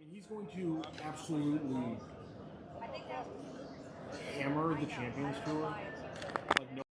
He's going to absolutely hammer the Champions Tour. Like no.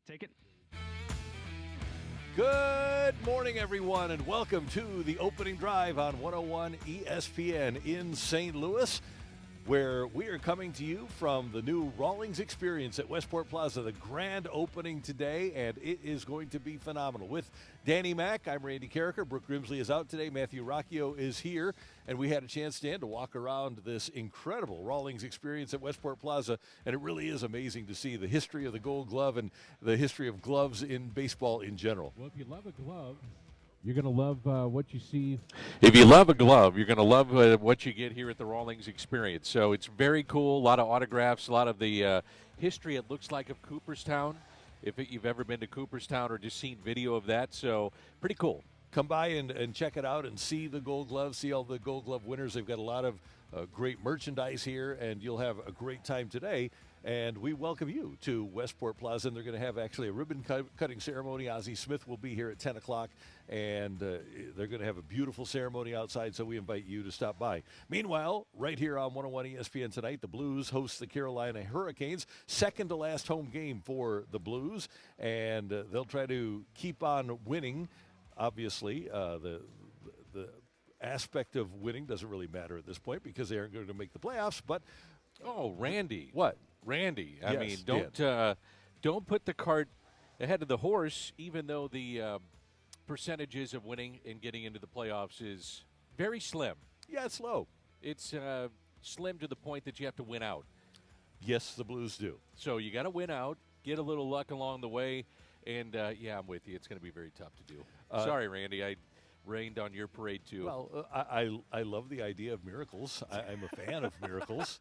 Take it. Good morning, everyone, and welcome to the opening drive on 101 ESPN in St. Louis, where we are coming to you from the new Rawlings Experience at Westport Plaza, the grand opening today, and it is going to be phenomenal. With Danny Mack, I'm Randy Carricker. Brooke Grimsley is out today. Matthew Rocchio is here, and we had a chance, Dan, to walk around this incredible Rawlings Experience at Westport Plaza, and it really is amazing to see the history of the Gold Glove and the history of gloves in baseball in general. Well, if you love a glove, You're going to love what you see. If you love a glove, you're going to love what you get here at the Rawlings Experience. So it's very cool. A lot of autographs, a lot of the history, it looks like, of Cooperstown, if you've ever been to Cooperstown or just seen video of that. So pretty cool. Come by and check it out and see the Gold Glove, see all the Gold Glove winners. They've got a lot of great merchandise here, and you'll have a great time today. And we welcome you to Westport Plaza, and they're going to have actually a ribbon cutting ceremony. Ozzie Smith will be here at 10 o'clock, and they're going to have a beautiful ceremony outside, so we invite you to stop by. Meanwhile, right here on 101 ESPN tonight, the Blues host the Carolina Hurricanes, second to last home game for the Blues, and they'll try to keep on winning. Obviously, the aspect of winning doesn't really matter at this point because they aren't going to make the playoffs, but Oh, Randy. what? Randy. I Yes, mean, don't put the cart ahead of the horse, even though the percentages of winning and getting into the playoffs is very slim. Yeah, it's low. It's slim to the point that you have to win out. Yes, the Blues do. So you got to win out, get a little luck along the way, and, yeah, I'm with you. It's going to be very tough to do. Sorry, Randy. I rained on your parade, too. Well, I love the idea of miracles. I'm a fan of miracles.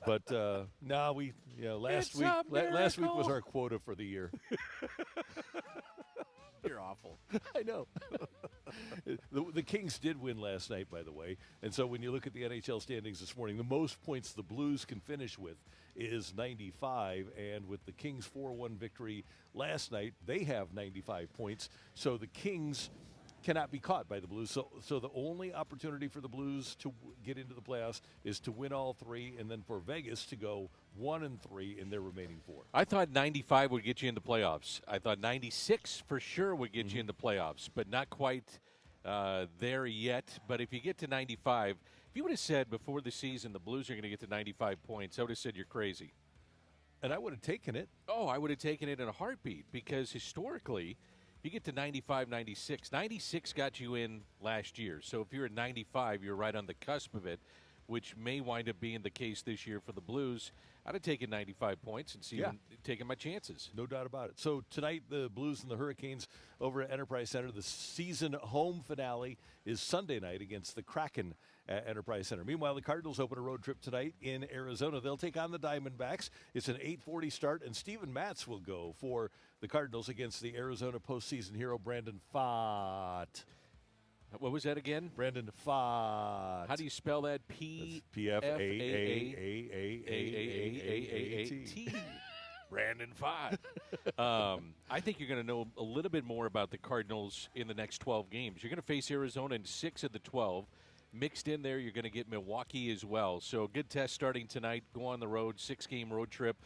But last It's week a last week was miracle. our quota for the year. You're awful. I know. The Kings did win last night, by the way. And so when you look at the NHL standings this morning, the most points the Blues can finish with is 95. And with the Kings' 4-1 victory last night, they have 95 points. So the Kings cannot be caught by the Blues. So the only opportunity for the Blues to get into the playoffs is to win all three, and then for Vegas to go 1-3 in their remaining four. I thought 95 would get you in the playoffs. I thought 96 for sure would get you in the playoffs, but not quite there yet. But if you get to 95, if you would have said before the season the Blues are going to get to 95 points, I would have said you're crazy. And I would have taken it. Oh, I would have taken it in a heartbeat because historically, if you get to 95, 96, 96 got you in last year. So if you're at 95, you're right on the cusp of it, which may wind up being the case this year for the Blues. I'd have taken 95 points and taken my chances. No doubt about it. So tonight, the Blues and the Hurricanes over at Enterprise Center. The season home finale is Sunday night against the Kraken at Enterprise Center. Meanwhile, the Cardinals open a road trip tonight in Arizona. They'll take on the Diamondbacks. It's an 8:40 start, and Steven Matz will go for the Cardinals against the Arizona postseason hero Brandon Pfaat. What was that again? Brandon Pfaat. How do you spell that? P-F-A-A-A-A-A-A-A-A-A-T. Brandon Pfaat. I think you're going to know a little bit more about the Cardinals in the next 12 games. You're going to face Arizona in 6 of the 12. Mixed in there, you're going to get Milwaukee as well. So a good test starting tonight. Go on the road, 6-game road trip.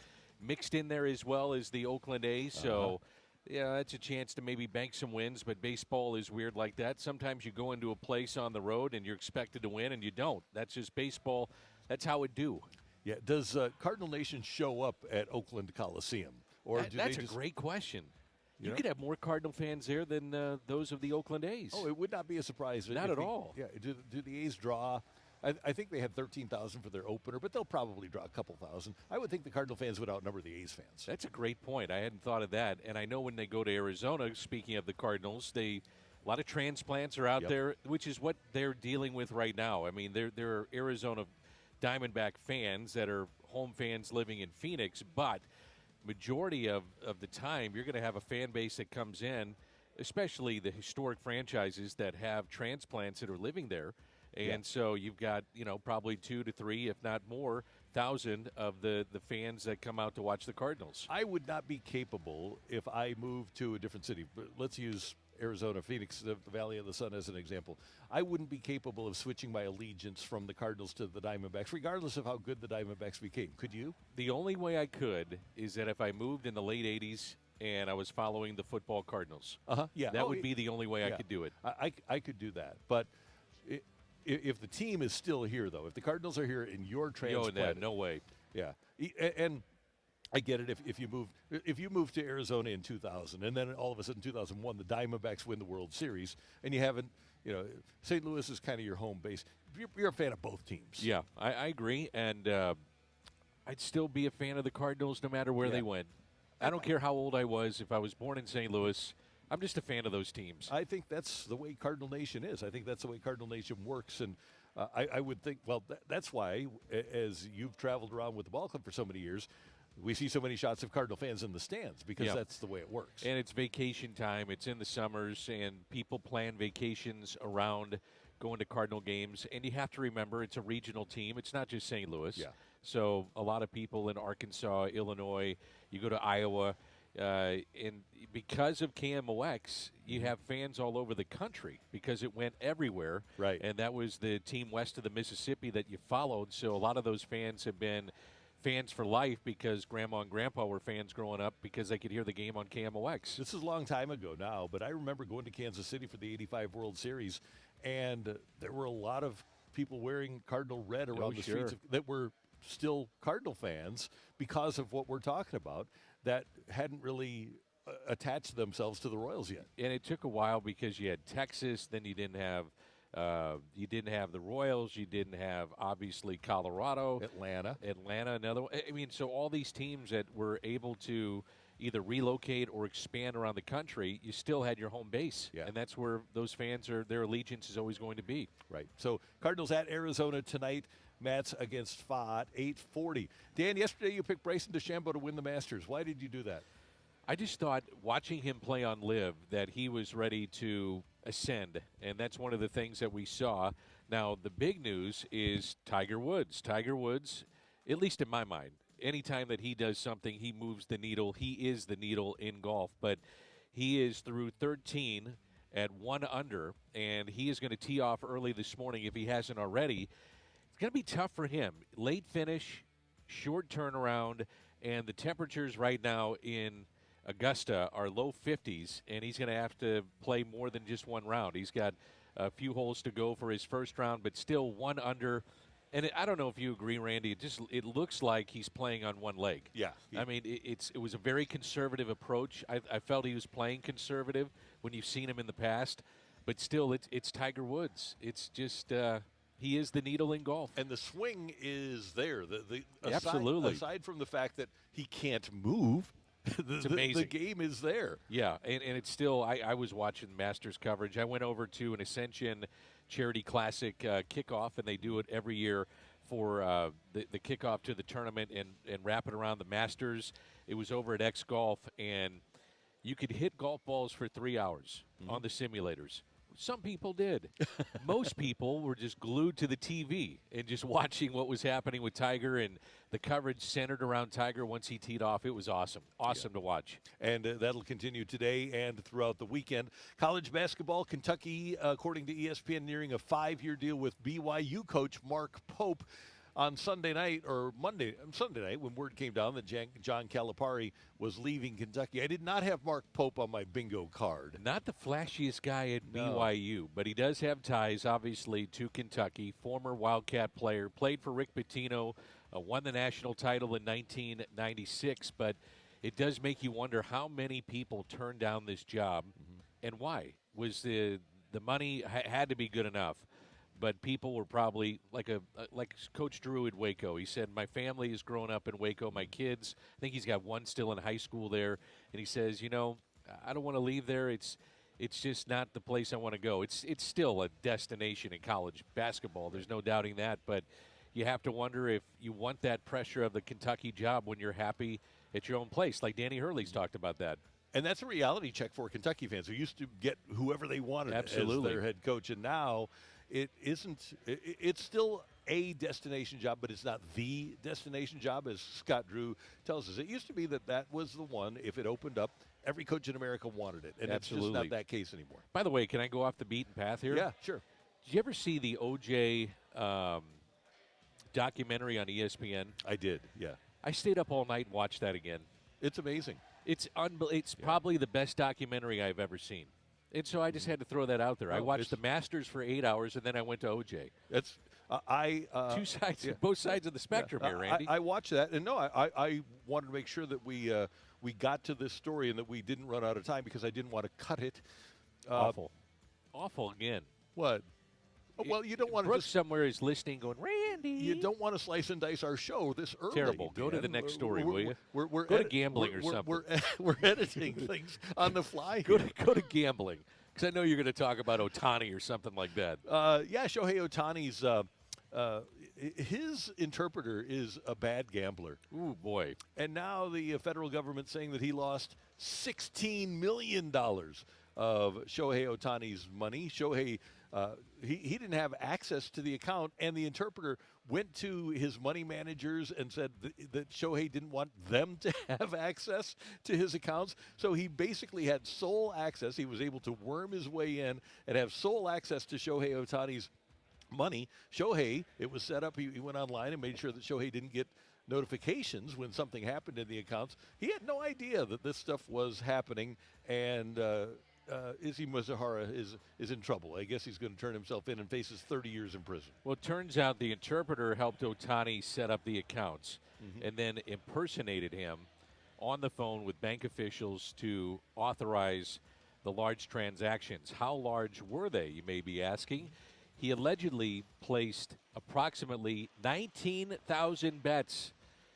Mixed in there as well as the Oakland A's. So, yeah, that's a chance to maybe bank some wins, but baseball is weird like that. Sometimes you go into a place on the road and you're expected to win, and you don't. That's just baseball. That's how it do. Yeah. Does Cardinal Nation show up at Oakland Coliseum? Or That's a great question. You know? could have more Cardinal fans there than those of the Oakland A's. Oh, it would not be a surprise. Not at all. Yeah. Do the A's draw? I think they had 13,000 for their opener, but they'll probably draw a couple thousand. I would think the Cardinal fans would outnumber the A's fans. That's a great point. I hadn't thought of that. And I know when they go to Arizona, speaking of the Cardinals, a lot of transplants are out there, which is what they're dealing with right now. I mean, there are Arizona Diamondback fans that are home fans living in Phoenix, but majority of the time you're going to have a fan base that comes in, especially the historic franchises that have transplants that are living there. And so you've got, probably 2 to 3, if not more, thousand of the fans that come out to watch the Cardinals. I would not be capable if I moved to a different city. But let's use Arizona, Phoenix, the Valley of the Sun as an example. I wouldn't be capable of switching my allegiance from the Cardinals to the Diamondbacks, regardless of how good the Diamondbacks became. Could you? The only way I could is that if I moved in the late 80s and I was following the football Cardinals. Yeah. That would be the only way I could do it. I could do that. But if the team is still here, though, if the Cardinals are here and you're transplanted. No way. Yeah. And I get it if you moved to Arizona in 2000 and then all of a sudden 2001 the Diamondbacks win the World Series and you haven't, St. Louis is kind of your home base. You're a fan of both teams. Yeah, I agree. And I'd still be a fan of the Cardinals no matter where they went. I don't care how old I was. If I was born in St. Louis, I'm just a fan of those teams. I think that's the way Cardinal Nation is. I think that's the way Cardinal Nation works. And I would think, well, that's why, as you've traveled around with the ball club for so many years, we see so many shots of Cardinal fans in the stands because that's the way it works. And it's vacation time. It's in the summers, and people plan vacations around going to Cardinal games. And you have to remember, it's a regional team. It's not just St. Louis. Yeah. So a lot of people in Arkansas, Illinois, you go to Iowa, and because of KMOX, you have fans all over the country because it went everywhere. Right. And that was the team west of the Mississippi that you followed. So a lot of those fans have been fans for life because Grandma and Grandpa were fans growing up because they could hear the game on KMOX. This is a long time ago now, but I remember going to Kansas City for the '85 World Series, and there were a lot of people wearing Cardinal red around the streets that were still Cardinal fans because of what we're talking about that hadn't really attached themselves to the Royals yet. And it took a while because you had Texas, then you didn't have the Royals, you didn't have obviously Colorado, Atlanta, another one. I mean, so all these teams that were able to either relocate or expand around the country, you still had your home base, and that's where those fans their allegiance is always going to be. Right. So Cardinals at Arizona tonight. Matz against Pfaat, 8:40. Dan, yesterday you picked Bryson DeChambeau to win the Masters. Why did you do that? I just thought, watching him play on LIV, that he was ready to ascend, and that's one of the things that we saw. Now, the big news is Tiger Woods. Tiger Woods, at least in my mind, anytime that he does something, he moves the needle. He is the needle in golf, but he is through 13 at 1 under, and he is going to tee off early this morning if he hasn't already. It's going to be tough for him. Late finish, short turnaround, and the temperatures right now in Augusta are low 50s, and he's going to have to play more than just one round. He's got a few holes to go for his first round, but still 1 under. And I don't know if you agree, Randy. It looks like he's playing on one leg. Yeah. I mean, it was a very conservative approach. I felt he was playing conservative when you've seen him in the past, but still, it's Tiger Woods. It's just he is the needle in golf. And the swing is there. Absolutely. Aside from the fact that he can't move, it's amazing. The game is there. Yeah, and it's still, I was watching Masters coverage. I went over to an Ascension Charity Classic kickoff, and they do it every year for the kickoff to the tournament and wrap it around the Masters. It was over at X Golf, and you could hit golf balls for 3 hours on the simulators. Some people did. Most people were just glued to the TV and just watching what was happening with Tiger, and the coverage centered around Tiger once he teed off. It was awesome. Awesome to watch. And that'll continue today and throughout the weekend. College basketball, Kentucky, according to ESPN, nearing a 5-year deal with BYU coach Mark Pope. On Sunday night, when word came down that John Calipari was leaving Kentucky, I did not have Mark Pope on my bingo card. Not the flashiest guy at BYU, but he does have ties, obviously, to Kentucky. Former Wildcat player, played for Rick Pitino, won the national title in 1996. But it does make you wonder how many people turned down this job and why. Was the money had to be good enough? But people were probably like Coach Drew at Waco. He said, my family is growing up in Waco. My kids, I think he's got one still in high school there. And he says, I don't want to leave there. It's just not the place I want to go. It's still a destination in college basketball. There's no doubting that. But you have to wonder if you want that pressure of the Kentucky job when you're happy at your own place. Like Danny Hurley's talked about that. And that's a reality check for Kentucky fans who used to get whoever they wanted as their head coach. And now it isn't. It's still a destination job, but it's not the destination job, as Scott Drew tells us. It used to be that was the one. If it opened up, every coach in America wanted it, and it's just not that case anymore. By the way, can I go off the beaten path here? Yeah, sure. Did you ever see the OJ documentary on ESPN? I did, yeah. I stayed up all night and watched that again. It's amazing. It's probably the best documentary I've ever seen. And so I just had to throw that out there. I watched the Masters for 8 hours, and then I went to OJ. That's two sides, both sides of the spectrum here, Randy. I watched that, and I wanted to make sure that we got to this story and that we didn't run out of time because I didn't want to cut it. Awful again. What? Well, you don't want to Brooks just somewhere is listening, going, Randy. You don't want to slice and dice our show this early. Terrible. Go to Dan. the next story, will you? We're Go to gambling or something. We're editing things on the fly. Go here. to gambling, because I know you're going to talk about Ohtani or something like that. Yeah, Shohei Ohtani's his interpreter is a bad gambler. Ooh, boy. And now the federal government saying that he lost $16 million of Shohei Ohtani's money. Shohei, he didn't have access to the account, and the interpreter went to his money managers and said that Shohei didn't want them to have access to his accounts. So he basically had sole access. He was able to worm his way in and have sole access to Shohei Ohtani's money. Shohei, it was set up, he went online and made sure that Shohei didn't get notifications when something happened in the accounts. He had no idea that this stuff was happening, and Izzy Mizuhara is in trouble. I guess he's going to turn himself in and faces 30 years in prison. Well, it turns out the interpreter helped Ohtani set up the accounts and then impersonated him on the phone with bank officials to authorize the large transactions. How large were they, you may be asking? He allegedly placed approximately 19,000 bets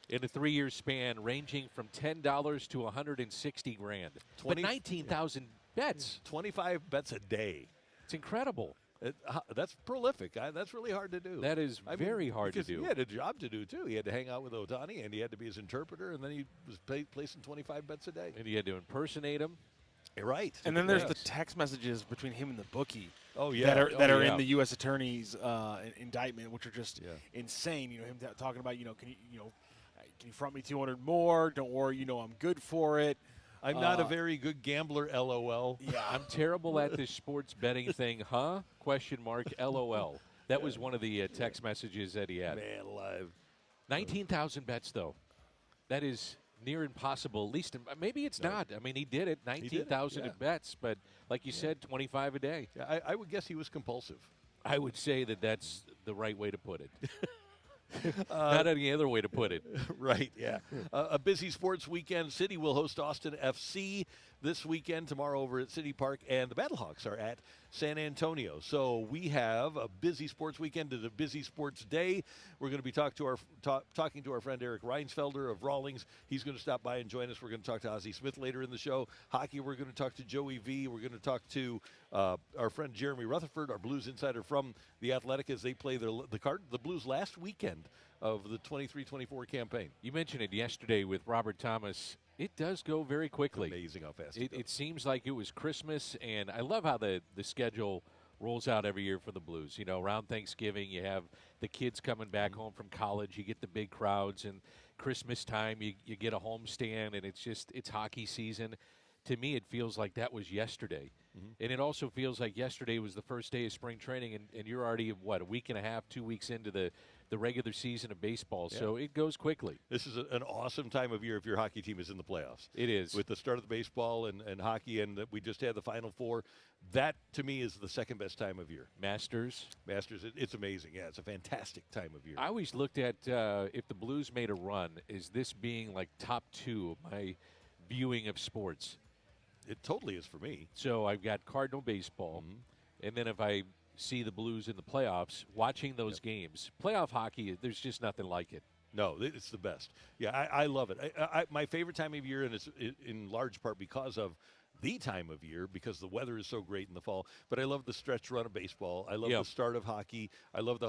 in a 3-year span, ranging from $10 to $160 grand. But 19,000 bets. 25 bets a day. It's incredible. That's prolific. That's really hard to do. That is very hard to do. He had a job to do, too. He had to hang out with Ohtani, and he had to be his interpreter, and then he was placing 25 bets a day. And he had to impersonate him. Right. And then there's the text messages between him and the bookie. Oh, yeah. That are in the U.S. Attorney's indictment, which are just insane. You know, him talking about, can you front me 200 more? Don't worry, I'm good for it. I'm not a very good gambler, LOL. Yeah. I'm terrible at this sports betting thing, huh? Question mark, LOL. That was one of the text messages that he had. Man alive. 19,000 bets, though. That is near impossible. At least, maybe it's not. I mean, he did it. 19,000 bets, but like you said, 25 a day. Yeah, I would guess he was compulsive. I would say that that's the right way to put it. Not any other way to put it. Right, yeah. A busy sports weekend. City will host Austin FC this weekend, tomorrow over at City Park, and the Battlehawks are at San Antonio. So we have a busy sports weekend and a busy sports day. We're going to be talking to our friend Eric Reinsfelder of Rawlings. He's going to stop by and join us. We're going to talk to Ozzie Smith later in the show. Hockey, we're going to talk to Joey V. We're going to talk to our friend Jeremy Rutherford, our Blues insider from The Athletic, as they play the Blues last weekend of the 23-24 campaign. You mentioned it yesterday with Robert Thomas. It does go very quickly. Amazing how fast it seems like it was Christmas, and I love how the schedule rolls out every year for the Blues. Around Thanksgiving, you have the kids coming back home from college. You get the big crowds, and Christmas time, you get a homestand, and it's hockey season. To me, it feels like that was yesterday. And it also feels like yesterday was the first day of spring training, and you're already, a week and a half, 2 weeks into the regular season of baseball. Yeah. So it goes quickly. This is an awesome time of year if your hockey team is in the playoffs. It is. With the start of the baseball and hockey, and we just had the Final Four. That, to me, is the second best time of year. Masters, it's amazing. Yeah, it's a fantastic time of year. I always looked at if the Blues made a run, is this being like top 2 of my viewing of sports? It totally is for me. So I've got Cardinal baseball, and then if I see the Blues in the playoffs, watching those games, playoff hockey, there's just nothing like it. No, it's the best. Yeah, I love it. My favorite time of year, and it's in large part because of the time of year, because the weather is so great in the fall. But I love the stretch run of baseball. I love the start of hockey. I love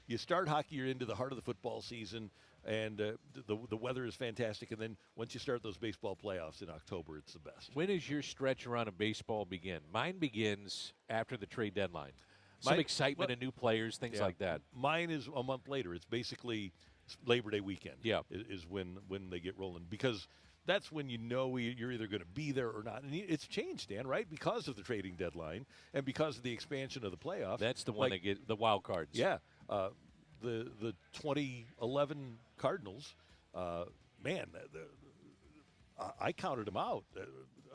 you start hockey, you're into the heart of the football season. And the weather is fantastic. And then once you start those baseball playoffs in October, it's the best. When does your stretch run of baseball begin? Mine begins after the trade deadline. Some excitement and new players, things like that. Mine is a month later. It's basically Labor Day weekend. Yeah, is when they get rolling, because that's when you're either going to be there or not. And it's changed, Dan, right? Because of the trading deadline and because of the expansion of the playoffs. That's the one that get the wild cards. Yeah. The 2011 Cardinals, I counted them out.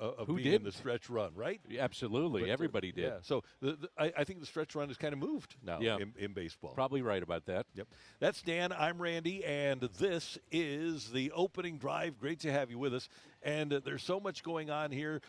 of Who being in the didn't? stretch run, right? Absolutely. But, Everybody did. Yeah. So I think the stretch run has kind of moved now in baseball. Probably right about that. Yep. That's Dan. I'm Randy, and this is the opening drive. Great to have you with us. And there's so much going on here.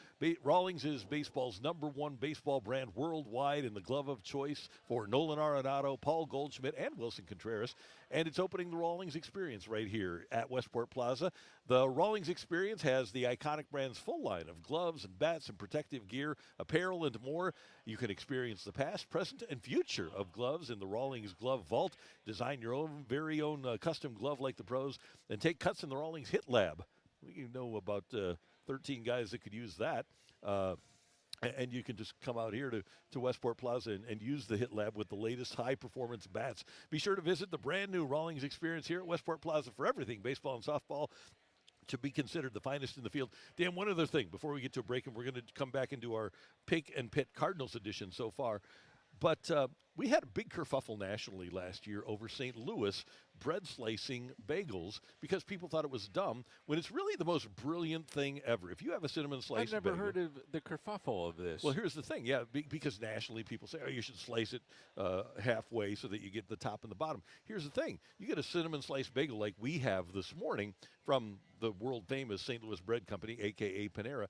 Rawlings is baseball's #1 baseball brand worldwide and the glove of choice for Nolan Arenado, Paul Goldschmidt, and Wilson Contreras. And it's opening the Rawlings Experience right here at Westport Plaza. The Rawlings Experience has the iconic brand's full line of gloves and bats and protective gear, apparel, and more. You can experience the past, present, and future of gloves in the Rawlings Glove Vault. Design your own very own custom glove like the pros, and take cuts in the Rawlings Hit Lab. We know about 13 guys that could use that. And you can just come out here to Westport Plaza and use the Hit Lab with the latest high-performance bats. Be sure to visit the brand-new Rawlings Experience here at Westport Plaza for everything baseball and softball to be considered the finest in the field. Dan, one other thing before we get to a break, and we're going to come back and do our Pick and Pit Cardinals edition so far. But we had a big kerfuffle nationally last year over St. Louis bread slicing bagels because people thought it was dumb when it's really the most brilliant thing ever. If you have a cinnamon slice I've never bagel, heard of the kerfuffle of this. well, here's the thing. Yeah, because nationally people say, oh, you should slice it halfway so that you get the top and the bottom. Here's the thing. You get a cinnamon sliced bagel like we have this morning from the world-famous St. Louis Bread Company, a.k.a. Panera.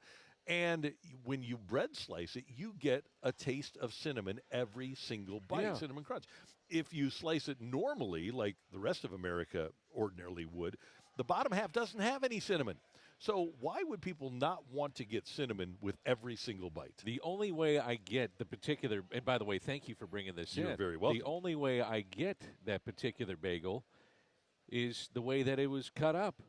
And when you bread slice it, you get a taste of cinnamon every single bite, cinnamon crunch. If you slice it normally, like the rest of America ordinarily would, the bottom half doesn't have any cinnamon. So why would people not want to get cinnamon with every single bite? The only way I get the particular, and by the way, thank you for bringing this in. You're very welcome. The only way I get that particular bagel is the way that it was cut up.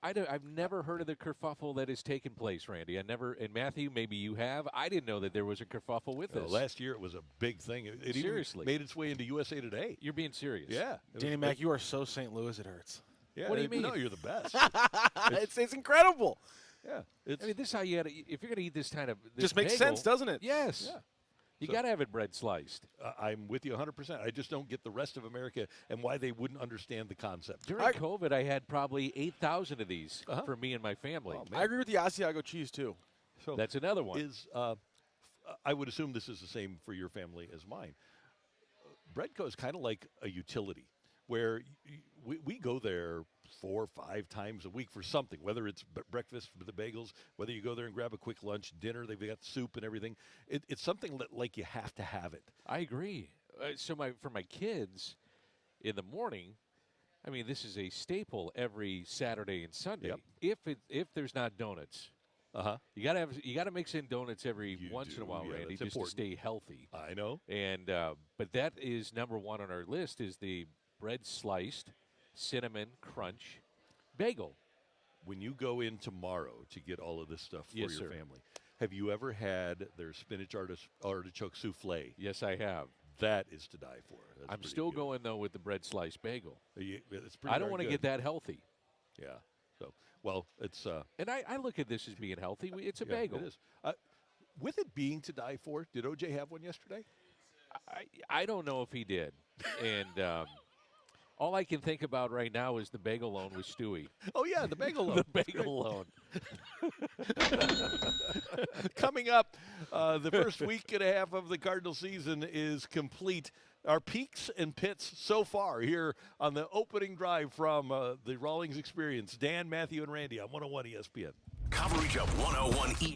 I've never heard of the kerfuffle that has taken place, Randy. And Matthew, maybe you have. I didn't know that there was a kerfuffle with this. Last year it was a big thing. It Seriously. even made its way into USA Today. You're being serious. Yeah. Danny Mac, you are so St. Louis, it hurts. Yeah, What do you mean? No, you're the best. It's incredible. Yeah. I mean, this is how you had to, if you're going to eat this kind of this Just makes bagel, sense, doesn't it? Yes. Yeah. You So- got to have it bread sliced. I'm with you 100%. I just don't get the rest of America and why they wouldn't understand the concept. During COVID, I had probably 8,000 of these for me and my family. Oh, I agree with the Asiago cheese, too. So That's another one. Is I would assume this is the same for your family as mine. Breadco is kind of like a utility where we go there 4 or 5 times a week for something, whether it's breakfast with the bagels, whether you go there and grab a quick lunch, dinner, they've got soup and everything. It's something that, like, you have to have it. I agree. For my kids, in the morning, I mean, this is a staple every Saturday and Sunday. Yep. If there's not donuts, you gotta mix in donuts every once in a while, yeah, Randy, that's just important. to stay healthy. I know. And but that is number 1 on our list is the bread sliced cinnamon crunch bagel. When you go in tomorrow to get all of this stuff for Yes, your sir. family, have you ever had their spinach artichoke souffle? Yes, I have. That is to die for. That's I'm pretty still good. going though with the bread sliced bagel. It's pretty I don't darn want to good. get that healthy. Yeah. So, well, it's And I look at this as being healthy. It's a yeah, bagel. It is. With it being to die for, did OJ have one yesterday? I don't know if he did. And all I can think about right now is the bagel loan with Stewie. Oh yeah, the bagel loan. The bagel loan. Coming up, the first week and a half of the Cardinal season is complete. Our peaks and pits so far here on the opening drive from the Rawlings Experience. Dan, Matthew, and Randy on 101 ESPN. Coverage of 101 E.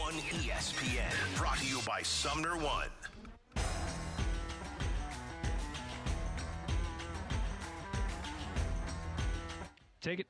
101 ESPN. Brought to you by Sumner One. Take it.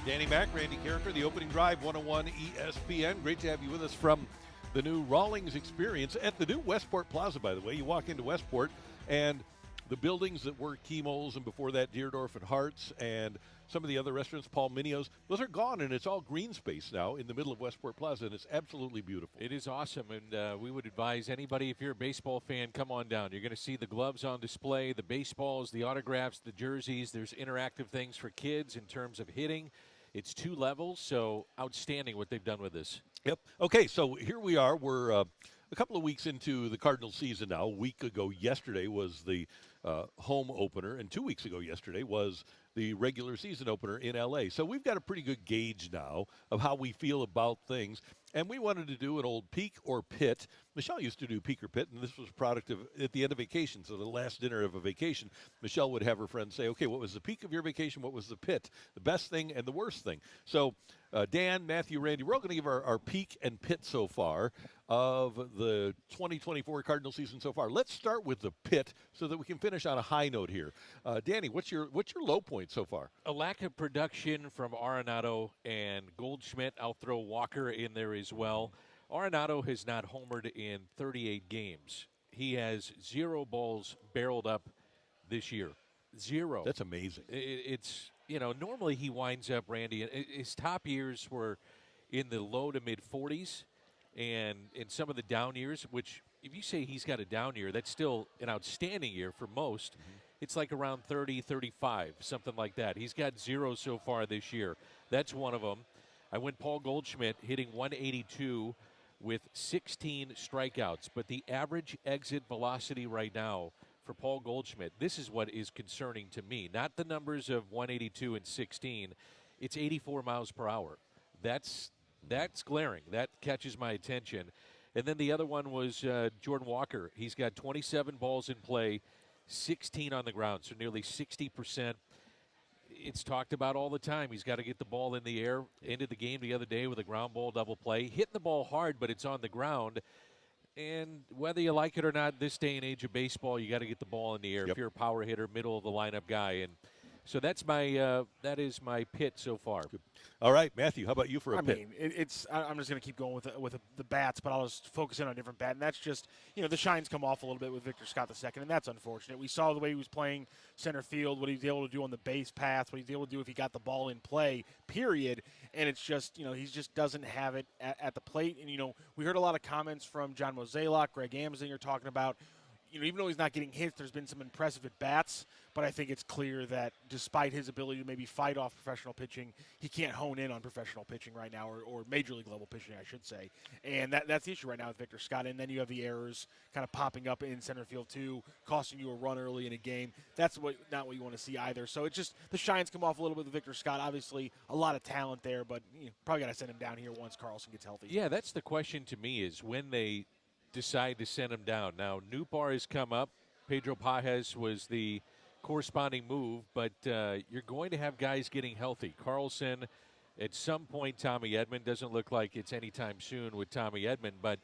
Danny Mac, Randy Carricker, the opening drive, 101 ESPN. Great to have you with us from the new Rawlings experience at the new Westport Plaza, by the way. You walk into Westport, and the buildings that were Chemo's and before that Deerdorf and Hart's and some of the other restaurants, Paul Minio's, those are gone, and it's all green space now in the middle of Westport Plaza, and it's absolutely beautiful. It is awesome, and we would advise anybody, if you're a baseball fan, come on down. You're going to see the gloves on display, the baseballs, the autographs, the jerseys. There's interactive things for kids in terms of hitting. It's 2 levels, so outstanding what they've done with this. Yep. Okay, so here we are. We're a couple of weeks into the Cardinals season now. A week ago yesterday was the home opener, and 2 weeks ago yesterday was the regular season opener in L.A. So we've got a pretty good gauge now of how we feel about things, and we wanted to do an old peak or pit. Michelle used to do peak or pit, and this was a product of at the end of vacation, so the last dinner of a vacation, Michelle would have her friends say, okay, what was the peak of your vacation? What was the pit? The best thing and the worst thing. So Dan, Matthew, Randy, we're all going to give our peak and pit so far of the 2024 Cardinal season so far. Let's start with the pit so that we can finish on a high note here. Danny, what's your low point so far? A lack of production from Arenado and Goldschmidt. I'll throw Walker in there as well. Arenado has not homered in 38 games. He has 0 balls barreled up this year. 0. That's amazing. It's, normally he winds up, Randy, his top years were in the low to mid 40s, and in some of the down years, which if you say he's got a down year, that's still an outstanding year for most. Mm-hmm. It's like around 30, 35, something like that. He's got 0 so far this year. That's one of them. I went Paul Goldschmidt hitting 182 with 16 strikeouts, but the average exit velocity right now for Paul Goldschmidt, this is what is concerning to me. Not the numbers of 182 and 16. It's 84 miles per hour. That's glaring. That catches my attention. And then the other one was Jordan Walker. He's got 27 balls in play, 16 on the ground, so nearly 60%. It's talked about all the time. He's got to get the ball in the air. Ended the game the other day with a ground ball double play. Hitting the ball hard, but it's on the ground. And whether you like it or not, this day and age of baseball, you got to get the ball in the air. If you're a power hitter, middle of the lineup guy. And so that is my pit so far. Good. All right, Matthew, how about you for a pit? I'm just going to keep going with the bats, but I'll just focus in on a different bat, and that's just, the shines come off a little bit with Victor Scott II, and that's unfortunate. We saw the way he was playing center field, what he was able to do on the base path, what he was able to do if he got the ball in play, period, and it's just, he just doesn't have it at the plate, and, we heard a lot of comments from John Mozeliak, Greg Amsinger talking about, even though he's not getting hits, there's been some impressive at-bats, but I think it's clear that despite his ability to maybe fight off professional pitching, he can't hone in on professional pitching right now, or major league level pitching, I should say. And that's the issue right now with Victor Scott. And then you have the errors kind of popping up in center field too, costing you a run early in a game. That's not what you want to see either. So it's just the shines come off a little bit with Victor Scott. Obviously, a lot of talent there, but probably got to send him down here once Carlson gets healthy. Yeah, that's the question to me is when they decide to send him down. Now, Newbar has come up. Pedro Pages was the corresponding move, but you're going to have guys getting healthy. Carlson, at some point, Tommy Edman. Doesn't look like it's anytime soon with Tommy Edman, but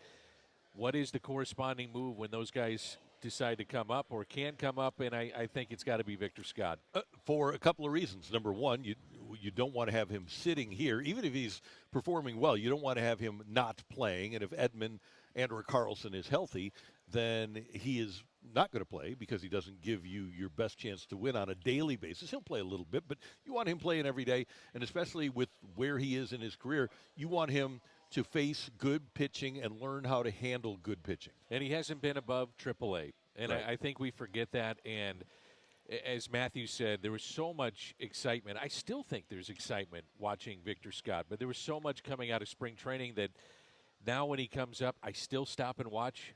what is the corresponding move when those guys decide to come up or can come up? And I think it's got to be Victor Scott. For a couple of reasons. Number one, you don't want to have him sitting here. Even if he's performing well, you don't want to have him not playing. And if Edman and/or Carlson is healthy, then he is not going to play because he doesn't give you your best chance to win on a daily basis. He'll play a little bit, but you want him playing every day, and especially with where he is in his career, you want him to face good pitching and learn how to handle good pitching. And he hasn't been above AAA, and right. I think we forget that. And as Matthew said, there was so much excitement. I still think there's excitement watching Victor Scott, but there was so much coming out of spring training that now when he comes up, I still stop and watch.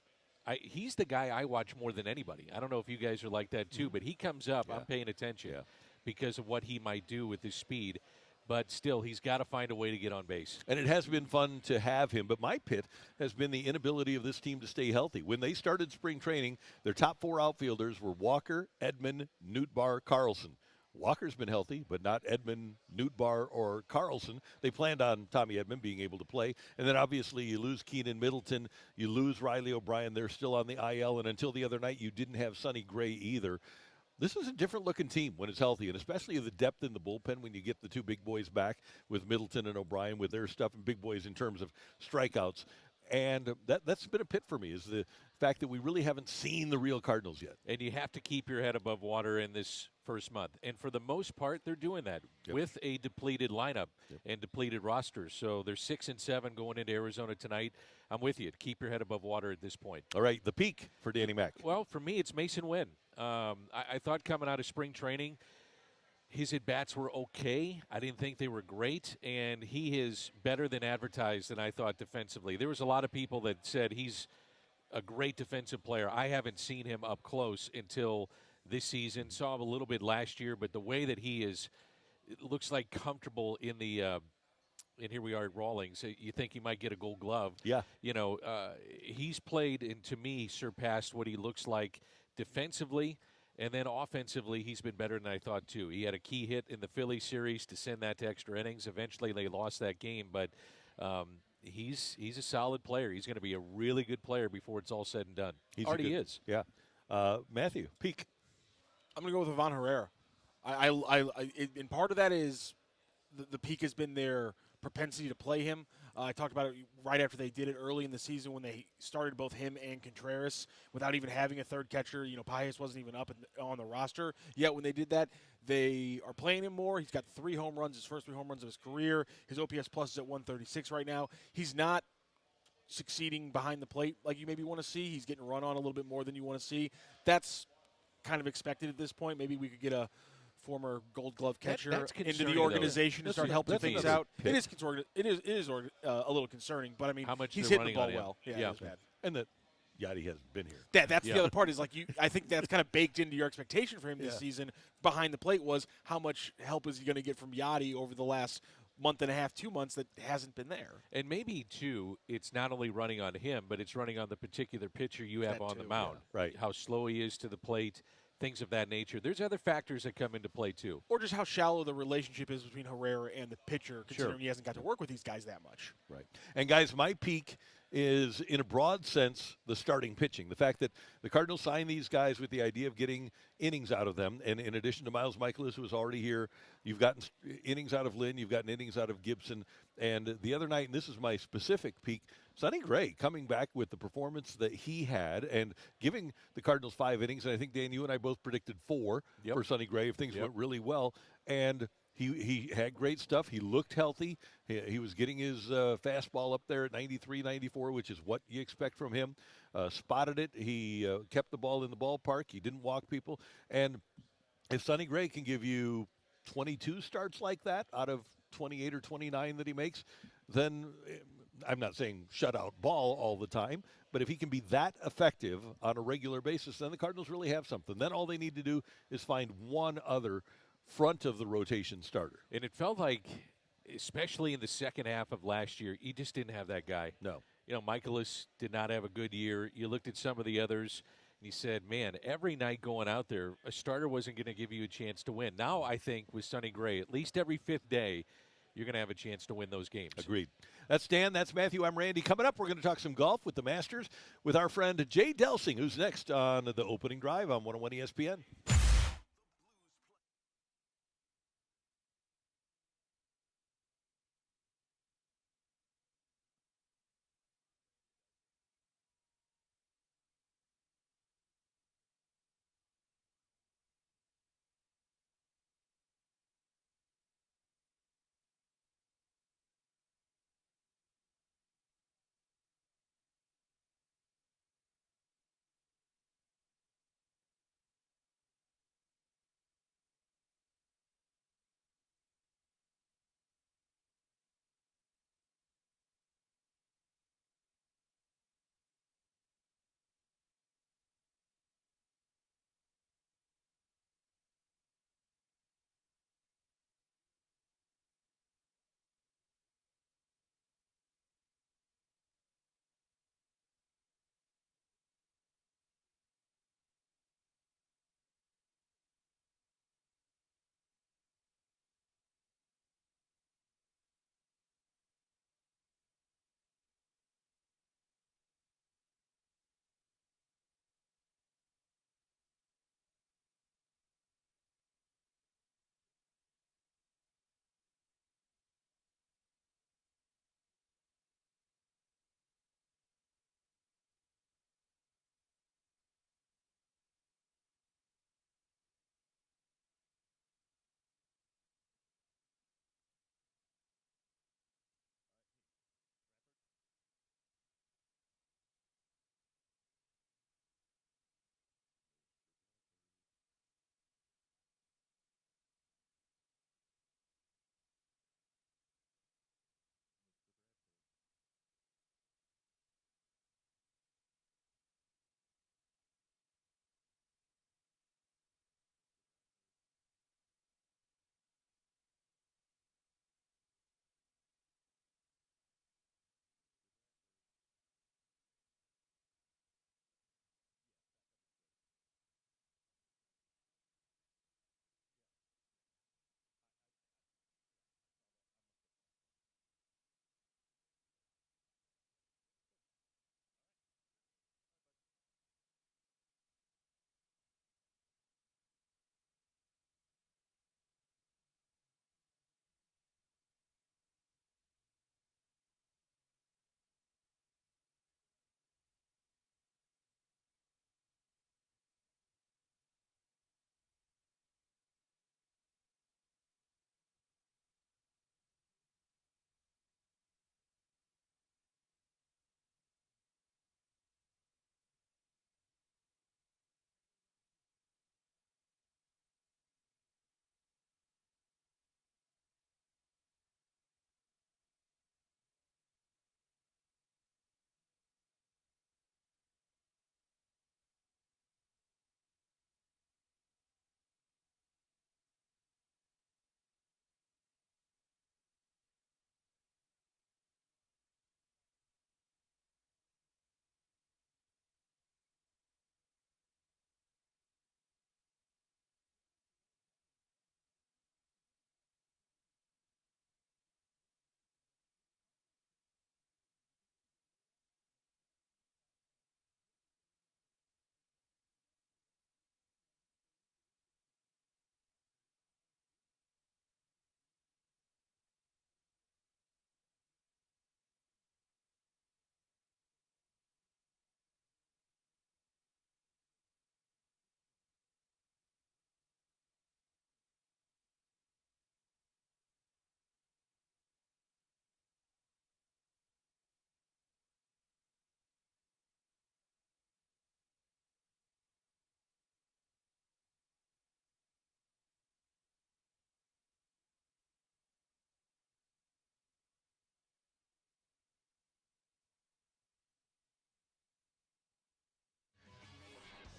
He's the guy I watch more than anybody. I don't know if you guys are like that too, but he comes up, I'm paying attention because of what he might do with his speed. But still, he's got to find a way to get on base. And it has been fun to have him, but my pit has been the inability of this team to stay healthy. When they started spring training, their top 4 outfielders were Walker, Edman, Nootbaar, Carlson. Walker's been healthy, but not Edman, Nootbaar, or Carlson. They planned on Tommy Edman being able to play. And then obviously you lose Keenan Middleton, you lose Riley O'Brien. They're still on the IL, and until the other night you didn't have Sonny Gray either. This is a different-looking team when it's healthy, and especially the depth in the bullpen when you get the two big boys back with Middleton and O'Brien with their stuff, and big boys in terms of strikeouts. And that's been a pit for me, is the fact that we really haven't seen the real Cardinals yet. And you have to keep your head above water in this first month. And for the most part, they're doing that with a depleted lineup and depleted rosters. So they're 6-7 going into Arizona tonight. I'm with you. Keep your head above water at this point. All right, the peak for Danny Mac. Well, for me, it's Mason Wynn. I thought coming out of spring training, his at-bats were okay. I didn't think they were great, and he is better than advertised than I thought defensively. There was a lot of people that said he's a great defensive player. I haven't seen him up close until this season. Saw him a little bit last year, but the way that he is, it looks like comfortable in the and here we are at Rawlings. You think he might get a Gold Glove. Yeah. You know, he's played, and to me, surpassed what he looks like defensively. And then offensively, he's been better than I thought, too. He had a key hit in the Philly series to send that to extra innings. Eventually, they lost that game, but he's a solid player. He's going to be a really good player before it's all said and done. He Already is. Yeah. Matthew, peak. I'm going to go with Ivan Herrera. And part of that is the peak has been their propensity to play him. I talked about it right after they did it early in the season when they started both him and Contreras without even having a third catcher. You know, Pages wasn't even up on the roster. Yet when they did that, they are playing him more. He's got 3 home runs, his first 3 home runs of his career. His OPS plus is at 136 right now. He's not succeeding behind the plate like you maybe want to see. He's getting run on a little bit more than you want to see. That's kind of expected at this point. Maybe we could get a former Gold Glove catcher into the organization to start helping things out. It is a little concerning, but I mean, he's hitting the ball well. Yeah, it bad. And that Yachty hasn't been here. That's the other part is I think that's kind of baked into your expectation for him this season. Behind the plate was how much help is he going to get from Yachty over the last month and a half, 2 months that hasn't been there. And maybe, too, it's not only running on him, but it's running on the particular pitcher you have on the mound. Yeah. Right. How slow he is to the plate. Things of that nature. There's other factors that come into play, too. Or just how shallow the relationship is between Herrera and the pitcher, considering he hasn't got to work with these guys that much. Right. And, guys, my peak is, in a broad sense, the starting pitching. The fact that the Cardinals signed these guys with the idea of getting innings out of them. And in addition to Miles Mikolas, who was already here, you've gotten innings out of Lynn, you've gotten innings out of Gibson. And the other night, and this is my specific peak, Sonny Gray coming back with the performance that he had and giving the Cardinals 5 innings. And I think, Dan, you and I both predicted 4 for Sonny Gray if things went really well. And he had great stuff. He looked healthy. He was getting his fastball up there at 93, 94, which is what you expect from him. Spotted it. He kept the ball in the ballpark. He didn't walk people. And if Sonny Gray can give you 22 starts like that out of 28 or 29 that he makes, then I'm not saying shutout ball all the time, but if he can be that effective on a regular basis, then the Cardinals really have something. Then all they need to do is find one other front of the rotation starter. And it felt like, especially in the second half of last year, you just didn't have that guy. No. You know, Mikolas did not have a good year. You looked at some of the others, and you said, man, every night going out there, a starter wasn't going to give you a chance to win. Now I think with Sonny Gray, at least every 5th day, you're going to have a chance to win those games. Agreed. That's Dan. That's Matthew. I'm Randy. Coming up, we're going to talk some golf with the Masters with our friend Jay Delsing, who's next on the opening drive on 101 ESPN.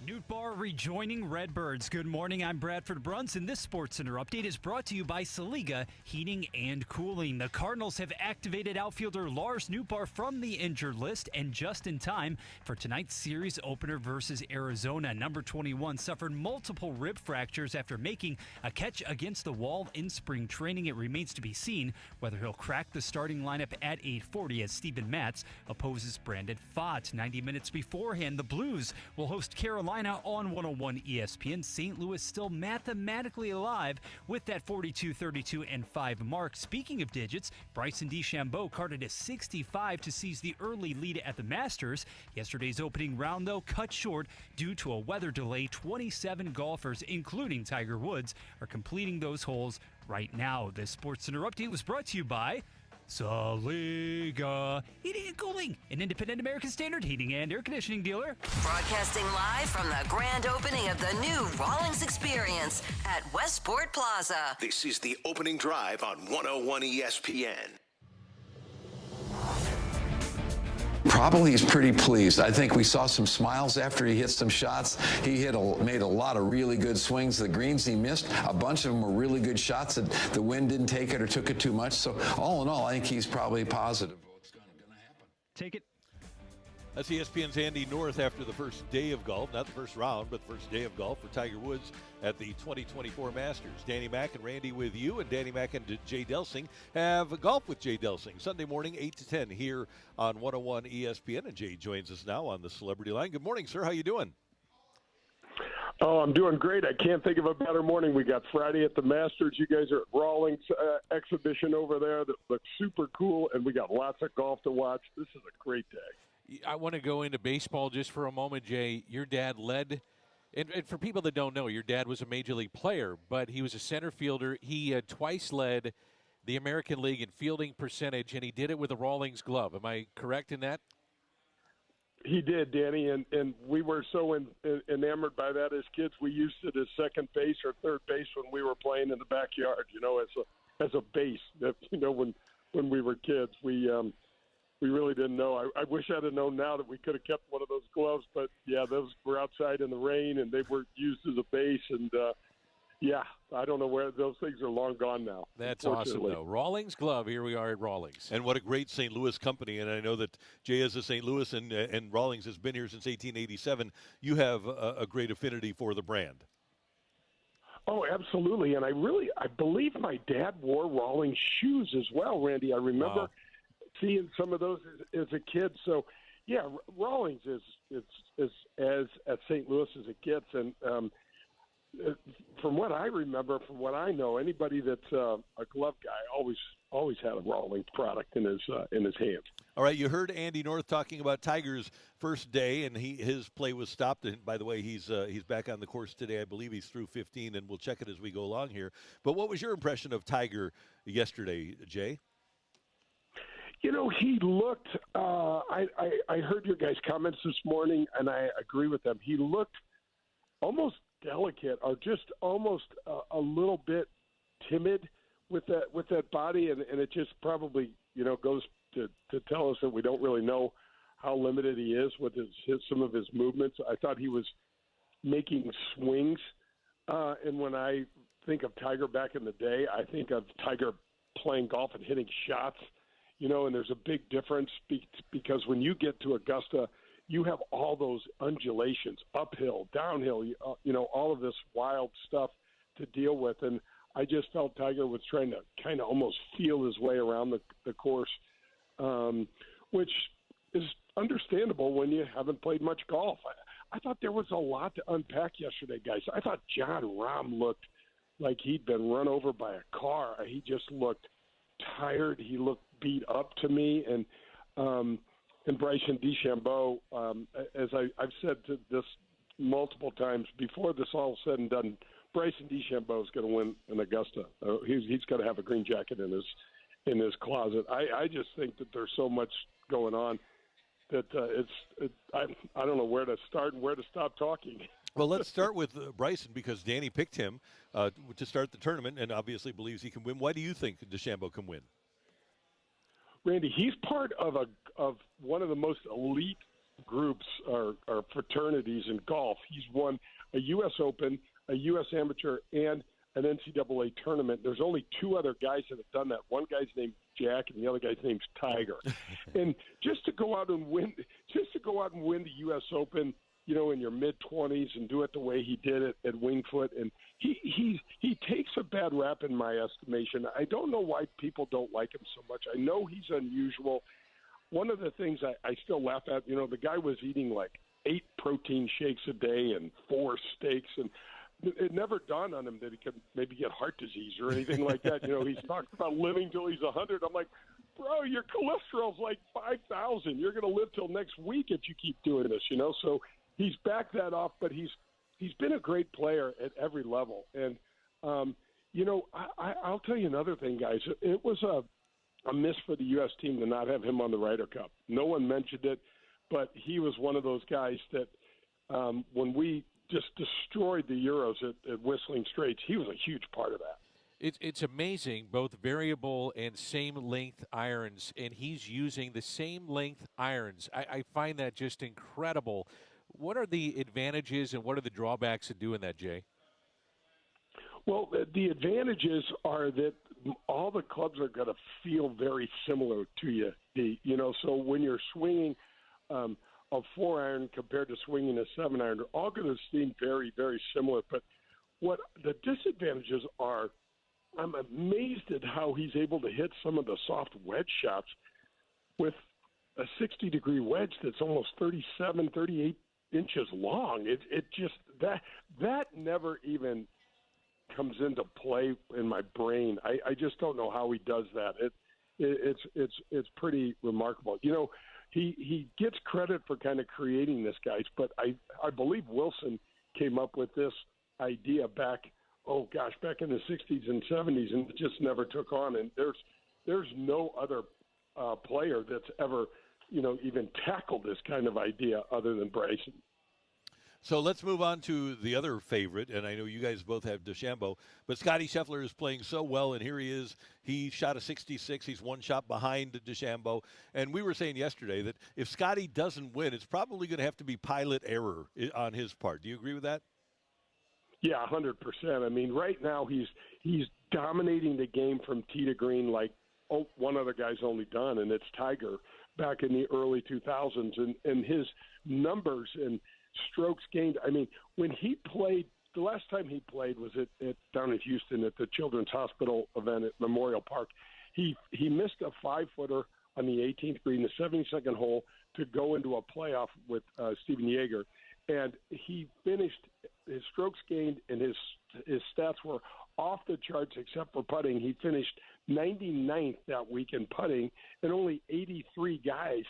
Newt Bar rejoining Redbirds. Good morning, I'm Bradford Brunson. This SportsCenter update is brought to you by Saliga Heating and Cooling. The Cardinals have activated outfielder Lars Nootbaar from the injured list, and just in time for tonight's series opener versus Arizona. Number 21 suffered multiple rib fractures after making a catch against the wall in spring training. It remains to be seen whether he'll crack the starting lineup at 8:40 as Steven Matz opposes Brandon Pfaat. 90 minutes beforehand, the Blues will host Carolina on 101 ESPN. St. Louis still mathematically alive with that 42-32-5 mark. Speaking of digits, Bryson DeChambeau carded a 65 to seize the early lead at the Masters. Yesterday's opening round, though, cut short due to a weather delay. 27 golfers, including Tiger Woods, are completing those holes right now. This SportsCenter update was brought to you by Saliga Heating and Cooling, an independent American Standard heating and air conditioning dealer. Broadcasting live from the grand opening of the new Rawlings Experience at Westport Plaza. This is the opening drive on 101 ESPN. Probably he's pretty pleased. I think we saw some smiles after he hit some shots. He made a lot of really good swings. The greens he missed, a bunch of them were really good shots that the wind didn't take it or took it too much. So all in all, I think he's probably positive. What's going to happen? Take it. That's ESPN's Andy North after the first day of golf, not the first round, but the first day of golf for Tiger Woods at the 2024 Masters. Danny Mac and Randy with you, and Danny Mac and Jay Delsing have golf with Jay Delsing Sunday morning 8 to 10 here on 101 ESPN, and Jay joins us now on the Celebrity Line. Good morning, sir. How you doing? Oh, I'm doing great. I can't think of a better morning. We got Friday at the Masters. You guys are at Rawlings exhibition over there that looks super cool, and we got lots of golf to watch. This is a great day. I want to go into baseball just for a moment, Jay. Your dad led, and for people that don't know, your dad was a Major League player, but he was a center fielder. He twice led the American League in fielding percentage, and he did it with a Rawlings glove. Am I correct in that? He did, Danny, and we were so enamored by that as kids. We used it as second base or third base when we were playing in the backyard, as a base. When we were kids, we really didn't know. I wish I'd have known now that we could have kept one of those gloves. But, yeah, those were outside in the rain, and they were used as a base. And, I don't know where those things are long gone now. That's awesome, though. Rawlings glove. Here we are at Rawlings. And what a great St. Louis company. And I know that Jay is a St. Louis, and Rawlings has been here since 1887. You have a great affinity for the brand. Oh, absolutely. And I believe my dad wore Rawlings shoes as well, Randy. I remember seeing some of those as a kid. So, yeah, Rawlings is as at St. Louis as it gets. And from what I remember, from what I know, anybody that's a glove guy always had a Rawlings product in his hands. All right, you heard Andy North talking about Tiger's first day, and his play was stopped. And by the way, he's back on the course today. I believe he's through 15, and we'll check it as we go along here. But what was your impression of Tiger yesterday, Jay? He looked I heard your guys' comments this morning, and I agree with them. He looked almost delicate, or just almost a little bit timid with that body, and it just probably goes to tell us that we don't really know how limited he is with some of his movements. I thought he was making swings, and when I think of Tiger back in the day, I think of Tiger playing golf and hitting shots. And there's a big difference because when you get to Augusta, you have all those undulations, uphill, downhill, all of this wild stuff to deal with. And I just felt Tiger was trying to kind of almost feel his way around the course, which is understandable when you haven't played much golf. I thought there was a lot to unpack yesterday, guys. I thought Jon Rahm looked like he'd been run over by a car. He just looked tired. He looked beat up to me, and Bryson DeChambeau, as I've said to this multiple times before this all said and done, Bryson DeChambeau is going to win in Augusta. He's got to have a green jacket in his closet. I just think that there's so much going on that I don't know where to start and where to stop talking. Well, let's start with Bryson, because Danny picked him to start the tournament and obviously believes he can win. Why do you think DeChambeau can win? Randy, he's part of one of the most elite groups or fraternities in golf. He's won a U.S. Open, a U.S. Amateur, and an NCAA tournament. There's only two other guys that have done that. One guy's named Jack, and the other guy's name's Tiger. And just to go out and win the U.S. Open, you know, in your mid-20s and do it the way he did it at Winged Foot, and he takes a bad rap in my estimation. I don't know why people don't like him so much. I know he's unusual. One of the things I still laugh at, you know, the guy was eating like 8 protein shakes a day and 4 steaks, and it never dawned on him that he could maybe get heart disease or anything like that. You know, he's talking about living till he's 100. I'm like, bro, your cholesterol's like 5,000. You're going to live till next week if you keep doing this, you know. So he's backed that off, but he's been a great player at every level. And, you know, I'll tell you another thing, guys. It was a miss for the U.S. team to not have him on the Ryder Cup. No one mentioned it, but he was one of those guys that when we just destroyed the Euros at Whistling Straits, he was a huge part of that. It's amazing, both variable and same-length irons, and he's using the same-length irons. I find that just incredible. What are the advantages and what are the drawbacks of doing that, Jay? Well, the advantages are that all the clubs are going to feel very similar to you. You know, so when you're swinging a 4-iron compared to swinging a 7-iron, they're all going to seem very, very similar. But what the disadvantages are, I'm amazed at how he's able to hit some of the soft wedge shots with a 60-degree wedge that's almost 37, 38 inches long. It just that never even comes into play in my brain. I just don't know how he does that. It's pretty remarkable. You know, he gets credit for kind of creating this, guys, but I believe Wilson came up with this idea back in the 60s and 70s, and it just never took on. And there's no other player that's ever, you know, even tackled this kind of idea other than Bryson. So let's move on to the other favorite, and I know you guys both have DeChambeau, but Scottie Scheffler is playing so well, and here he is. He shot a 66. He's one shot behind DeChambeau, and we were saying yesterday that if Scottie doesn't win, it's probably going to have to be pilot error on his part. Do you agree with that? Yeah, 100%. I mean, right now he's dominating the game from tee to green like one other guy's only done, and it's Tiger back in the early 2000s, and his numbers and strokes gained. I mean, when he played, the last time he played was down in Houston at the Children's Hospital event at Memorial Park. He missed a 5-footer on the 18th green, the 72nd hole, to go into a playoff with Steven Yeager, and he finished. His strokes gained and his stats were off the charts except for putting. He finished 99th that week in putting, and only 83 guys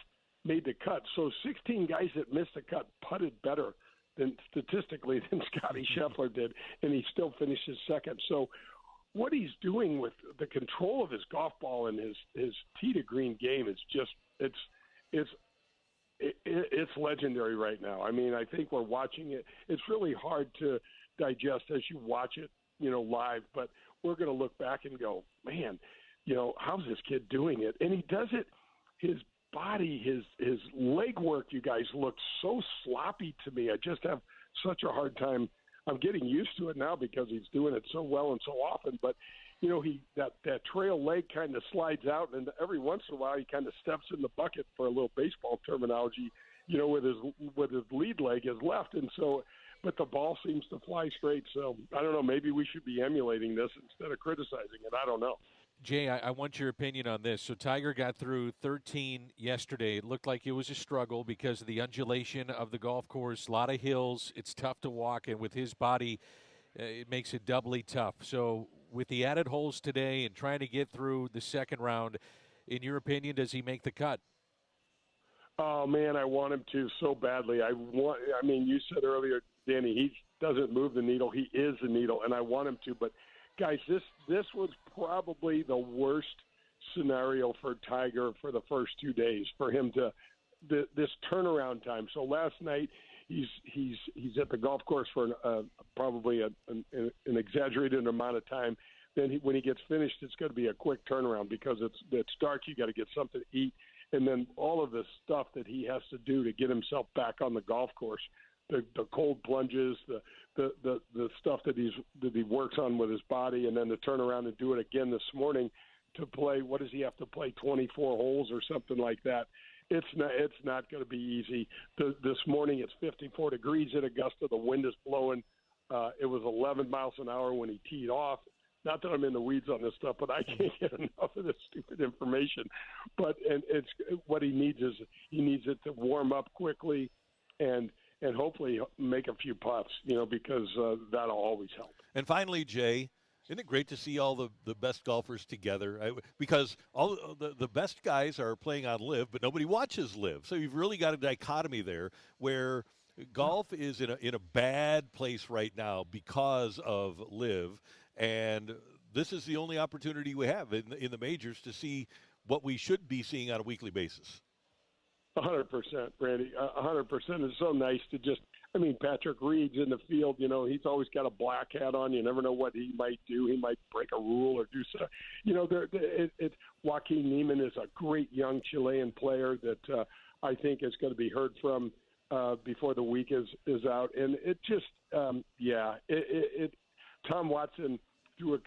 made the cut. So 16 guys that missed the cut putted better statistically than Scottie Scheffler did, and he still finishes second. So what he's doing with the control of his golf ball and his tee to green game is just it's legendary right now. I mean, I think we're watching it. It's really hard to digest as you watch it, you know, live, but we're going to look back and go, man, you know, how's this kid doing it? And he does it, his body, his leg work, you guys, look so sloppy to me. I just have such a hard time. I'm getting used to it now because he's doing it so well and so often, but you know, that trail leg kind of slides out, and every once in a while he kind of steps in the bucket, for a little baseball terminology, you know, with his lead leg is left, and so, but the ball seems to fly straight. So I don't know. Maybe we should be emulating this instead of criticizing it. I don't know. Jay, I want your opinion on this. So Tiger got through 13 yesterday. It looked like it was a struggle because of the undulation of the golf course. A lot of hills. It's tough to walk, and with his body, it makes it doubly tough. So with the added holes today and trying to get through the second round, in your opinion, does he make the cut? Oh, man, I want him to so badly. I mean, you said earlier, Danny, he doesn't move the needle. He is the needle, and I want him to. But, guys, this was probably the worst scenario for Tiger for the first 2 days, for him to this turnaround time. So last night he's at the golf course for probably an exaggerated amount of time. Then when he gets finished, it's going to be a quick turnaround because it's dark. You got to get something to eat, and then all of the stuff that he has to do to get himself back on the golf course, the cold plunges, the stuff that he works on with his body, and then to turn around and do it again this morning to play. What does he have to play? 24 holes or something like that. It's not going to be easy. This morning it's 54 degrees at Augusta. The wind is blowing. It was 11 miles an hour when he teed off. Not that I'm in the weeds on this stuff, but I can't get enough of this stupid information. But it's what he needs is he needs it to warm up quickly, and hopefully make a few putts, because that'll always help. And finally, Jay, isn't it great to see all the best golfers together? Because all the best guys are playing on Live, but nobody watches Live. So you've really got a dichotomy there where golf is in a bad place right now because of Live, and this is the only opportunity we have in the majors to see what we should be seeing on a weekly basis. 100%, Randy. 100%. It's so nice to just. I mean, Patrick Reed's in the field. He's always got a black hat on. You never know what he might do. He might break a rule or do something. Joaquin Niemann is a great young Chilean player that I think is going to be heard from before the week is out. And it just, Tom Watson threw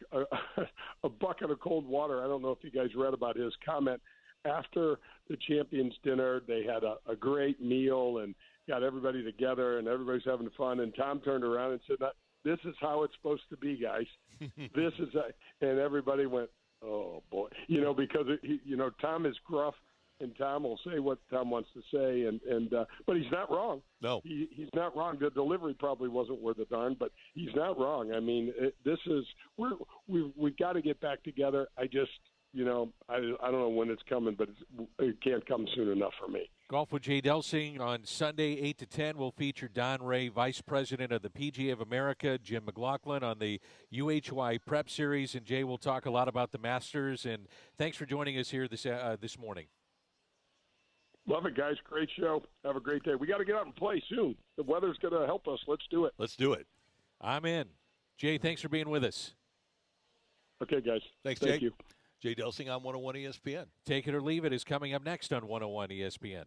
a bucket of cold water. I don't know if you guys read about his comment. After the Champions Dinner, they had a great meal and got everybody together, and everybody's having fun. And Tom turned around and said, "This is how it's supposed to be, guys. This is," and everybody went, "Oh boy," because Tom is gruff, and Tom will say what Tom wants to say, but he's not wrong. No, he's not wrong. The delivery probably wasn't worth a darn, but he's not wrong. I mean, we've got to get back together. I just. I don't know when it's coming, but it can't come soon enough for me. Golf with Jay Delsing on Sunday, 8 to 10. Will feature Don Ray, Vice President of the PGA of America, Jim McLaughlin on the UHY Prep Series. And, Jay, we'll talk a lot about the Masters. And thanks for joining us here this morning. Love it, guys. Great show. Have a great day. We got to get out and play soon. The weather's going to help us. Let's do it. Let's do it. I'm in. Jay, thanks for being with us. Okay, guys. Thank Jay. You. Jay Delsing on 101 ESPN. Take It or Leave It is coming up next on 101 ESPN.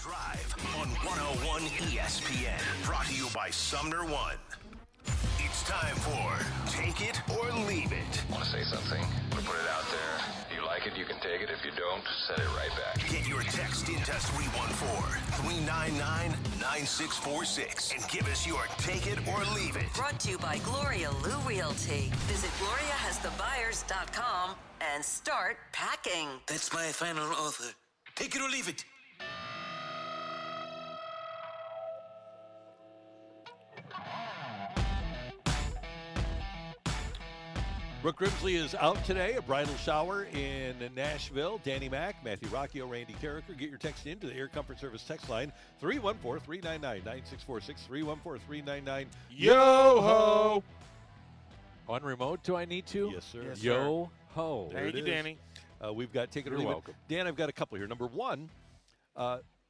Drive on 101 ESPN. Brought to you by Sumner One. It's time for Take It or Leave It. Want to say something? Put it out there. If you like it, you can take it. If you don't, send it right back. Get your text into 314-399-9646 and give us your Take It or Leave It. Brought to you by Gloria Lou Realty. Visit GloriaHasTheBuyers.com and start packing. That's my final offer. Take it or leave it. Brooke Grimsley is out today. A bridal shower in Nashville. Danny Mac, Matthew Rocchio, Randy Carricker. Get your text into the Air Comfort Service text line, 314-399-9646, 314-399. Yo-ho! On remote, do I need to? Yes, sir. Yes, Yo-ho. Thank you, Danny. We've got Take It or You're Leave It. welcome. Dan, I've got a couple here. Number one,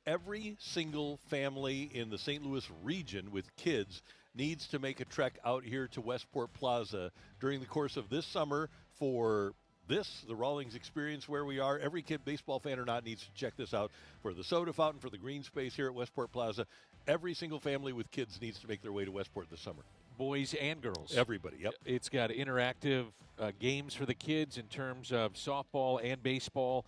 every single family in the St. Louis region with kids needs to make a trek out here to Westport Plaza during the course of this summer for the Rawlings experience where we are. Every kid, baseball fan or not, needs to check this out for the soda fountain, for the green space here at Westport Plaza. Every single family with kids needs to make their way to Westport this summer. Boys and girls. Everybody, yep. It's got interactive games for the kids in terms of softball and baseball.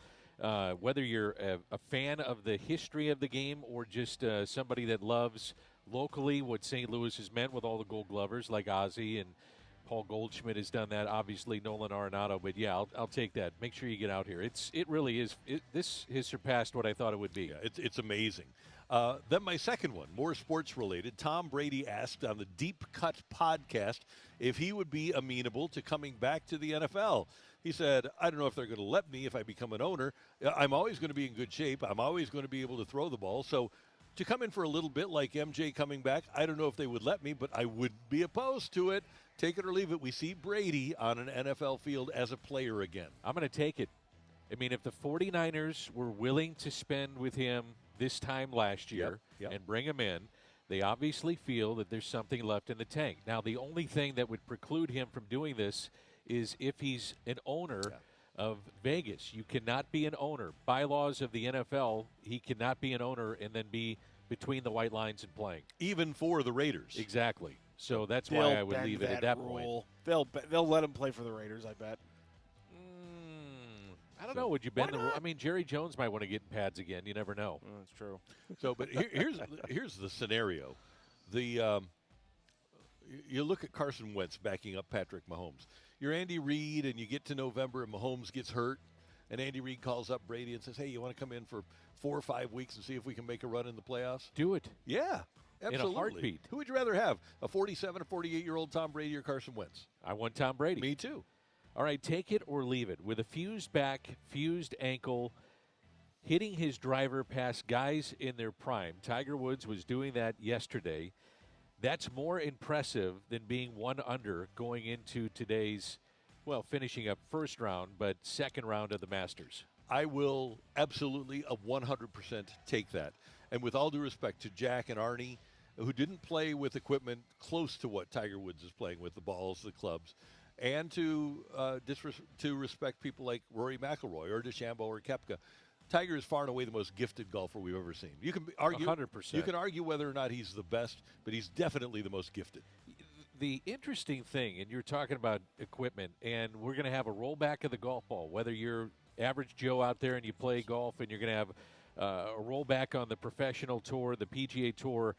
Whether you're a fan of the history of the game or just somebody that loves locally what St. Louis has meant with all the Gold Glovers like Ozzie and Paul Goldschmidt has done that. Obviously, Nolan Arenado. But, yeah, I'll take that. Make sure you get out here. It really is. This has surpassed what I thought it would be. Yeah, it's amazing. Then my second one, more sports-related. Tom Brady asked on the Deep Cut podcast if he would be amenable to coming back to the NFL. He said, I don't know if they're going to let me if I become an owner. I'm always going to be in good shape. I'm always going to be able to throw the ball. So to come in for a little bit like MJ coming back, I don't know if they would let me, but I would be opposed to it. Take it or leave it. We see Brady on an NFL field as a player again. I'm going to take it. I mean, if the 49ers were willing to spend with him this time last year and bring him in, they obviously feel that there's something left in the tank. Now, the only thing that would preclude him from doing this is if he's an owner of Vegas. You cannot be an owner. Bylaws of the NFL, he cannot be an owner and then be between the white lines and playing. Even for the Raiders. Exactly. So that's why I would leave it at that rule. point. They'll let him play for the Raiders, I bet. I don't know. Would you bend the rule? I mean, Jerry Jones might want to get in pads again. You never know. That's true. So, but here's the scenario. You look at Carson Wentz backing up Patrick Mahomes. You're Andy Reid, and you get to November, and Mahomes gets hurt, and Andy Reid calls up Brady and says, hey, you want to come in for 4 or 5 weeks and see if we can make a run in the playoffs? Do it. Yeah, absolutely. In a heartbeat. Who would you rather have, a 47 or 48-year-old Tom Brady or Carson Wentz? I want Tom Brady. Me too. All right, take it or leave it. With a fused back, fused ankle, hitting his driver past guys in their prime. Tiger Woods was doing that yesterday. That's more impressive than being one under going into today's, well, finishing up first round, but second round of the Masters. I will absolutely 100% take that. And with all due respect to Jack and Arnie, who didn't play with equipment close to what Tiger Woods is playing with, the balls, the clubs, and to respect people like Rory McIlroy or DeChambeau or Koepka, Tiger is far and away the most gifted golfer we've ever seen. You can argue 100%. You can argue whether or not he's the best, but he's definitely the most gifted. The interesting thing, and you're talking about equipment, and we're going to have a rollback of the golf ball, whether you're average Joe out there and you play golf and you're going to have a rollback on the professional tour, the PGA Tour.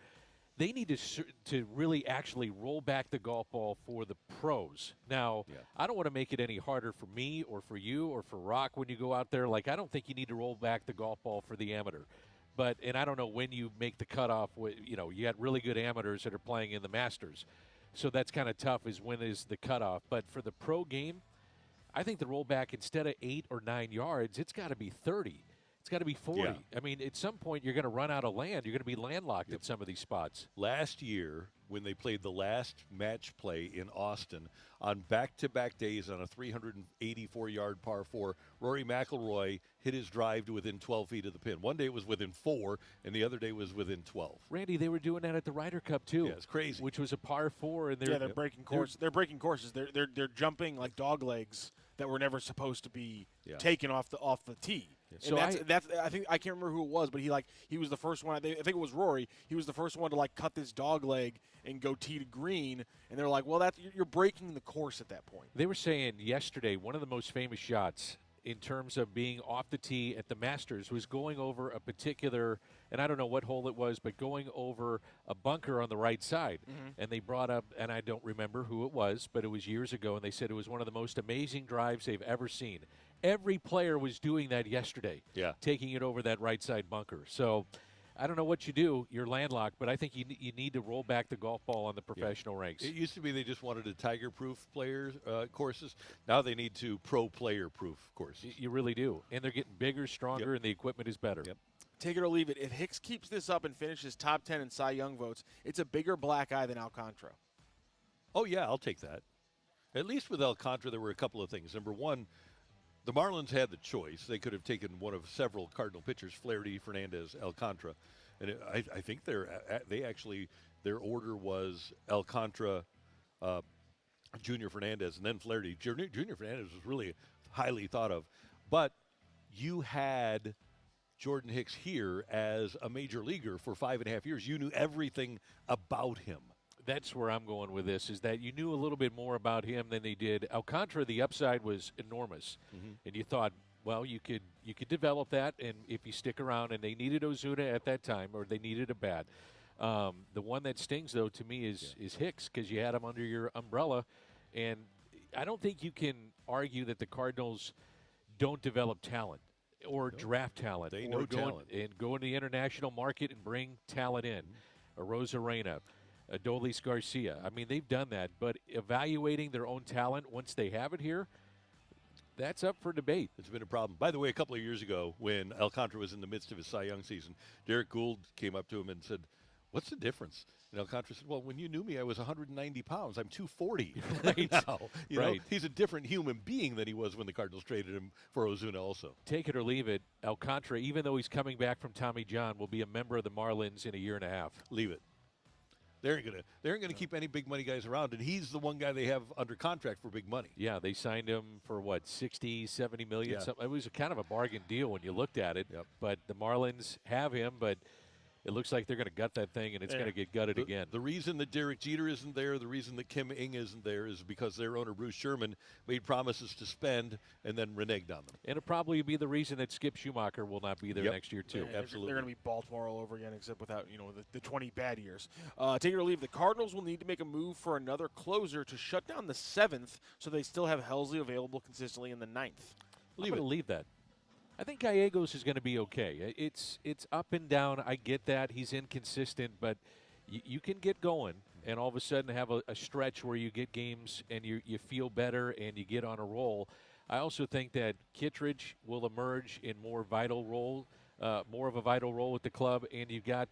They need to really actually roll back the golf ball for the pros. Now, I don't want to make it any harder for me or for you or for Rocc when you go out there. Like, I don't think you need to roll back the golf ball for the amateur. And I don't know when you make the cutoff. You know, you got really good amateurs that are playing in the Masters. So that's kind of tough is when is the cutoff. But for the pro game, I think the rollback, instead of 8 or 9 yards, it's got to be 30. It's got to be 40. Yeah. I mean, at some point, you're going to run out of land. You're going to be landlocked at some of these spots. Last year, when they played the last match play in Austin, on back-to-back days on a 384-yard par 4, Rory McIlroy hit his drive to within 12 feet of the pin. One day it was within 4, and the other day was within 12. Randy, they were doing that at the Ryder Cup, too. Yeah, it's crazy. Which was a par 4. And they're breaking course. They're breaking courses. They're jumping like dog legs that were never supposed to be taken off the tee. So that's I think I can't remember who it was, but he was the first one. I think it was Rory. He was the first one to cut this dog leg and go tee to green. And they're like, well, you're breaking the course at that point. They were saying yesterday one of the most famous shots in terms of being off the tee at the Masters was going over a particular, and I don't know what hole it was, but going over a bunker on the right side. And they brought up, and I don't remember who it was, but it was years ago, and they said it was one of the most amazing drives they've ever seen. Every player was doing that yesterday, taking it over that right side bunker. So I don't know what you do. You're landlocked, but I think you need to roll back the golf ball on the professional ranks. It used to be they just wanted a tiger-proof players courses. Now they need to pro-player-proof courses. You really do. And they're getting bigger, stronger, and the equipment is better. Take it or leave it. If Hicks keeps this up and finishes top 10 in Cy Young votes, it's a bigger black eye than Alcantara. Oh, yeah, I'll take that. At least with Alcantara, there were a couple of things. Number one, the Marlins had the choice. They could have taken one of several Cardinal pitchers, Flaherty, Fernandez, Alcantara. And I think their order was Alcantara, Junior Fernandez, and then Flaherty. Junior Fernandez was really highly thought of. But you had Jordan Hicks here as a major leaguer for 5.5 years. You knew everything about him. That's where I'm going with this, is that you knew a little bit more about him than they did. Alcantara, the upside was enormous. And you thought, well, you could develop that, and if you stick around, and they needed Ozuna at that time, or they needed a bat. The one that stings, though, to me is Hicks, because you had him under your umbrella. And I don't think you can argue that the Cardinals don't develop talent or draft talent. They or know talent. And go in the international market and bring talent in. A Rosarena, Adolis Garcia. I mean, they've done that, but evaluating their own talent once they have it here, that's up for debate. It's been a problem. By the way, a couple of years ago, when Alcantara was in the midst of his Cy Young season, Derek Gould came up to him and said, "What's the difference?" And Alcantara said, "Well, when you knew me, I was 190 pounds. I'm 240 right now. You know, he's a different human being than he was when the Cardinals traded him for Ozuna also. Take it or leave it, Alcantara, even though he's coming back from Tommy John, will be a member of the Marlins in a year and a half. Leave it. They aren't gonna keep any big money guys around, and he's the one guy they have under contract for big money. Yeah, they signed him for what, 60, 70 million? Yeah. Something. It was kind of a bargain deal when you looked at it. But the Marlins have him, but it looks like they're going to gut that thing, and it's going to get gutted again. The reason that Derek Jeter isn't there, the reason that Kim Ng isn't there, is because their owner, Bruce Sherman, made promises to spend and then reneged on them. And it'll probably be the reason that Skip Schumacher will not be there next year, too. Yeah, absolutely. They're going to be Baltimore all over again, except without, the 20 bad years. Take it or leave, the Cardinals will need to make a move for another closer to shut down the 7th, so they still have Helsley available consistently in the 9th. I'm going to leave that. I think Gallegos is going to be okay. It's up and down. I get that. He's inconsistent, but you can get going and all of a sudden have a stretch where you get games and you feel better and you get on a roll. I also think that Kittredge will emerge in more of a vital role with the club, and you've got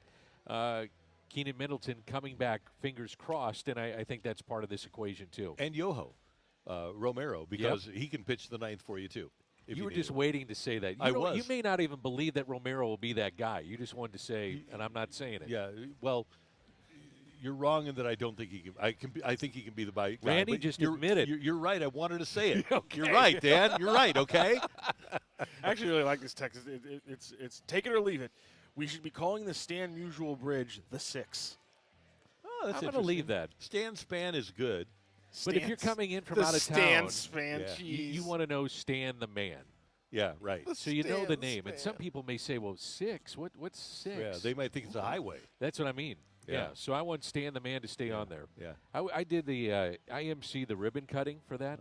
Keenan Middleton coming back, fingers crossed, and I think that's part of this equation too. And Yoho Romero, because he can pitch the 9th for you too. You were just waiting to say that. You may not even believe that Romero will be that guy. You just wanted to say, and I'm not saying it. Yeah, well, you're wrong in that I don't think he can. I think he can be the guy. Randy just admitted. You're right. I wanted to say it. Okay. You're right, Dan. You're right. Okay. I actually really like this text. It's take it or leave it. We should be calling the Stan Musial Bridge the 6. Oh, that's I'm going to leave that. Stan Span is good. But if you're coming in from out of town, you want to know Stan the man. Yeah, right. So you know the name. And some people may say, well, 6? What's 6? Yeah, they might think it's a highway. That's what I mean. Yeah. So I want Stan the man to stay on there. Yeah. I did the IMC, the ribbon cutting for that.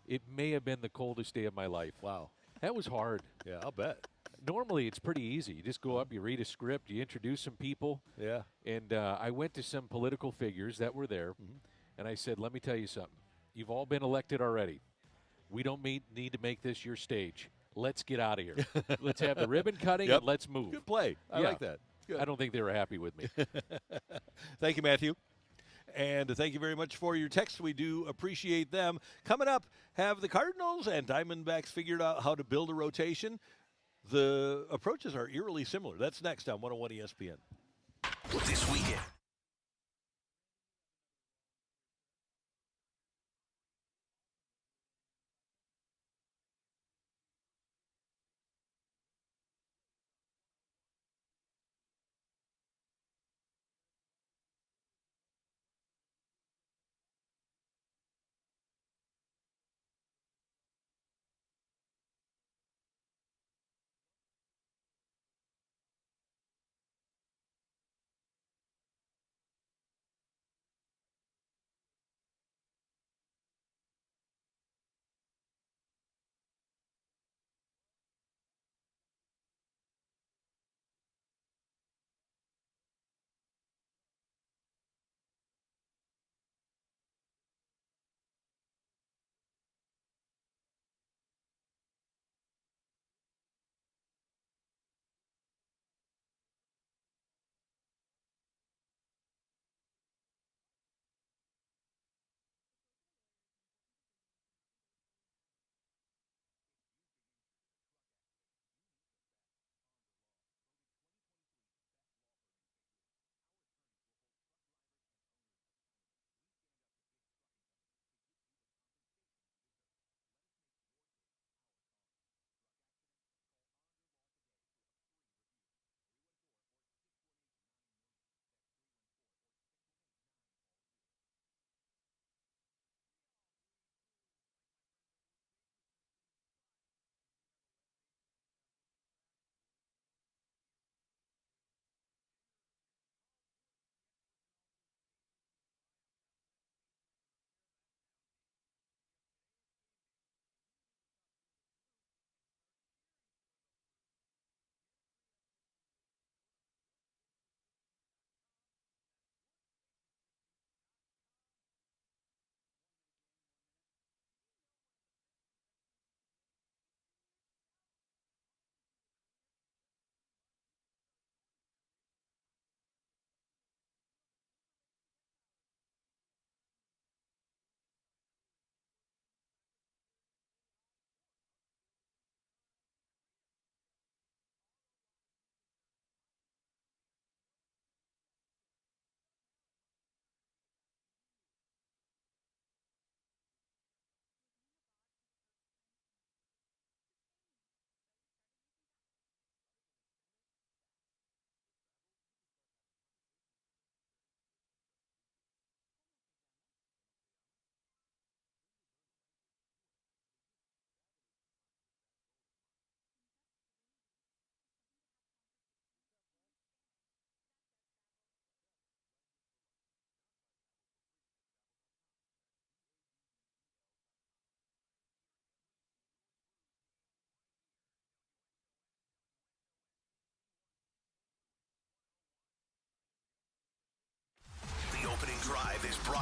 It may have been the coldest day of my life. Wow. That was hard. Yeah, I'll bet. Normally it's pretty easy. You just go up, you read a script, you introduce some people. Yeah. And I went to some political figures that were there. And I said, let me tell you something. You've all been elected already. We don't need to make this your stage. Let's get out of here. Let's have the ribbon cutting and let's move. Good play. I like that. Good. I don't think they were happy with me. Thank you, Matthew. And thank you very much for your texts. We do appreciate them. Coming up, have the Cardinals and Diamondbacks figured out how to build a rotation? The approaches are eerily similar. That's next on 101 ESPN. This weekend.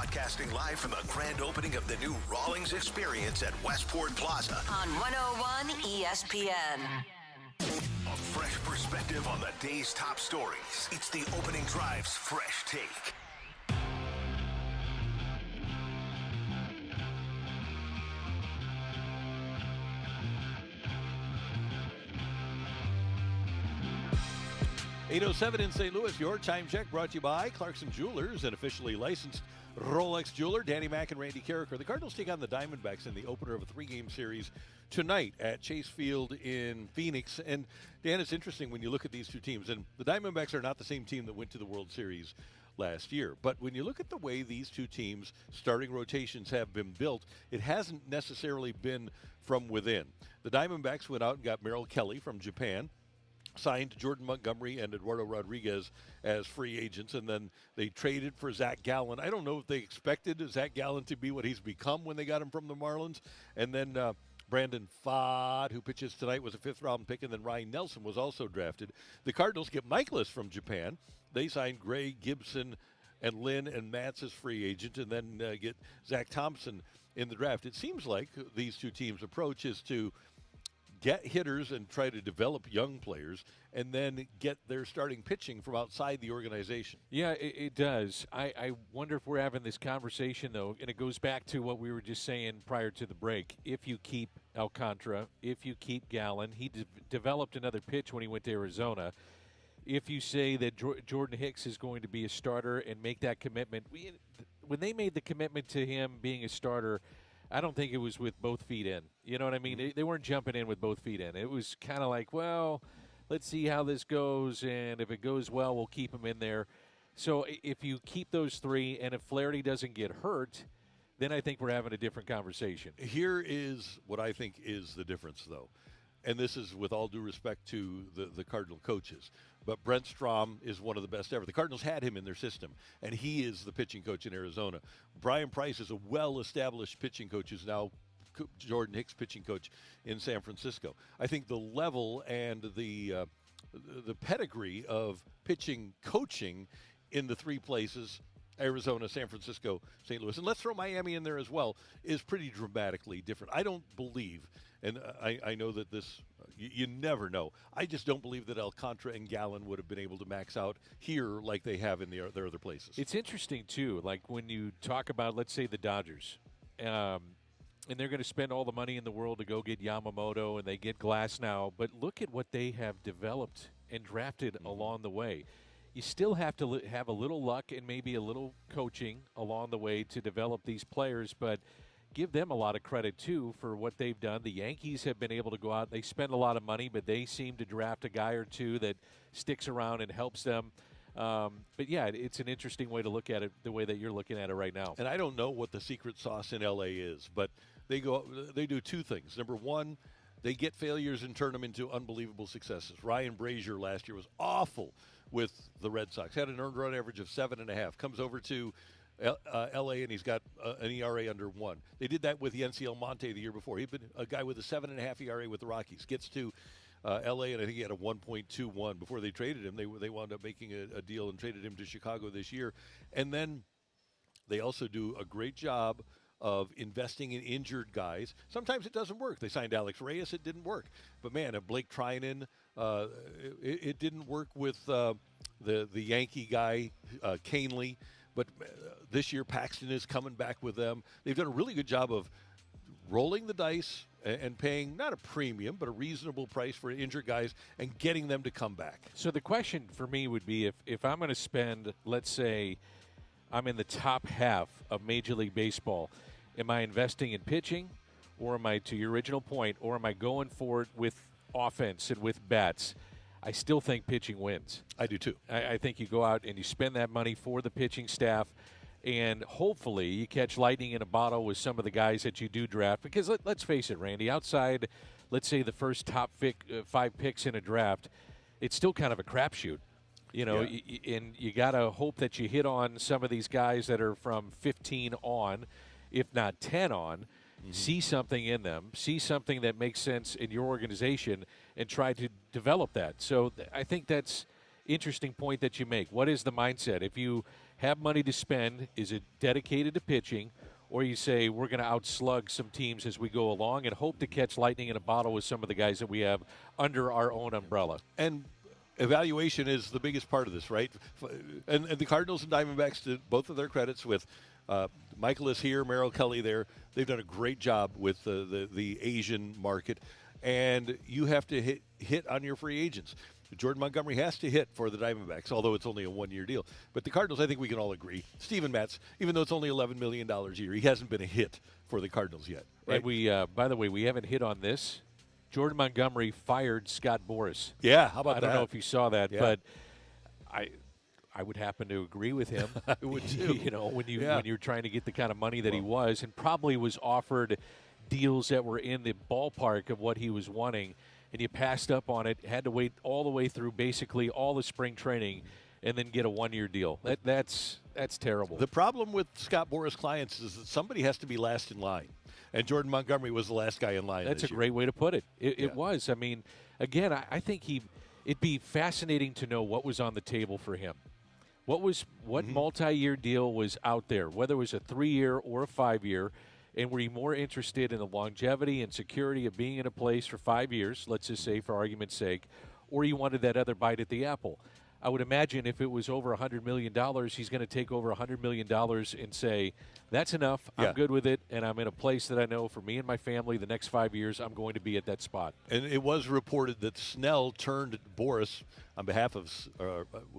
Broadcasting live from the grand opening of the new Rawlings Experience at Westport Plaza. On 101 ESPN. A fresh perspective on the day's top stories. It's the Opening Drive's Fresh Take. .807 in St. Louis, your time check brought to you by Clarkson Jewelers, an officially licensed Rolex jeweler. Danny Mack and Randy Carricker. The Cardinals take on the Diamondbacks in the opener of a 3-game series tonight at Chase Field in Phoenix. And, Dan, it's interesting when you look at these two teams. And the Diamondbacks are not the same team that went to the World Series last year. But when you look at the way these two teams' starting rotations have been built, it hasn't necessarily been from within. The Diamondbacks went out and got Merrill Kelly from Japan, signed Jordan Montgomery and Eduardo Rodriguez as free agents, and then they traded for Zach Gallen. I don't know if they expected Zach Gallen to be what he's become when they got him from the Marlins. And then Brandon Pfaat, who pitches tonight, was a 5th-round pick, and then Ryne Nelson was also drafted. The Cardinals get Mikolas from Japan. They signed Gray, Gibson, and Lynn and Matz as free agent, and then get Zach Thompson in the draft. It seems like these two teams' approach is to get hitters and try to develop young players, and then get their starting pitching from outside the organization. Yeah, it does. I wonder if we're having this conversation, though, and it goes back to what we were just saying prior to the break. If you keep Alcantara, if you keep Gallen, he developed another pitch when he went to Arizona. If you say that Jordan Hicks is going to be a starter and make that commitment, when they made the commitment to him being a starter, I don't think it was with both feet in. You know what I mean? They weren't jumping in with both feet in. It was kind of like, well, let's see how this goes, and if it goes well, we'll keep him in there. So if you keep those three, and if Flaherty doesn't get hurt, then I think we're having a different conversation. Here is what I think is the difference, though. And this is with all due respect to the Cardinal coaches. But Brent Strom is one of the best ever. The Cardinals had him in their system, and he is the pitching coach in Arizona. Brian Price is a well-established pitching coach who's now Jordan Hicks pitching coach in San Francisco. I think the level and the pedigree of pitching coaching in the three places, Arizona, San Francisco, St. Louis, and let's throw Miami in there as well, is pretty dramatically different. I don't believe, and I know that this, you never know. I just don't believe that Alcantara and Gallen would have been able to max out here like they have in their other places. It's interesting, too, like when you talk about, let's say, the Dodgers, and they're going to spend all the money in the world to go get Yamamoto, and they get Glass now, but look at what they have developed and drafted along the way. You still have to have a little luck and maybe a little coaching along the way to develop these players, but give them a lot of credit, too, for what they've done. The Yankees have been able to go out. They spend a lot of money, but they seem to draft a guy or two that sticks around and helps them. But, yeah, it's an interesting way to look at it, the way that you're looking at it right now. And I don't know what the secret sauce in L.A. is, but they do two things. Number one, they get failures and turn them into unbelievable successes. Ryan Brazier last year was awful with the Red Sox. Had an earned run average of 7.5. Comes over to L.A. and he's got an ERA under 1. They did that with Yency Almonte the year before. He'd been a guy with a 7.5 ERA with the Rockies. Gets to L.A. and I think he had a 1.21 before they traded him. They wound up making a deal and traded him to Chicago this year. And then they also do a great job of investing in injured guys. Sometimes it doesn't work. They signed Alex Reyes. It didn't work. But, man, Blake Trinan, it didn't work with the Yankee guy, Canely. But this year Paxton is coming back with them. They've done a really good job of rolling the dice and paying not a premium but a reasonable price for injured guys and getting them to come back. So the question for me would be if I'm going to spend, let's say, I'm in the top half of Major League Baseball, am I investing in pitching, or am I, to your original point, or am I going for it with offense and with bats? I still think pitching wins. I do too. I think you go out and you spend that money for the pitching staff, and hopefully you catch lightning in a bottle with some of the guys that you do draft. Because let's face it, Randy, outside, let's say, the first top 5 picks in a draft, it's still kind of a crapshoot. You know, and you got to hope that you hit on some of these guys that are from 15 on, if not 10 on, see something in them, see something that makes sense in your organization, and try to develop that. So I think that's interesting point that you make. What is the mindset? If you have money to spend? Is it dedicated to pitching? Or you say we're going to outslug some teams as we go along and hope to catch lightning in a bottle with some of the guys that we have under our own umbrella. And evaluation is the biggest part of this, right? And the Cardinals and Diamondbacks did both of their credits with Mikolas here, Merrill Kelly there. They've done a great job with the Asian market. And you have to hit on your free agents. Jordan Montgomery has to hit for the Diamondbacks, although it's only a one-year deal. But the Cardinals, I think we can all agree. Steven Matz, even though it's only $11 million a year, he hasn't been a hit for the Cardinals yet. Right? And we, by the way, we haven't hit on this. Jordan Montgomery fired Scott Boras. Yeah, how about that? I don't know if you saw that, yeah. but I would happen to agree with him. I would too. You know, when you're trying to get the kind of money that he was, and probably was offered deals that were in the ballpark of what he was wanting, and you passed up on it, had to wait all the way through basically all the spring training, and then get a one-year deal. That's terrible. The problem with Scott Boras clients is that somebody has to be last in line, and Jordan Montgomery was the last guy in line. That's this a year. great way to put it. It was. I mean, again, I think it'd be fascinating to know what was on the table for him. What multi-year deal was out there, whether it was a 3-year or a 5-year. And were you more interested in the longevity and security of being in a place for 5 years, let's just say for argument's sake, or you wanted that other bite at the apple? I would imagine if it was over $100 million, he's going to take over $100 million and say, that's enough, I'm good with it, and I'm in a place that I know for me and my family the next 5 years I'm going to be at that spot. And it was reported that Snell turned Boras on behalf of,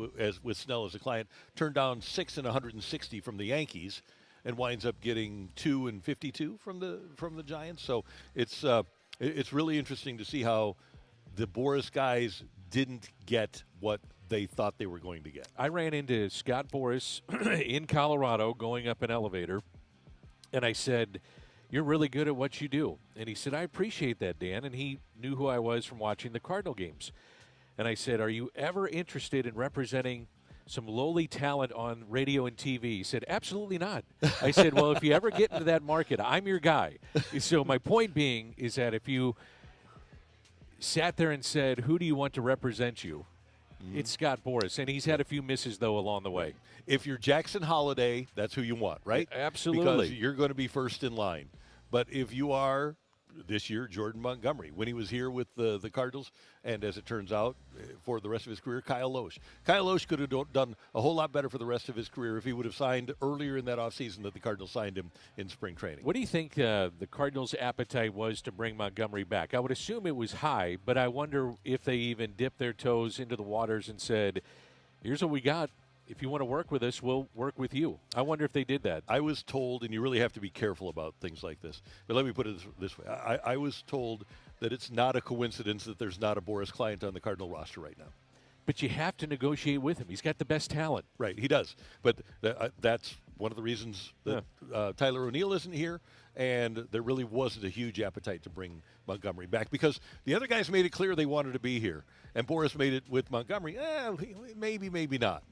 with Snell as a client, turned down 6 and 160 from the Yankees, and winds up getting 2 and 52 from the Giants. So it's really interesting to see how the Boras guys didn't get what they thought they were going to get. I ran into Scott Boras in Colorado going up an elevator, and I said, "You're really good at what you do." And he said, "I appreciate that, Dan." And he knew who I was from watching the Cardinal games. And I said, "Are you ever interested in representing some lowly talent on radio and TV?" He said, "Absolutely not." I said, "Well, if you ever get into that market, I'm your guy." So my point being is that if you sat there and said, "Who do you want to represent you?" It's Scott Boras, and he's had a few misses, though, along the way. If you're Jackson Holiday, that's who you want, right? Absolutely. Because you're going to be first in line. But if you are, this year, Jordan Montgomery, when he was here with the Cardinals, and as it turns out, for the rest of his career, Kyle Loesch. Kyle Loesch could have done a whole lot better for the rest of his career if he would have signed earlier in that offseason that the Cardinals signed him in spring training. What do you think the Cardinals' appetite was to bring Montgomery back? I would assume it was high, but I wonder if they even dipped their toes into the waters and said, "Here's what we got. If you want to work with us, we'll work with you." I wonder if they did that. I was told, and you really have to be careful about things like this, but let me put it this way. I was told that it's not a coincidence that there's not a Boras client on the Cardinal roster right now. But you have to negotiate with him. He's got the best talent. Right, he does. But that's one of the reasons that Tyler O'Neill isn't here, and there really wasn't a huge appetite to bring Montgomery back because the other guys made it clear they wanted to be here. And Boras made it with Montgomery, maybe not.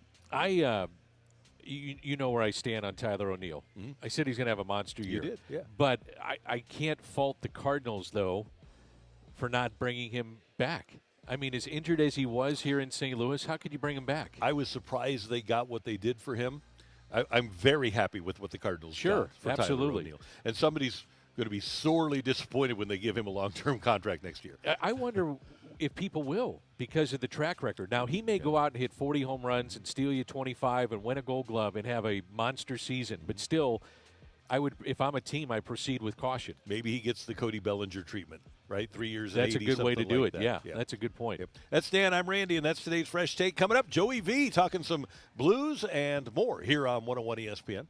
You know where I stand on Tyler O'Neill. Mm-hmm. I said he's going to have a monster year. You did, yeah. But I can't fault the Cardinals, though, for not bringing him back. I mean, as injured as he was here in St. Louis, how could you bring him back? I was surprised they got what they did for him. I'm very happy with what the Cardinals got for absolutely. Tyler O'Neill. And somebody's going to be sorely disappointed when they give him a long-term contract next year. I wonder if people will because of the track record. Now, he may go out and hit 40 home runs and steal you 25 and win a Gold Glove and have a monster season. But still, I would, if I'm a team, I proceed with caution. Maybe he gets the Cody Bellinger treatment, right? 3 years That's and 80, a good way to do like it. That. Yeah, that's a good point. Yep. That's Dan. I'm Randy, and that's today's Fresh Take. Coming up, Joey V talking some Blues and more here on 101 ESPN.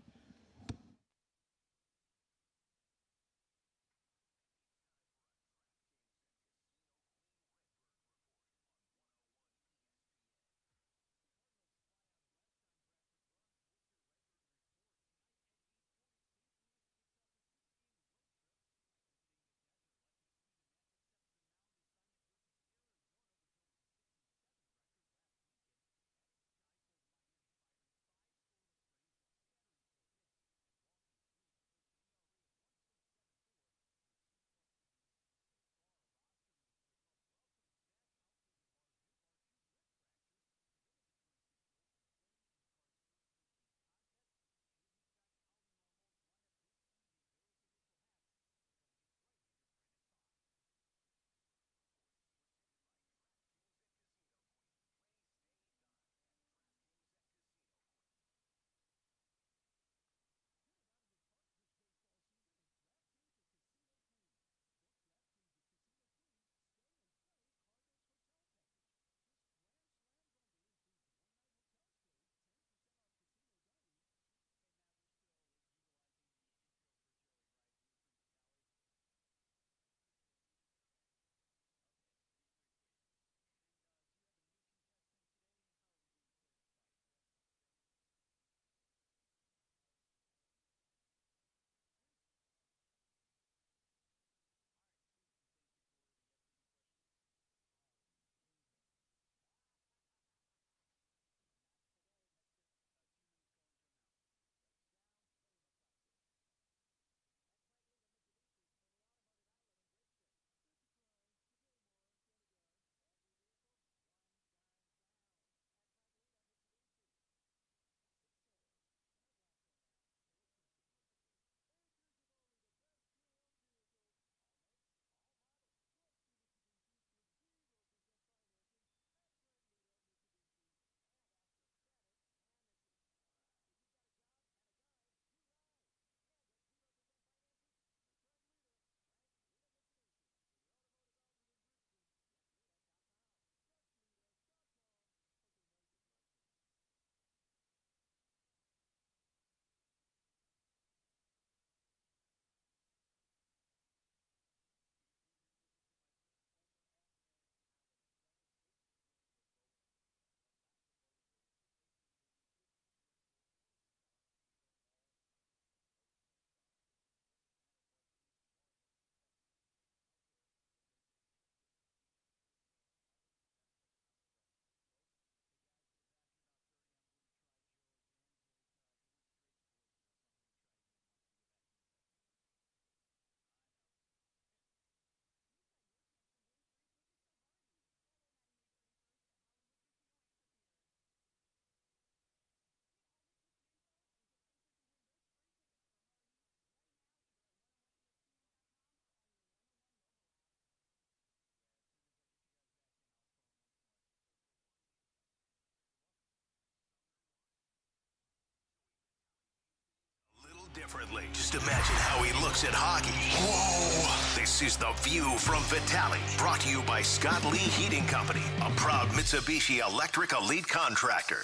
Differently. Just imagine how he looks at hockey. Whoa! This is The View from Vitale, brought to you by Scott Lee Heating Company, a proud Mitsubishi Electric Elite contractor.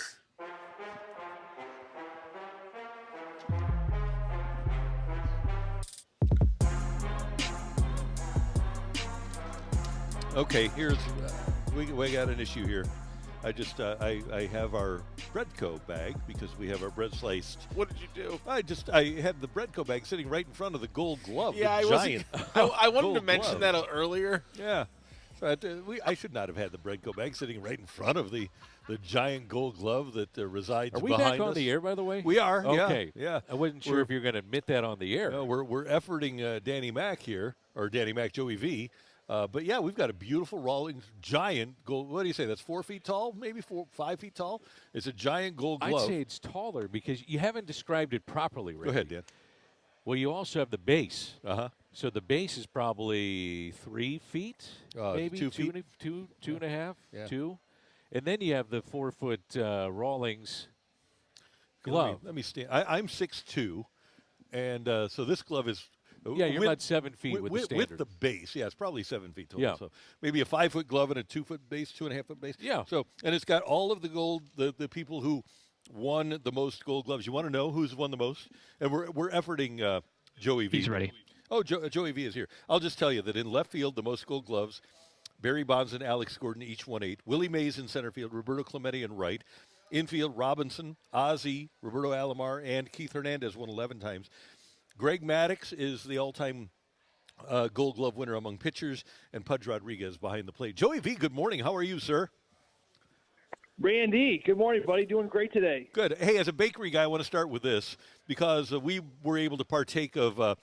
Okay, here's we got an issue here. I have our Breadco bag because we have our bread sliced. What did you do? I had the Breadco bag sitting right in front of the Gold Glove. Yeah, I wanted to mention that earlier. Yeah, so I should not have had the Breadco bag sitting right in front of the giant Gold Glove that resides behind us. Are we back on the air, by the way? We are. Okay. Yeah. I wasn't sure if you were going to admit that on the air. No, we're efforting Danny Mac here, or Danny Mac, Joey V. But yeah, we've got a beautiful Rawlings giant gold. What do you say? That's 4 feet tall, maybe 5 feet tall. It's a giant Gold Glove. I'd say it's taller because you haven't described it properly, Rick. Go ahead, Dan. Well, you also have the base. Uh-huh. So the base is probably 3 feet, maybe 2 feet, two and a half, yeah. 2, and then you have the 4 foot Rawlings glove. Let me stand. I'm 6'2", and so this glove is. Yeah, you're about 7 feet with the standard. With the base, yeah, it's probably 7 feet tall. Yeah. So maybe a 5 foot glove and a 2 foot base, 2.5 foot base. Yeah. So, and it's got all of the gold, the people who won the most Gold Gloves. You want to know who's won the most? And we're efforting Joey V. He's ready. Oh, Joey V is here. I'll just tell you that in left field, the most Gold Gloves, Barry Bonds and Alex Gordon each won 8. Willie Mays in center field, Roberto Clemente in right. Infield, Robinson, Ozzie, Roberto Alomar, and Keith Hernandez won 11 times. Greg Maddux is the all-time Gold Glove winner among pitchers, and Pudge Rodriguez behind the plate. Joey V, good morning. How are you, sir? Randy, good morning, buddy. Doing great today. Good. Hey, as a bakery guy, I want to start with this because we were able to partake of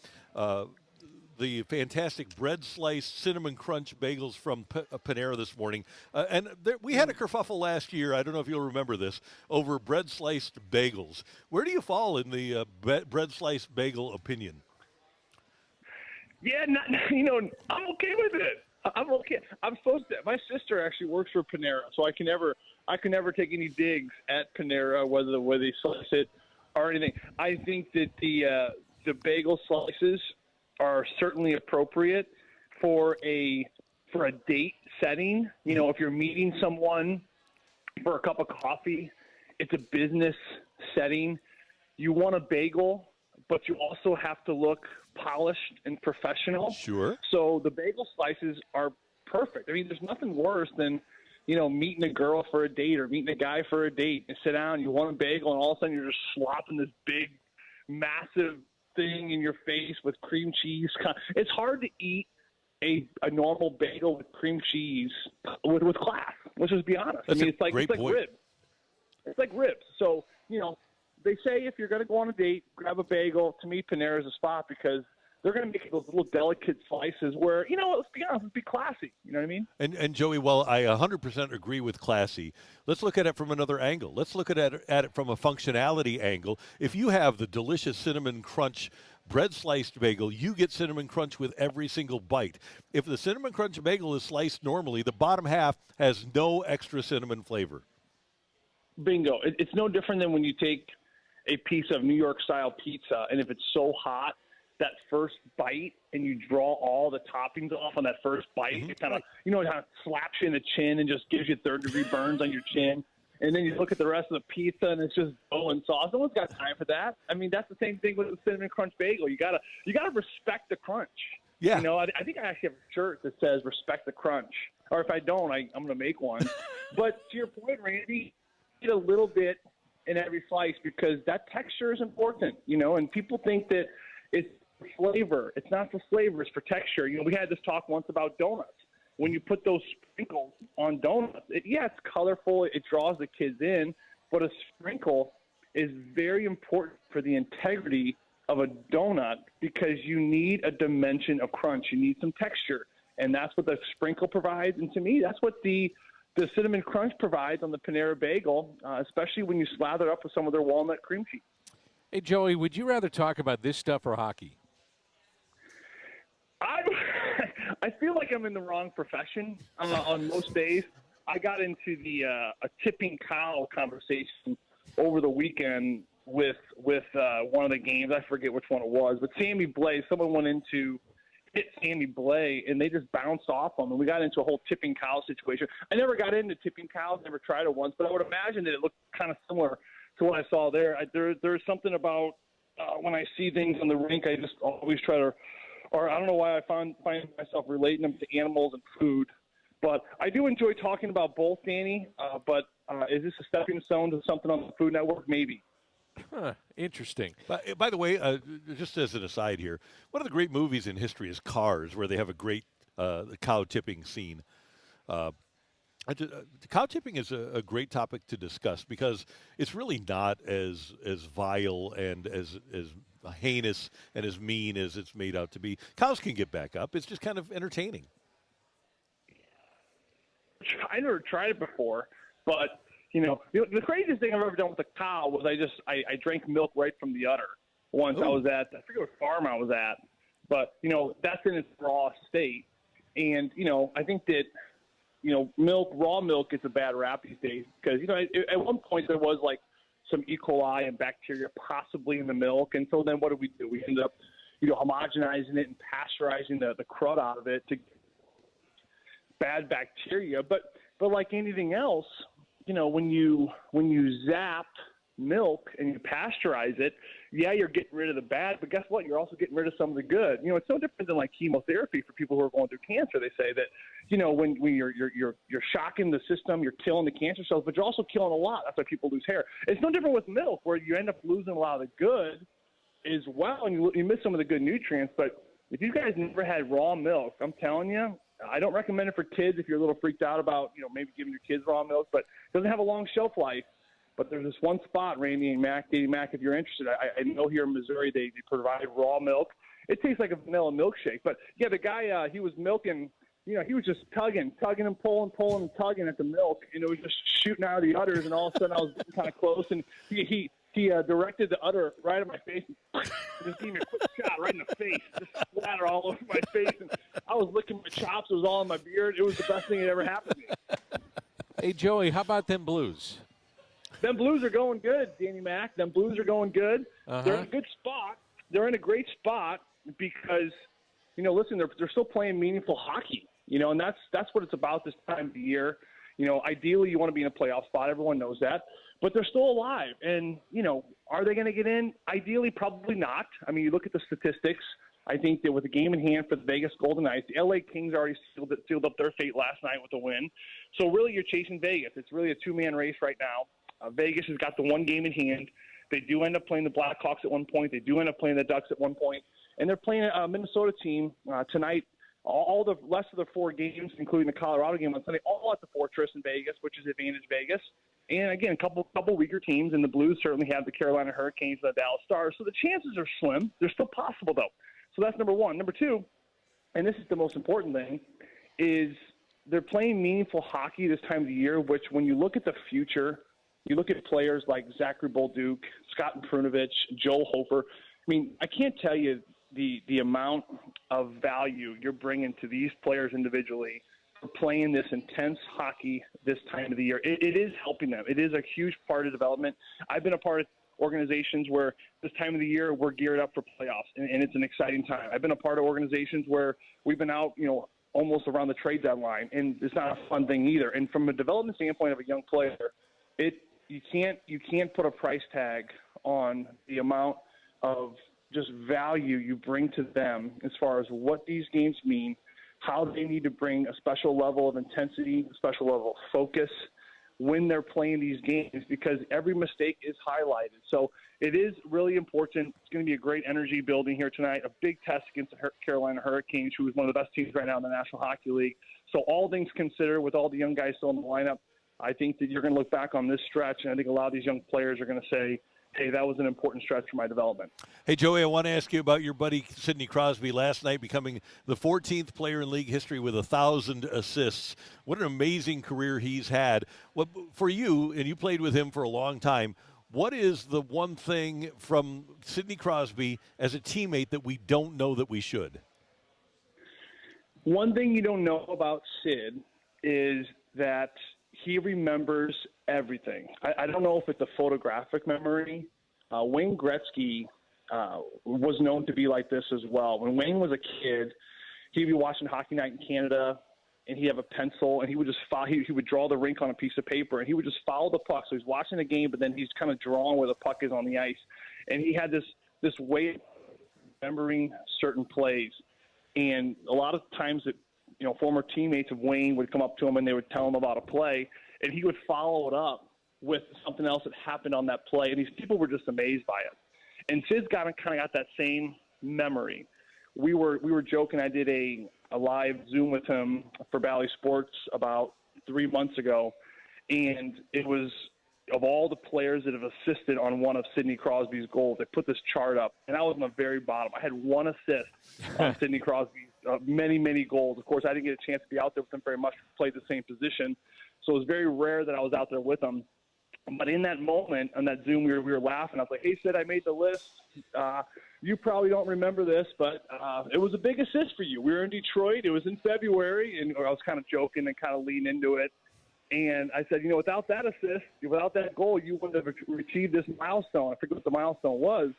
the fantastic bread sliced cinnamon crunch bagels from Panera this morning. And we had a kerfuffle last year, I don't know if you'll remember this, over bread sliced bagels. Where do you fall in the bread sliced bagel opinion? Yeah, I'm okay with it. I'm okay. I'm supposed to. My sister actually works for Panera, so I can never take any digs at Panera, whether they slice it or anything. I think that the bagel slices are certainly appropriate for a date setting. You know, if you're meeting someone for a cup of coffee, it's a business setting. You want a bagel, but you also have to look polished and professional. Sure. So the bagel slices are perfect. I mean, there's nothing worse than, meeting a girl for a date or meeting a guy for a date and sit down, you want a bagel, and all of a sudden you're just slopping this big, massive thing in your face with cream cheese. It's hard to eat a normal bagel with cream cheese with class. Let's just be honest. That's it's like point. ribs. It's like ribs. So, they say if you're going to go on a date, grab a bagel. To me, Panera is a spot because they're going to make those little delicate slices where, let's be honest, let's be classy. You know what I mean? And Joey, well, I 100% agree with classy. Let's look at it from another angle. Let's look at it from a functionality angle. If you have the delicious cinnamon crunch bread sliced bagel, you get cinnamon crunch with every single bite. If the cinnamon crunch bagel is sliced normally, the bottom half has no extra cinnamon flavor. Bingo. It's no different than when you take a piece of New York style pizza, and if it's so hot, that first bite, and you draw all the toppings off on that first bite, it kind of, it kind of slaps you in the chin and just gives you third-degree burns on your chin. And then you look at the rest of the pizza, and it's just dough and sauce. No one's got time for that. I mean, that's the same thing with the cinnamon crunch bagel. You gotta respect the crunch. Yeah. I think I actually have a shirt that says "Respect the Crunch," or if I don't, I'm gonna make one. But to your point, Randy, eat a little bit in every slice because that texture is important. And people think that it's for flavor. It's not for flavor. It's for texture. We had this talk once about donuts. When you put those sprinkles on donuts, it's colorful. It draws the kids in. But a sprinkle is very important for the integrity of a donut because you need a dimension of crunch. You need some texture. And that's what the sprinkle provides. And to me, that's what the cinnamon crunch provides on the Panera bagel, especially when you slather it up with some of their walnut cream cheese. Hey, Joey, would you rather talk about this stuff or hockey? I feel like I'm in the wrong profession on most days. I got into a tipping cow conversation over the weekend with one of the games. I forget which one it was, but Sammy Blais, someone went in to hit Sammy Blais, and they just bounced off him, and we got into a whole tipping cow situation. I never got into tipping cows, never tried it once, but I would imagine that it looked kind of similar to what I saw there. There's something about when I see things on the rink, I just always try to, or I don't know why I find myself relating them to animals and food. But I do enjoy talking about both, Danny. But is this a stepping stone to something on the Food Network? Maybe. Huh, interesting. By the way, just as an aside here, one of the great movies in history is Cars, where they have a great cow tipping scene. Cow tipping is a great topic to discuss because it's really not as vile and as heinous and as mean as it's made out to be. Cows can get back up. It's just kind of entertaining. I never tried it before, but the craziest thing I've ever done with a cow was I drank milk right from the udder. Once I was at, I forget what farm I was at, but that's in its raw state, and I think that raw milk gets a bad rap these days because at one point there was like some E. coli and bacteria possibly in the milk, and so then what do? We end up homogenizing it and pasteurizing the crud out of it to bad bacteria, but like anything else, when you zap milk and you pasteurize it, yeah, you're getting rid of the bad, but guess what? You're also getting rid of some of the good. It's no different than like chemotherapy for people who are going through cancer. They say that when you're shocking the system, you're killing the cancer cells, but you're also killing a lot. That's why people lose hair. It's no different with milk, where you end up losing a lot of the good as well, and you miss some of the good nutrients. But if you guys never had raw milk, I'm telling you, I don't recommend it for kids if you're a little freaked out about, maybe giving your kids raw milk, but it doesn't have a long shelf life. But there's this one spot, Randy and Mac, if you're interested. I know here in Missouri they provide raw milk. It tastes like a vanilla milkshake. But, yeah, the guy, he was milking, he was just tugging and pulling and tugging at the milk, and it was just shooting out of the udders, and all of a sudden I was getting kind of close, and he directed the udder right at my face and just gave me a quick shot right in the face, just splatter all over my face. And I was licking my chops. It was all in my beard. It was the best thing that ever happened to me. Hey, Joey, how about them Blues? Them Blues are going good, Danny Mac. Them Blues are going good. They're in a good spot. They're in a great spot because, listen, they're still playing meaningful hockey, and that's what it's about this time of the year. Ideally you want to be in a playoff spot. Everyone knows that. But they're still alive. And, are they going to get in? Ideally, probably not. I mean, you look at the statistics. I think that with the game in hand for the Vegas Golden Knights, the LA Kings already sealed up their fate last night with a win. So really you're chasing Vegas. It's really a two-man race right now. Vegas has got the one game in hand. They do end up playing the Blackhawks at one point. They do end up playing the Ducks at one point. And they're playing a Minnesota team tonight. All the rest of the four games, including the Colorado game on Sunday, all at the Fortress in Vegas, which is Advantage Vegas. And, again, a couple weaker teams, and the Blues certainly have the Carolina Hurricanes and the Dallas Stars. So the chances are slim. They're still possible, though. So that's number one. Number two, and this is the most important thing, is they're playing meaningful hockey this time of the year, which when you look at the future, you look at players like Zachary Bolduc, Scott Prunovich, Joel Hofer. I mean, I can't tell you the amount of value you're bringing to these players individually for playing this intense hockey this time of the year. It is helping them. It is a huge part of development. I've been a part of organizations where this time of the year we're geared up for playoffs, and it's an exciting time. I've been a part of organizations where we've been out, almost around the trade deadline, and it's not a fun thing either. And from a development standpoint of a young player, you can't put a price tag on the amount of just value you bring to them as far as what these games mean, how they need to bring a special level of intensity, a special level of focus when they're playing these games, because every mistake is highlighted. So it is really important. It's going to be a great energy building here tonight, a big test against the Carolina Hurricanes, who is one of the best teams right now in the National Hockey League. So all things considered, with all the young guys still in the lineup, I think that you're going to look back on this stretch, and I think a lot of these young players are going to say, hey, that was an important stretch for my development. Hey, Joey, I want to ask you about your buddy Sidney Crosby last night, becoming the 14th player in league history with 1,000 assists. What an amazing career he's had. What, for you, and you played with him for a long time, what is the one thing from Sidney Crosby as a teammate that we don't know that we should? One thing you don't know about Sid is that he remembers everything. I don't know if it's a photographic memory Wayne Gretzky was known to be like this as well. When Wayne was a kid, he'd be watching Hockey Night in Canada, and he'd have a pencil, and he would just he would draw the rink on a piece of paper, and he would just follow the puck. So he's watching the game, but then he's kind of drawing where the puck is on the ice. And he had this way of remembering certain plays. And a lot of times that, former teammates of Wayne would come up to him and they would tell him about a play, and he would follow it up with something else that happened on that play. And these people were just amazed by it. And Sid's kind of got that same memory. We were joking. I did a live Zoom with him for Bally Sports about 3 months ago, and it was of all the players that have assisted on one of Sidney Crosby's goals. They put this chart up, and I was on the very bottom. I had one assist on Sidney Crosby's many, many goals. Of course, I didn't get a chance to be out there with him very much. We played the same position, so it was very rare that I was out there with him. But in that moment, on that Zoom, we were laughing. I was like, hey, Sid, I made the list. You probably don't remember this, but it was a big assist for you. We were in Detroit. It was in February, and I was kind of joking and kind of leaning into it. And I said, without that assist, without that goal, you wouldn't have achieved this milestone. I forget what the milestone was.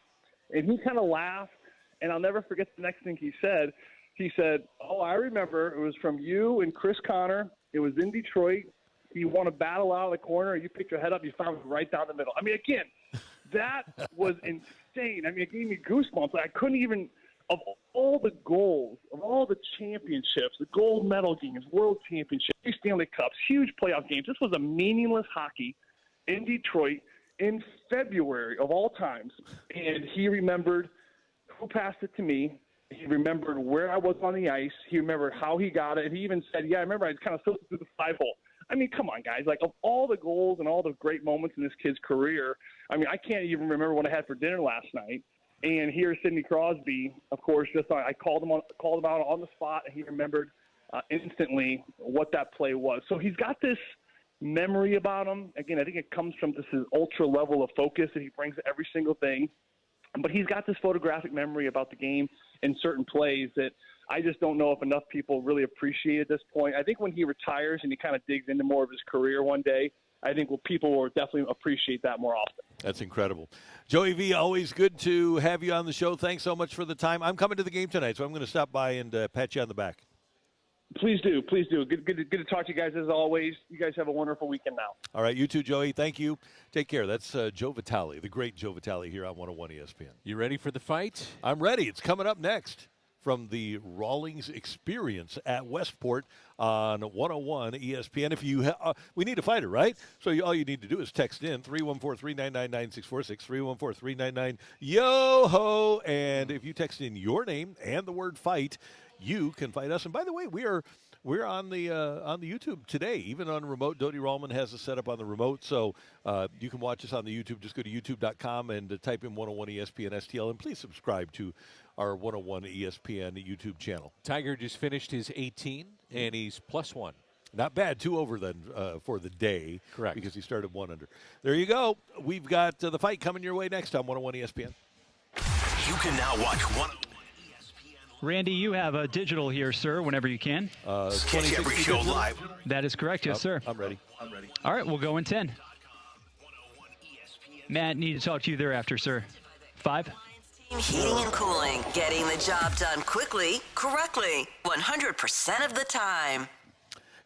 And he kind of laughed, and I'll never forget the next thing he said. He said, oh, I remember. It was from you and Chris Connor. It was in Detroit. You won a battle out of the corner. You picked your head up. You found it right down the middle. I mean, again, that was insane. I mean, it gave me goosebumps. I couldn't even – of all the goals, of all the championships, the gold medal games, world championships, Stanley Cups, huge playoff games, this was a meaningless hockey in Detroit in February of all times. And he remembered who passed it to me. He remembered where I was on the ice. He remembered how he got it. And he even said, yeah, I remember I kind of filtered through the 5-hole. I mean, come on, guys. Like, of all the goals and all the great moments in this kid's career, I mean, I can't even remember what I had for dinner last night. And here's Sidney Crosby, of course, I called him out on the spot, and he remembered instantly what that play was. So he's got this memory about him. Again, I think it comes from this ultra level of focus that he brings to every single thing. But he's got this photographic memory about the game and certain plays that I just don't know if enough people really appreciate at this point. I think when he retires and he kind of digs into more of his career one day, I think people will definitely appreciate that more often. That's incredible. Joey V, always good to have you on the show. Thanks so much for the time. I'm coming to the game tonight, so I'm going to stop by and pat you on the back. Please do. Please do. Good to talk to you guys as always. You guys have a wonderful weekend now. All right, you too, Joey. Thank you. Take care. That's Joe Vitale, the great Joe Vitale here on 101 ESPN. You ready for the fight? I'm ready. It's coming up next from the Rawlings Experience at Westport on 101 ESPN. If you we need a fighter, right? So all you need to do is text in 314-399-9646, 314-399-YO-HO. And if you text in your name and the word fight, you can fight us. And by the way, we're on the YouTube today, even on remote. Dodie Rallman has a setup on the remote, so you can watch us on the YouTube. Just go to youtube.com and type in 101 ESPN STL, and please subscribe to our 101 ESPN YouTube channel. Tiger just finished his 18, and he's +1. Not bad. 2 over then for the day. Correct. Because he started 1 under. There you go. We've got the fight coming your way next on 101 ESPN. You can now watch 101. Randy, you have a digital here, sir, whenever you can. Catch every show live. That is correct, yes, sir. I'm ready. All right, we'll go in 10. Matt, need to talk to you thereafter, sir. 5. Heating and cooling, getting the job done quickly, correctly, 100% of the time.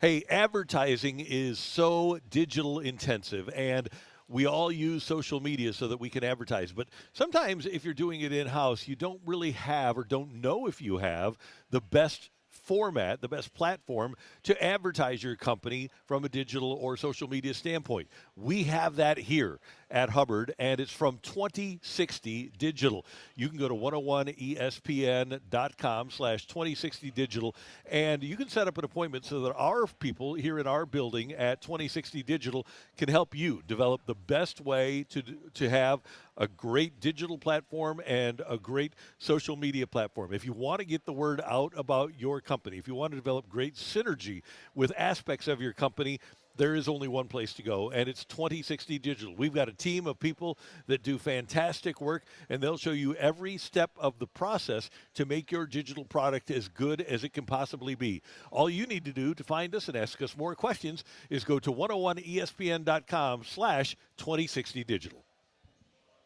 Hey, advertising is so digital intensive, and we all use social media so that we can advertise. But sometimes if you're doing it in-house, you don't really have or don't know if you have the best format, the best platform to advertise your company from a digital or social media standpoint. We have that here at Hubbard, and it's from 2060 Digital. You can go to 101ESPN.com/2060 Digital, and you can set up an appointment so that our people here in our building at 2060 Digital can help you develop the best way to have a great digital platform and a great social media platform. If you want to get the word out about your company, if you want to develop great synergy with aspects of your company, there is only one place to go, and it's 2060 Digital. We've got a team of people that do fantastic work, and they'll show you every step of the process to make your digital product as good as it can possibly be. All you need to do to find us and ask us more questions is go to 101ESPN.com/2060 Digital.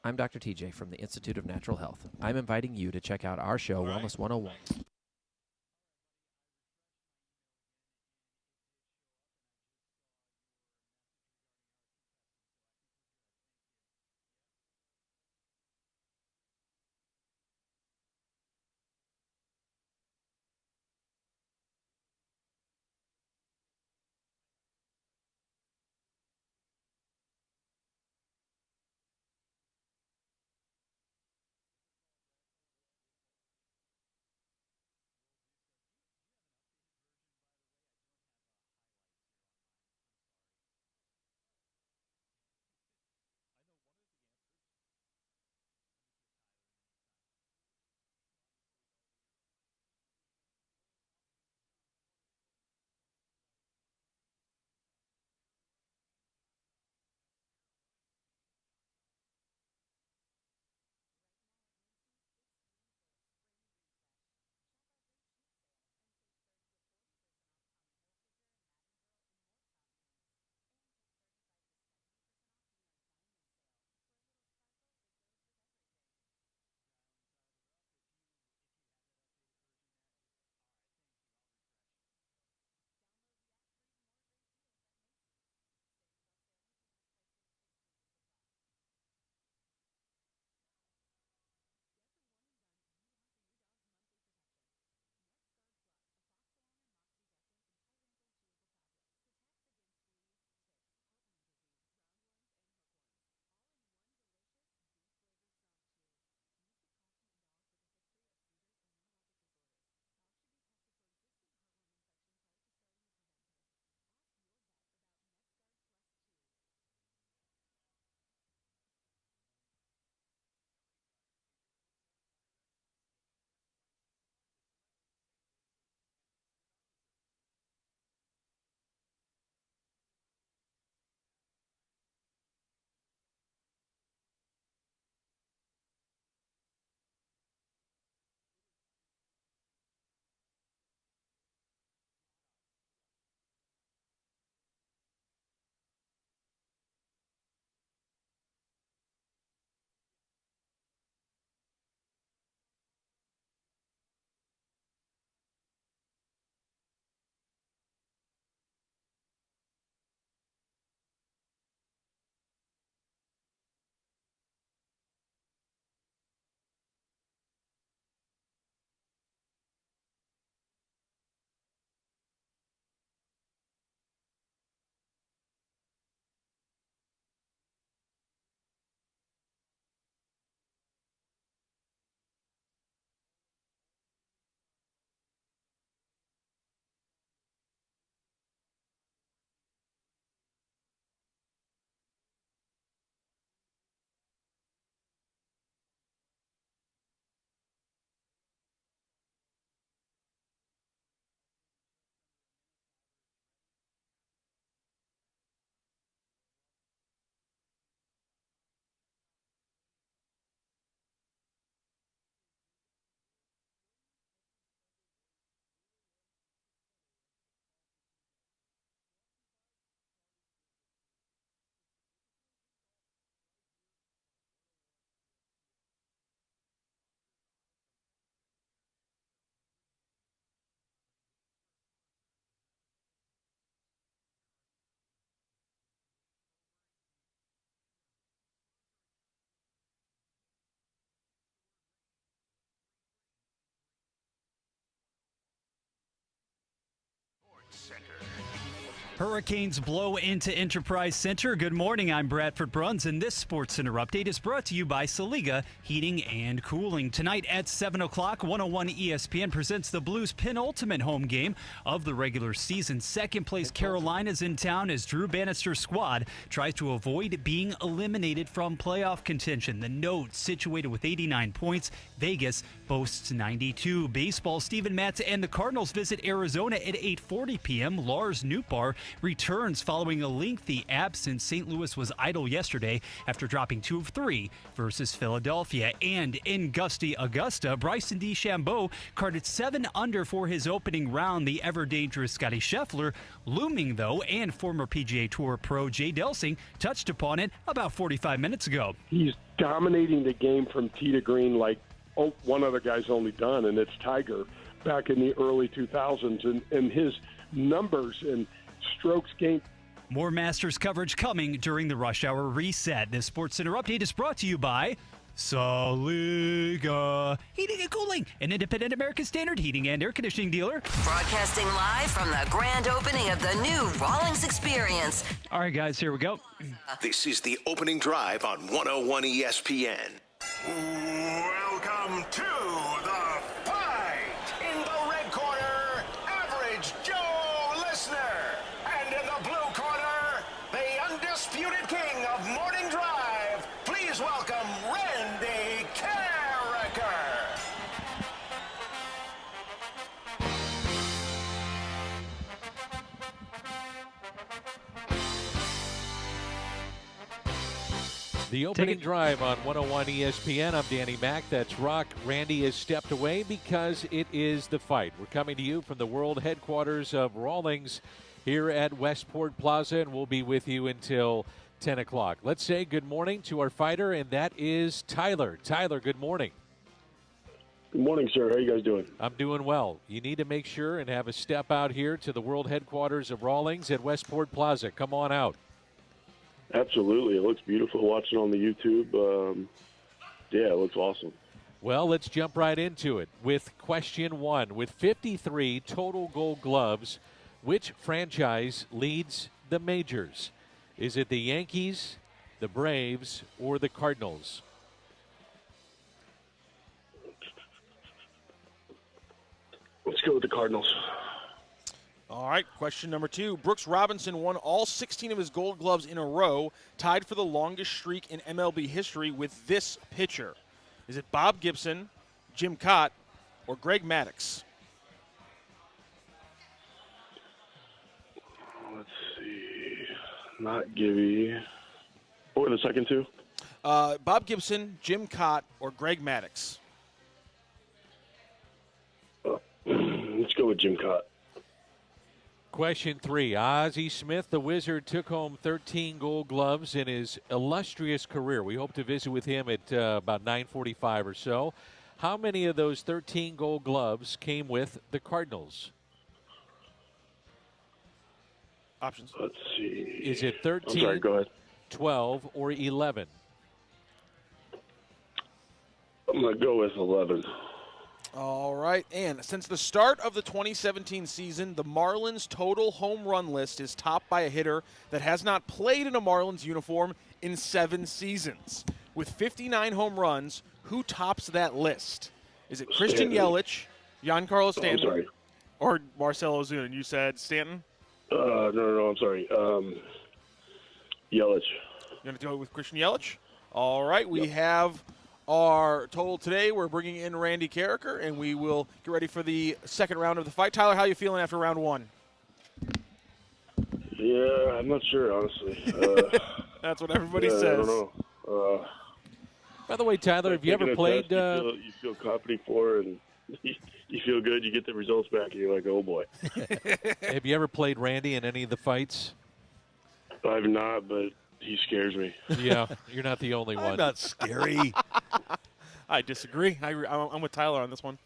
I'm Dr. TJ from the Institute of Natural Health. I'm inviting you to check out our show, Wellness 101. Hurricanes blow into Enterprise Center. Good morning, I'm Bradford Bruns, and this SportsCenter update is brought to you by Saliga Heating and Cooling. Tonight at 7 o'clock, 101 ESPN presents the Blues' penultimate home game of the regular season. Second place Carolina's in town as Drew Bannister's squad tries to avoid being eliminated from playoff contention. The Note, situated with 89 points, Vegas boasts 92. Baseball, Steven Matz and the Cardinals visit Arizona at 8:40 p.m. Lars Nootbaar returns following a lengthy absence. St. Louis was idle yesterday after dropping 2 of 3 versus Philadelphia. And in Augusta, Bryson DeChambeau carded 7 under for his opening round. The ever-dangerous Scotty Scheffler looming, though, and former PGA Tour pro Jay Delsing touched upon it about 45 minutes ago. He's dominating the game from tee to green like one other guy's only done, and it's Tiger back in the early 2000s. And his numbers and strokes gained. More Masters coverage coming during the Rush Hour Reset. This SportsCenter update is brought to you by Saliga Heating and Cooling, an independent American Standard heating and air conditioning dealer. Broadcasting live from the grand opening of the new Rawlings Experience. All right, guys, here we go. This is the opening drive on 101 ESPN. Welcome to the fight. In the red corner, Average Joe Listener. And in the blue corner, the undisputed king of morning drive. Please welcome Randy Carricker. The opening drive on 101 ESPN. I'm Danny Mack. That's Rocc. Randy has stepped away because it is the fight. We're coming to you from the world headquarters of Rawlings here at Westport Plaza, and we'll be with you until 10 o'clock. Let's say good morning to our fighter, and that is Tyler. Tyler, good morning. Good morning, sir. How are you guys doing? I'm doing well. You need to make sure and have a step out here to the world headquarters of Rawlings at Westport Plaza. Come on out. Absolutely. It looks beautiful watching on the YouTube. Yeah, it looks awesome. Well, let's jump right into it with question 1. With 53 total gold gloves, which franchise leads the majors? Is it the Yankees, the Braves, or the Cardinals? Let's go with the Cardinals. All right, question number 2. Brooks Robinson won all 16 of his gold gloves in a row, tied for the longest streak in MLB history with this pitcher. Is it Bob Gibson, Jim Kaat, or Greg Maddux? Let's see. Not Gibby. What were the second two? Bob Gibson, Jim Kaat, or Greg Maddux? Let's go with Jim Kaat. Question 3. Ozzie Smith, the Wizard, took home 13 gold gloves in his illustrious career. We hope to visit with him at about 9:45 or so. How many of those 13 gold gloves came with the Cardinals? Options. Let's see. Is it 13, I'm sorry, go ahead. 12, or 11? I'm going to go with 11. All right, and since the start of the 2017 season, the Marlins' total home run list is topped by a hitter that has not played in a Marlins uniform in 7 seasons. With 59 home runs, who tops that list? Is it Christian Yelich, Giancarlo Stanton, or Marcell Ozuna? And you said Stanton? No, I'm sorry. Yelich. You're going to go with Christian Yelich? All right, we have our total today. We're bringing in Randy Carricker, and we will get ready for the second round of the fight. Tyler, how are you feeling after round 1? Yeah, I'm not sure, honestly. That's what everybody says. I don't know. By the way, Tyler, have you ever played? You feel confident for, and you feel good. You get the results back, and you're like, oh boy. Have you ever played Randy in any of the fights? I've not, but he scares me. Yeah, you're not the only one. I'm not scary. I disagree. I'm with Tyler on this one.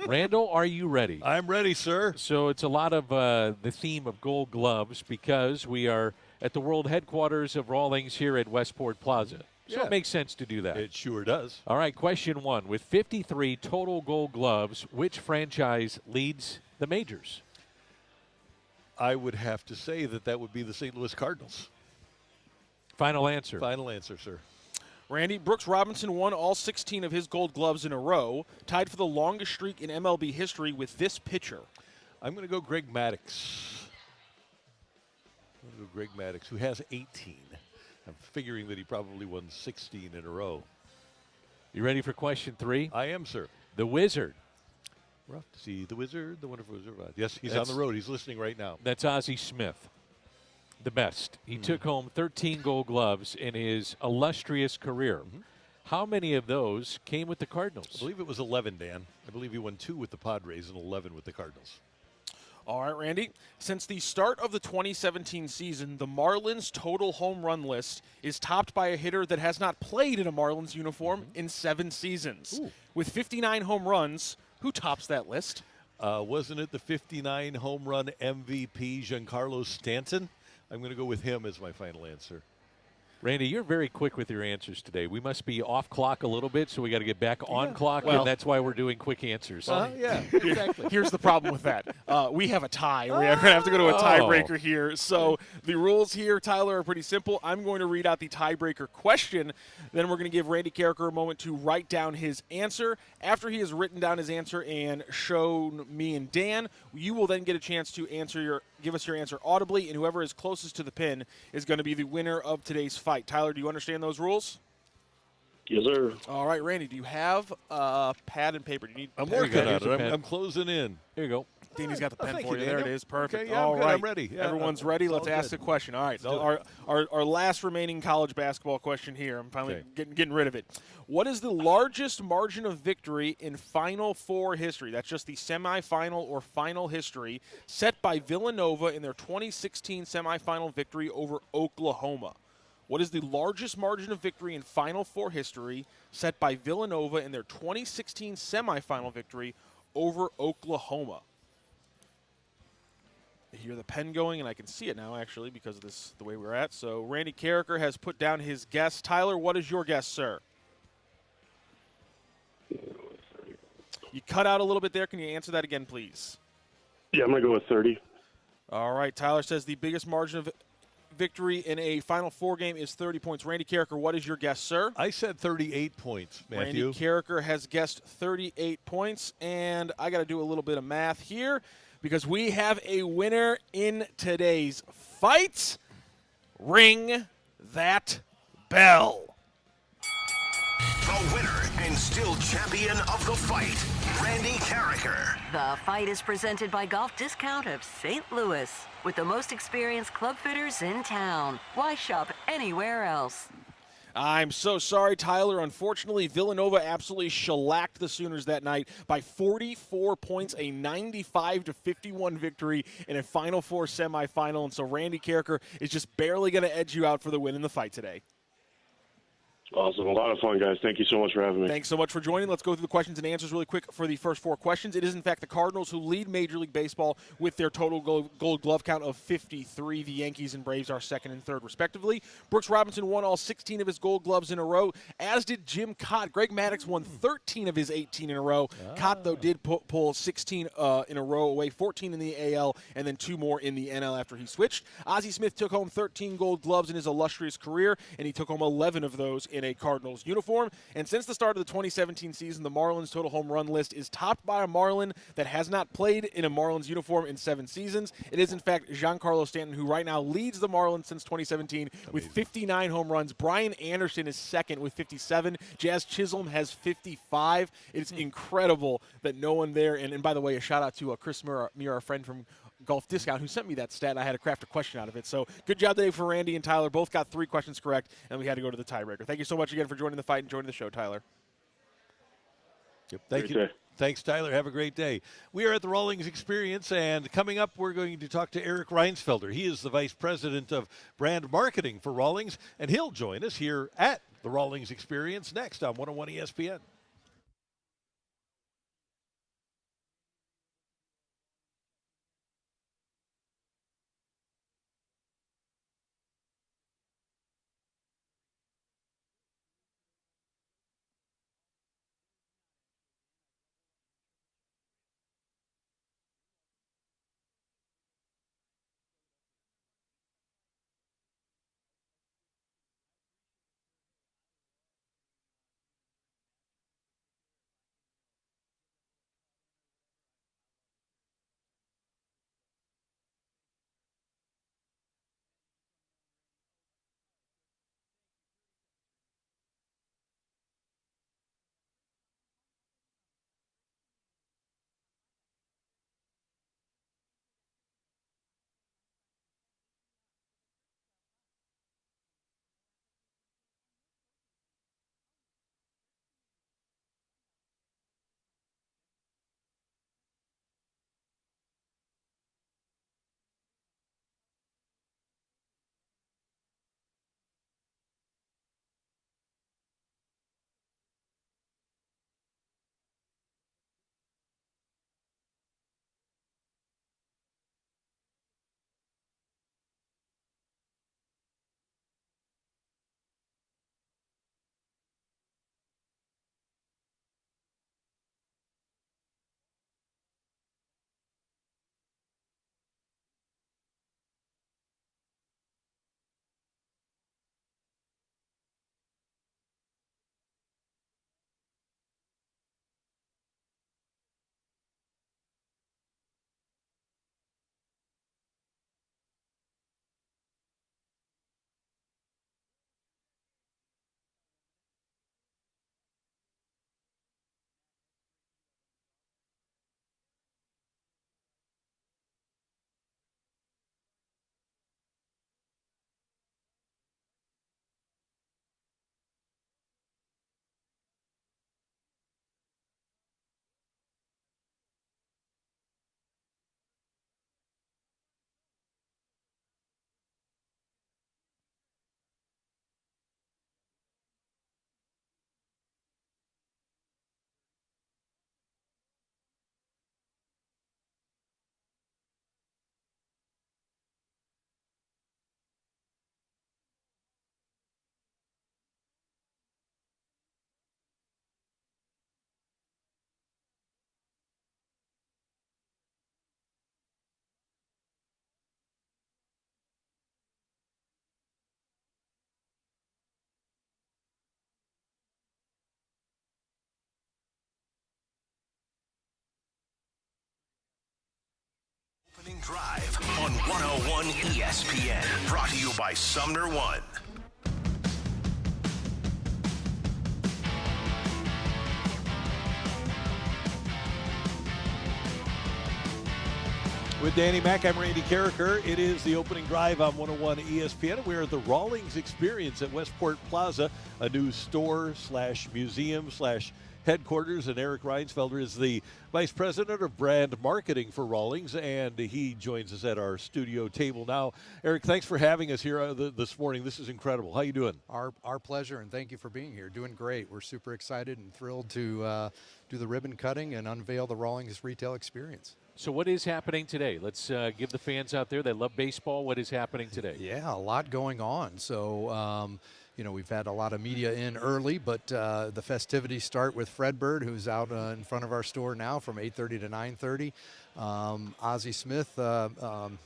Randall, are you ready? I'm ready, sir. So it's a lot of the theme of gold gloves because we are at the world headquarters of Rawlings here at Westport Plaza. So Yeah. it makes sense to do that. It sure does. All right, question 1. With 53 total gold gloves, which franchise leads the majors? I would have to say that would be the St. Louis Cardinals. Final answer. Final answer, sir. Randy, Brooks Robinson won all 16 of his gold gloves in a row, tied for the longest streak in MLB history with this pitcher. I'm going to go Greg Maddux. I'm going to go Greg Maddux, who has 18. I'm figuring that he probably won 16 in a row. You ready for question 3? I am, sir. The Wizard We're off to see the Wizard, the Wonderful Wizard of Oz. Yes, he's on the road. He's listening right now. That's Ozzie Smith, the best. He took home 13 Gold Gloves in his illustrious career. How many of those came with the Cardinals? I believe it was 11, Dan. I believe he won 2 with the Padres and 11 with the Cardinals. All right, Randy. Since the start of the 2017 season, the Marlins' total home run list is topped by a hitter that has not played in a Marlins uniform in 7 seasons. With 59 home runs, who tops that list? Wasn't it the 59 home run MVP, Giancarlo Stanton? I'm going to go with him as my final answer. Randy, you're very quick with your answers today. We must be off clock a little bit, so we got to get back on clock, Well, and that's why we're doing quick answers. Yeah, exactly. Here's the problem with that. We have a tie. We're going to have to go to a tiebreaker here. So the rules here, Tyler, are pretty simple. I'm going to read out the tiebreaker question. Then we're going to give Randy Carricker a moment to write down his answer. After he has written down his answer and shown me and Dan, you will then get a chance to give us your answer audibly, and whoever is closest to the pin is going to be the winner of today's fight. Tyler, do you understand those rules? Yes, sir. All right, Randy, do you have pad and paper? Do you need? I'm working on it. I'm closing in. Here you go. Danny's got the pen thank for you, you. There it Daniel. is. Perfect. Okay, yeah, all I'm good. right. I'm ready. Yeah, Everyone's ready. Let's all ask good. the question. All right. All Our last remaining college basketball question here. I'm finally getting rid of it. What is the largest margin of victory in Final Four history? That's just the semifinal or final history set by Villanova in their 2016 semifinal victory over Oklahoma. What is the largest margin of victory in Final Four history set by Villanova in their 2016 semifinal victory over Oklahoma? I hear the pen going, and I can see it now, actually, because of the way we're at. So Randy Carricker has put down his guess. Tyler, what is your guess, sir? You cut out a little bit there. Can you answer that again, please? Yeah, I'm going to go with 30. All right. Tyler says the biggest margin of victory in a Final Four game is 30 points. Randy Carricker, what is your guess, sir? I said 38 points, Matthew. Randy Carricker has guessed 38 points, and I got to do a little bit of math here because we have a winner in today's fight. Ring that bell. The winner and still champion of the fight, Randy Carricker. The fight is presented by Golf Discount of St. Louis. With the most experienced club fitters in town. Why shop anywhere else? I'm so sorry, Tyler. Unfortunately, Villanova absolutely shellacked the Sooners that night by 44 points, a 95-51 victory in a Final Four semifinal. And so Randy Carricker is just barely going to edge you out for the win in the fight today. Awesome. A lot of fun, guys. Thank you so much for having me. Thanks so much for joining. Let's go through the questions and answers really quick for the first 4 questions. It is, in fact, the Cardinals who lead Major League Baseball with their total gold glove count of 53. The Yankees and Braves are second and third, respectively. Brooks Robinson won all 16 of his gold gloves in a row, as did Jim Cott. Greg Maddux won 13 of his 18 in a row. Cott, though, did pull 16 in a row away, 14 in the AL, and then 2 more in the NL after he switched. Ozzie Smith took home 13 gold gloves in his illustrious career, and he took home 11 of those in a Cardinals uniform. And since the start of the 2017 season, the Marlins' total home run list is topped by a Marlin that has not played in a Marlins uniform in 7 seasons. It is, in fact, Giancarlo Stanton, who right now leads the Marlins since 2017 with 59 home runs. Brian Anderson is second with 57. Jazz Chisholm has 55. It's incredible that no one there. And by the way, a shout-out to Chris Muir, our friend from Golf Discount, who sent me that stat, and I had to craft a question out of it. So good job today for Randy and Tyler. Both got 3 questions correct, and we had to go to the tiebreaker. Thank you so much again for joining the fight and joining the show, Tyler. Yep. Thank you. Thanks, Tyler. Have a great day. We are at the Rawlings Experience, and coming up, we're going to talk to Eric Reinsfelder. He is the Vice President of Brand Marketing for Rawlings, and he'll join us here at the Rawlings Experience next on 101 ESPN. Drive on 101 ESPN. Brought to you by Sumner One. With Danny Mack, I'm Randy Carricker. It is the opening drive on 101 ESPN. We're at the Rawlings Experience at Westport Plaza, a new store / museum / headquarters. And Eric Reinsfelder is the Vice President of Brand Marketing for Rawlings, and he joins us at our studio table now. Eric, thanks for having us here this morning. This is incredible. How you doing? Our pleasure, and thank you for being here. Doing great. We're super excited and thrilled to do the ribbon cutting and unveil the Rawlings retail experience. So what is happening today? Let's give the fans out there that love baseball what is happening today. Yeah, a lot going on. So, we've had a lot of media in early, but the festivities start with Fred Bird, who's out in front of our store now from 8:30 to 9:30. Ozzie Smith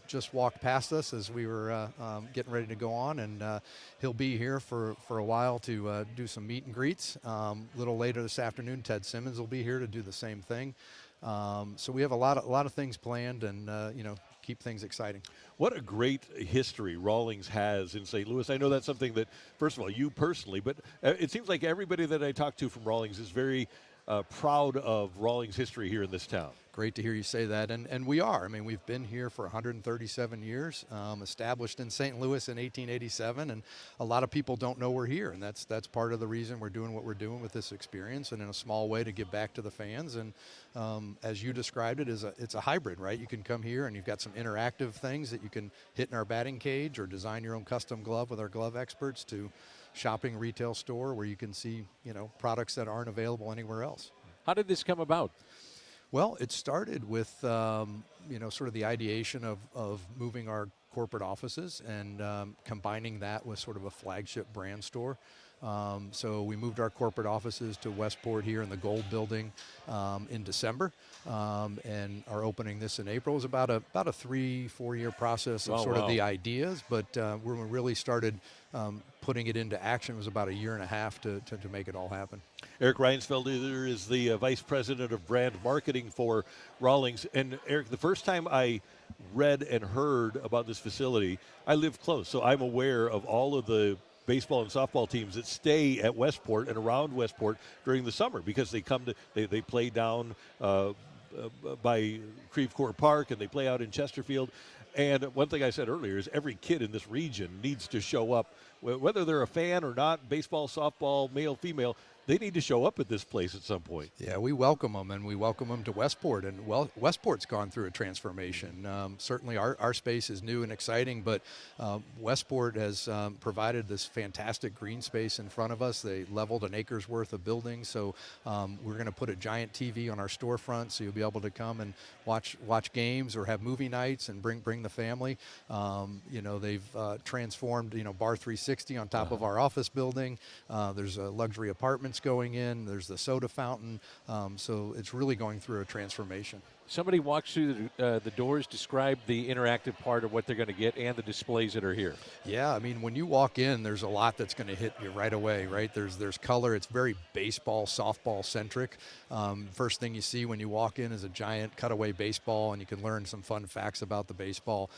just walked past us as we were getting ready to go on, and he'll be here for a while to do some meet and greets. A little later this afternoon, Ted Simmons will be here to do the same thing. So we have a lot of things planned, and keep things exciting. What a great history Rawlings has in St. Louis. I know that's something that, first of all, you personally, but it seems like everybody that I talk to from Rawlings is very proud of Rawlings' history here in this town. Great to hear you say that, and we are. I mean, we've been here for 137 years, established in St. Louis in 1887, and a lot of people don't know we're here, and that's part of the reason we're doing what we're doing with this experience, and in a small way to give back to the fans. And as you described it, it's a hybrid, right? You can come here and you've got some interactive things that you can hit in our batting cage, or design your own custom glove with our glove experts, to shopping retail store where you can see products that aren't available anywhere else. How did this come about? Well, it started with, sort of the ideation of moving our corporate offices and combining that with sort of a flagship brand store. So we moved our corporate offices to Westport here in the Gold Building in December, and are opening this in April. It was about a 3-4 year process of of the ideas, but when we really started putting it into action, it was about 1.5 years to make it all happen. Eric Reinsfelder is the Vice President of Brand Marketing for Rawlings. And Eric, the first time I read and heard about this facility, I live close, so I'm aware of all of the baseball and softball teams that stay at Westport and around Westport during the summer, because they come to they play down by Creve Coeur Park, and they play out in Chesterfield. And one thing I said earlier is every kid in this region needs to show up, whether they're a fan or not, baseball, softball, male, female. They need to show up at this place at some point. Yeah, we welcome them, and we welcome them to Westport. And Westport's gone through a transformation. Certainly our space is new and exciting, but Westport has provided this fantastic green space in front of us. They leveled an acre's worth of buildings, so we're going to put a giant TV on our storefront, so you'll be able to come and watch games or have movie nights and bring the family. They've transformed Bar 360 on top of our office building. There's luxury apartments going in. There's the soda fountain. So it's really going through a transformation. Somebody walks through the doors, describe the interactive part of what they're going to get and the displays that are here. Yeah, I mean, when you walk in, there's a lot that's going to hit you right away, right? There's color. It's very baseball, softball centric. First thing you see when you walk in is a giant cutaway baseball, and you can learn some fun facts about the baseball.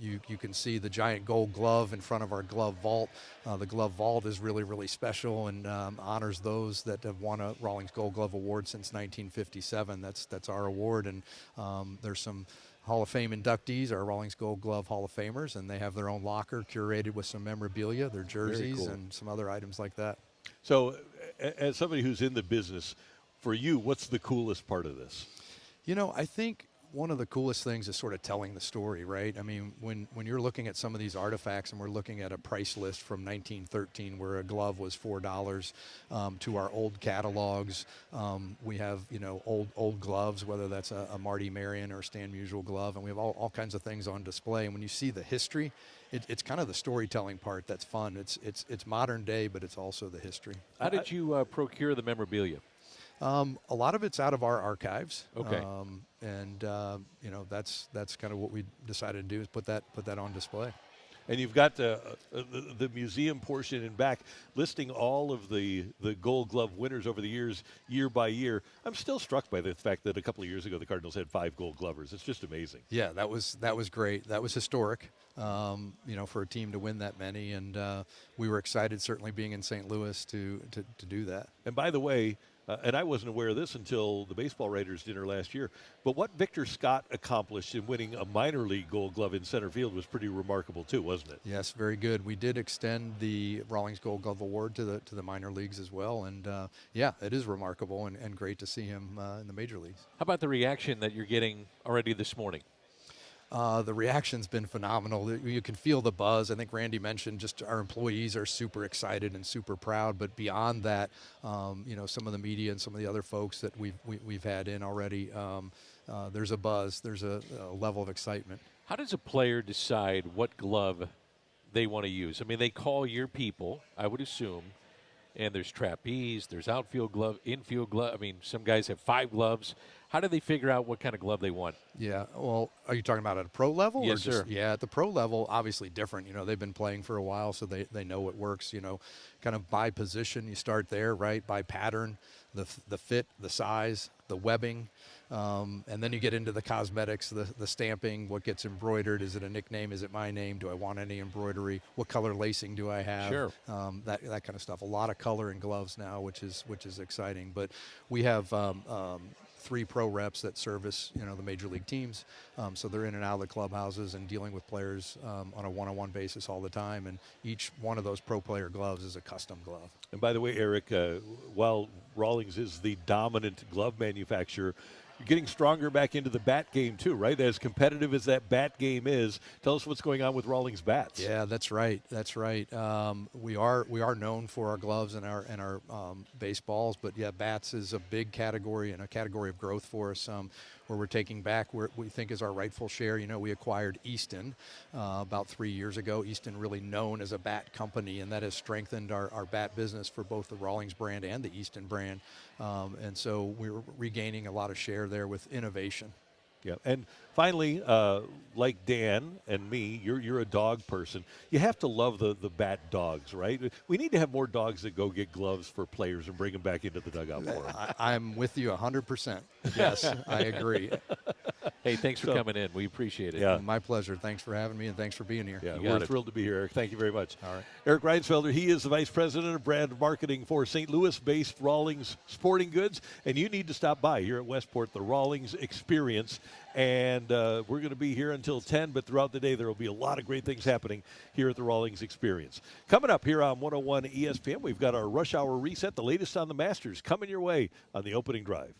You can see the giant gold glove in front of our glove vault. The glove vault is really, really special and honors those that have won a Rawlings Gold Glove Award since 1957. That's our award, and there's some Hall of Fame inductees, our Rawlings Gold Glove Hall of Famers, and they have their own locker curated with some memorabilia, their jerseys, cool, and some other items like that. So as somebody who's in the business, for you, what's the coolest part of this? I think one of the coolest things is sort of telling the story, right? I mean, when you're looking at some of these artifacts, and we're looking at a price list from 1913 where a glove was $4, to our old catalogs, we have old gloves, whether that's a Marty Marion or a Stan Musial glove, and we have all kinds of things on display. And when you see the history, it's kind of the storytelling part that's fun. It's modern day, but it's also the history. How did you procure the memorabilia? A lot of it's out of our archives. Okay. And that's kind of what we decided to do, is put that on display. and you've got the museum portion in back listing all of the Gold Glove winners over the years, year by year. I'm still struck by the fact that a couple of years ago the Cardinals had 5 Gold Glovers. It's just amazing. Yeah, that was great. That was historic, for a team to win that many, and we were excited, certainly being in St. Louis, to do that. And by the way, and I wasn't aware of this until the Baseball Writers dinner last year, but what Victor Scott accomplished in winning a minor league Gold Glove in center field was pretty remarkable too, wasn't it? Yes, very good. We did extend the Rawlings Gold Glove Award to the minor leagues as well, and it is remarkable and great to see him in the major leagues. How about the reaction that you're getting already this morning? The reaction's been phenomenal. You can feel the buzz. I think Randy mentioned just our employees are super excited and super proud. But beyond that, some of the media and some of the other folks that we've had in already, there's a buzz. There's a level of excitement. How does a player decide what glove they want to use? I mean, they call your people, I would assume, and there's trapeze, there's outfield glove, infield glove. I mean, some guys have 5 gloves. How do they figure out what kind of glove they want? Yeah, well, are you talking about at a pro level? Yes, sir. Yeah, at the pro level, obviously different. They've been playing for a while, so they know what works. Kind of by position, you start there, right? By pattern, the fit, the size, the webbing, and then you get into the cosmetics, the stamping, what gets embroidered. Is it a nickname? Is it my name? Do I want any embroidery? What color lacing do I have? Sure. That kind of stuff. A lot of color in gloves now, which is exciting. But we have 3 pro reps that service, the major league teams. So they're in and out of the clubhouses and dealing with players on a one-on-one basis all the time. And each one of those pro player gloves is a custom glove. And by the way, Eric, while Rawlings is the dominant glove manufacturer, you're getting stronger back into the bat game too, right? As competitive as that bat game is, tell us what's going on with Rawlings bats. Yeah, that's right. That's right. We are known for our gloves and our baseballs, but yeah, bats is a big category and a category of growth for us. Where we're taking back where we think is our rightful share. We acquired Easton about 3 years ago. Easton really known as a bat company, and that has strengthened our bat business for both the Rawlings brand and the Easton brand. And so we're regaining a lot of share there with innovation. Yeah, and finally, like Dan and me, you're a dog person. You have to love the bat dogs, right? We need to have more dogs that go get gloves for players and bring them back into the dugout for them. I'm with you 100%. Yes, I agree. Hey, thanks for coming in. We appreciate it. Yeah, my pleasure. Thanks for having me, and thanks for being here. Yeah, we're thrilled to be here, Eric. Thank you very much. All right. Eric Reinsfelder, he is the Vice President of Brand Marketing for St. Louis-based Rawlings Sporting Goods, and you need to stop by here at Westport, the Rawlings Experience. And we're going to be here until 10, but throughout the day there will be a lot of great things happening here at the Rawlings Experience. Coming up here on 101 ESPN, we've got our Rush Hour Reset, the latest on the Masters, coming your way on the opening drive.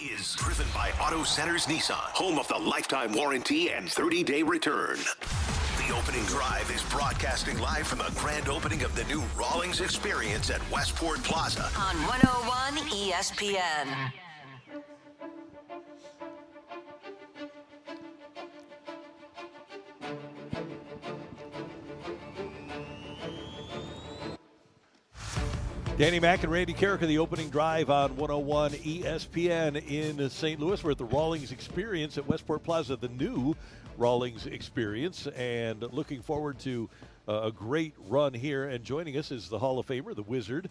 is driven by Auto Centers Nissan, home of the lifetime warranty and 30-day return. The Opening Drive is broadcasting live from the grand opening of the new Rawlings Experience at Westport Plaza on 101 ESPN. Danny Mack and Randy Carrick, the Opening Drive on 101 ESPN in St. Louis. We're at the Rawlings Experience at Westport Plaza, the new Rawlings Experience, and looking forward to a great run here. And joining us is the Hall of Famer, the Wizard,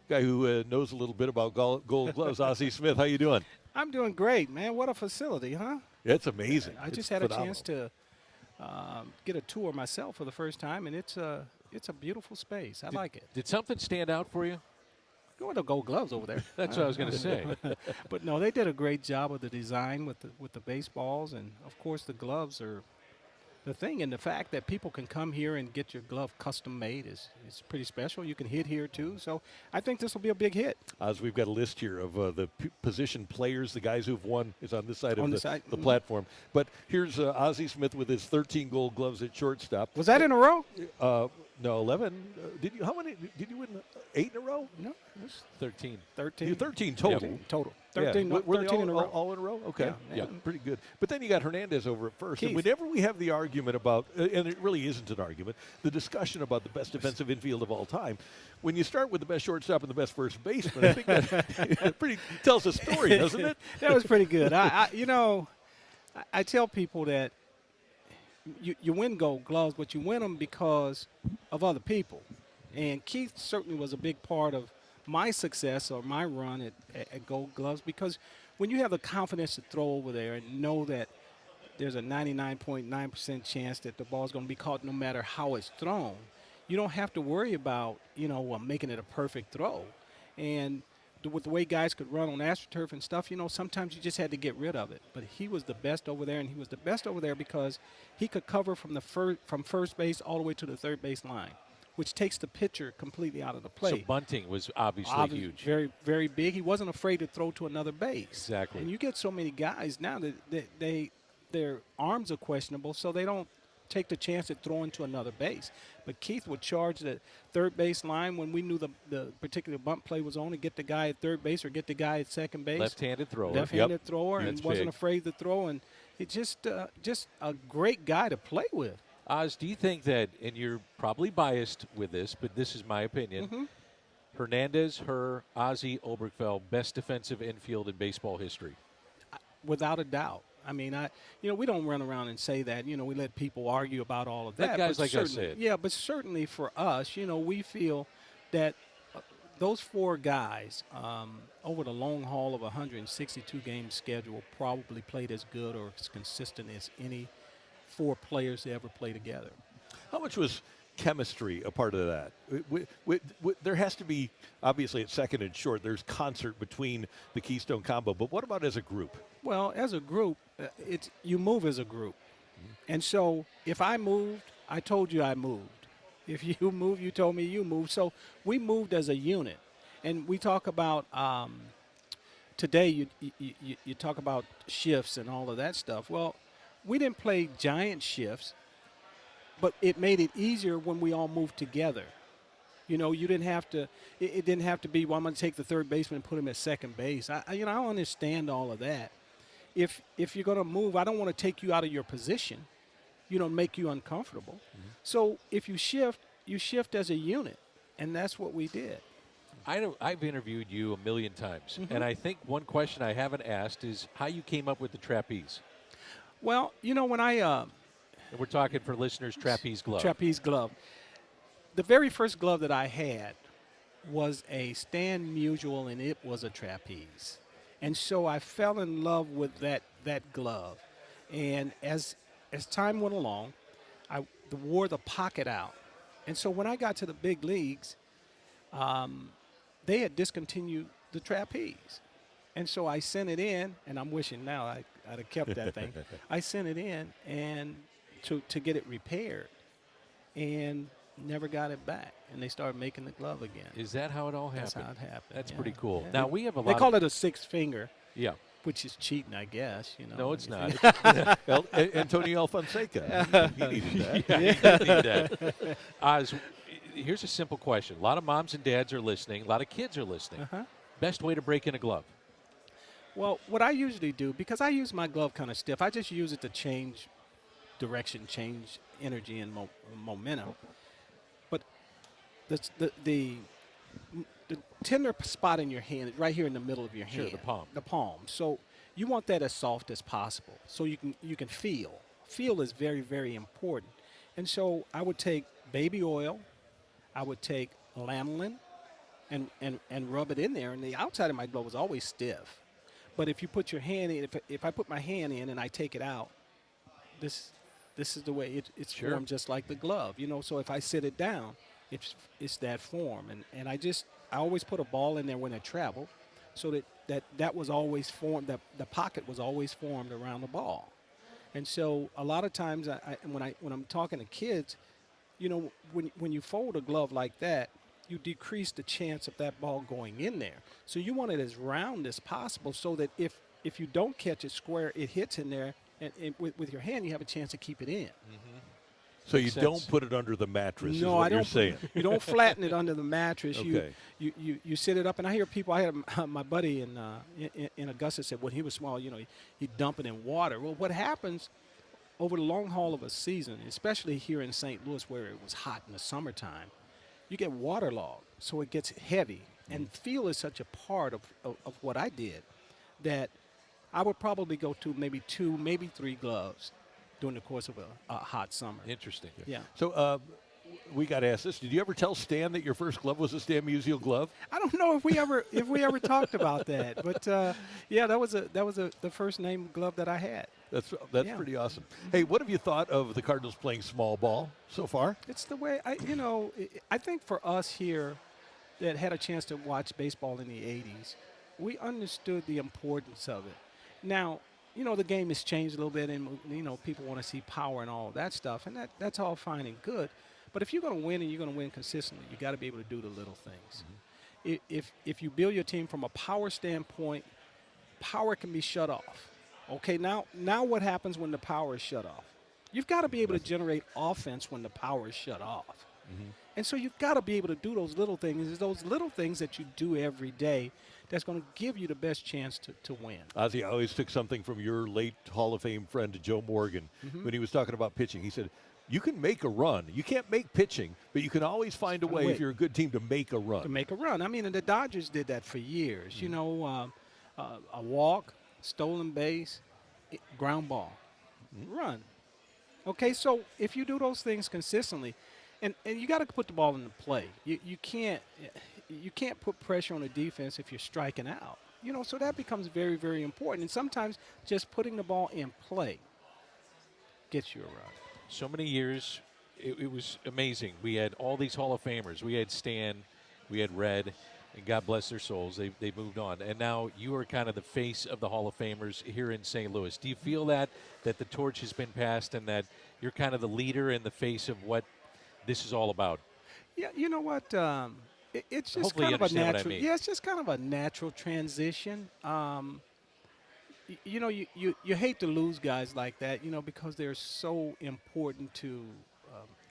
guy who knows a little bit about gold gloves, Ozzie Smith. How you doing? I'm doing great, man. What a facility, huh? It's amazing. I just had a chance to get a tour myself for the first time, and it's a beautiful space. I like it. Did something stand out for you? Go with the gold gloves over there. That's what I was going to say. But no, they did a great job with the design with the baseballs, and of course the gloves are the thing. And the fact that people can come here and get your glove custom made is pretty special. You can hit here too, so I think this will be a big hit. As we've got a list here of the position players, the guys who've won is on this side of the platform. But here's Ozzie Smith with his 13 gold gloves at shortstop. Was that in a row? No, 11. Did you? How many? Did you win 8 in a row? No, it was 13. 13. 13 total. Yep. Total. Yeah. 13, Were 13 they in a row. All in a row? Okay. Yeah, Pretty good. But then you got Hernandez over at first. Keith. And whenever we have the argument about, and it really isn't an argument, the discussion about the best defensive infield of all time, when you start with the best shortstop and the best first baseman, I think that pretty tells a story, doesn't it? That was pretty good. I tell people that you win gold gloves, but you win them because of other people. And Keith certainly was a big part of my success or my run at gold gloves, because when you have the confidence to throw over there and know that there's a 99.9% chance that the ball's going to be caught no matter how it's thrown, you don't have to worry about, making it a perfect throw. And with the way guys could run on AstroTurf and stuff, sometimes you just had to get rid of it. But he was the best over there, and he was the best over there because he could cover from first base all the way to the third base line, which takes the pitcher completely out of the play. So bunting was obviously huge. Very, very big. He wasn't afraid to throw to another base. Exactly. And you get so many guys now that their arms are questionable, so they don't take the chance at throwing to another base. But Keith would charge the third base line when we knew the particular bunt play was on, and get the guy at third base or get the guy at second base. Left-handed thrower. Left-handed thrower, and That's wasn't big. afraid to throw. And it's just a great guy to play with. Oz, do you think that, and you're probably biased with this, but this is my opinion, Hernandez, Ozzie, Oberkfell, best defensive infield in baseball history? Without a doubt. I mean, we don't run around and say that. We let people argue about all of that. Let guys like us say it. Yeah, but certainly for us, we feel that those four guys over the long haul of a 162-game schedule probably played as good or as consistent as any four players to ever play together. How much was chemistry a part of that? There has to be, obviously at second and short, there's concert between the Keystone combo, but what about as a group? Well, as a group, you move as a group. And so if I moved, I told you I moved. If you moved, you told me you moved. So we moved as a unit. And we talk about today, you talk about shifts and all of that stuff. Well, we didn't play giant shifts, but it made it easier when we all moved together. You didn't have to. It didn't have to be, well, I'm going to take the third baseman and put him at second base. I understand all of that. If you're going to move, I don't want to take you out of your position, make you uncomfortable. So if you shift as a unit, and that's what we did. I've interviewed you a million times, and I think one question I haven't asked is how you came up with the trapeze. Well, when And we're talking for listeners, trapeze glove. Trapeze glove. The very first glove that I had was a Stan Musial, and it was a trapeze. And so I fell in love with that glove. And as time went along, I wore the pocket out. And so when I got to the big leagues, they had discontinued the trapeze. And so I sent it in, and I'm wishing now I'd have kept that thing. I sent it in and to get it repaired, and never got it back. And they started making the glove again. Is that how it all happened? That's how it happened. That's yeah. pretty cool. Yeah. Now we have a lot. They call it a six finger. Yeah. which is cheating, I guess. No, it's not. Antonio Fonseca. He needed that. Yeah, he did need that. Oz, here's a simple question. A lot of moms and dads are listening. A lot of kids are listening. Best way to break in a glove? Well, what I usually do, because I use my glove kind of stiff, I just use it to change direction, change energy and momentum. But the tender spot in your hand is right here in the middle of your hand. Sure, the palm. The palm. So you want that as soft as possible so you can feel. Feel is very, very important. And so I would take baby oil, I would take lanolin, and rub it in there. And the outside of my glove was always stiff. But if you put your hand in, if I put my hand in and I take it out, this is the way it's formed, just like the glove. So if I sit it down, it's that form. And I always put a ball in there when I travel, so that was always formed. That the pocket was always formed around the ball. And so a lot of times when I'm talking to kids, when you fold a glove like that, you decrease the chance of that ball going in there. So you want it as round as possible, so that if you don't catch it square, it hits in there, and with your hand you have a chance to keep it in. So you don't put it under the mattress, no, is what I don't. you're saying. You don't flatten it under the mattress. Okay. You sit it up, and I hear people. I had my buddy in Augusta said when he was small, he'd dump it in water. Well, what happens over the long haul of a season, especially here in St. Louis where it was hot in the summertime, you get waterlogged, so it gets heavy. And feel is such a part of what I did that I would probably go to maybe 2, maybe 3 gloves during the course of a hot summer. Interesting. Yeah. So we got to ask this. Did you ever tell Stan that your first glove was a Stan Musial glove? I don't know if we ever talked about that, but yeah, that was the first name glove that I had. That's pretty awesome. Hey, what have you thought of the Cardinals playing small ball so far? It's the way I think for us here that had a chance to watch baseball in the 80s, we understood the importance of it. Now, the game has changed a little bit, and people want to see power and all that stuff, and that's all fine and good. But if you're going to win and you're going to win consistently, you got to be able to do the little things. If you build your team from a power standpoint, power can be shut off. Okay, now what happens when the power is shut off? You've got to be able to generate offense when the power is shut off. And so you've got to be able to do those little things. It's those little things that you do every day that's going to give you the best chance to win. Ozzie, I always took something from your late Hall of Fame friend Joe Morgan when he was talking about pitching. He said, you can make a run. You can't make pitching, but you can always find a way if you're a good team to make a run. To make a run. I mean, and the Dodgers did that for years. A walk, stolen base, ground ball, run. Okay, so if you do those things consistently, and you got to put the ball into play. You can't put pressure on the defense if you're striking out. So that becomes very, very important. And sometimes just putting the ball in play gets you a run. So many years, it was amazing. We had all these Hall of Famers. We had Stan, we had Red, and God bless their souls, they moved on. And now you are kind of the face of the Hall of Famers here in St. Louis. Do you feel that the torch has been passed and that you're kind of the leader and the face of what this is all about? Yeah, you know what? It's just Hopefully kind of a natural. what I mean. Yeah, it's just kind of a natural transition. You hate to lose guys like that, because they're so important to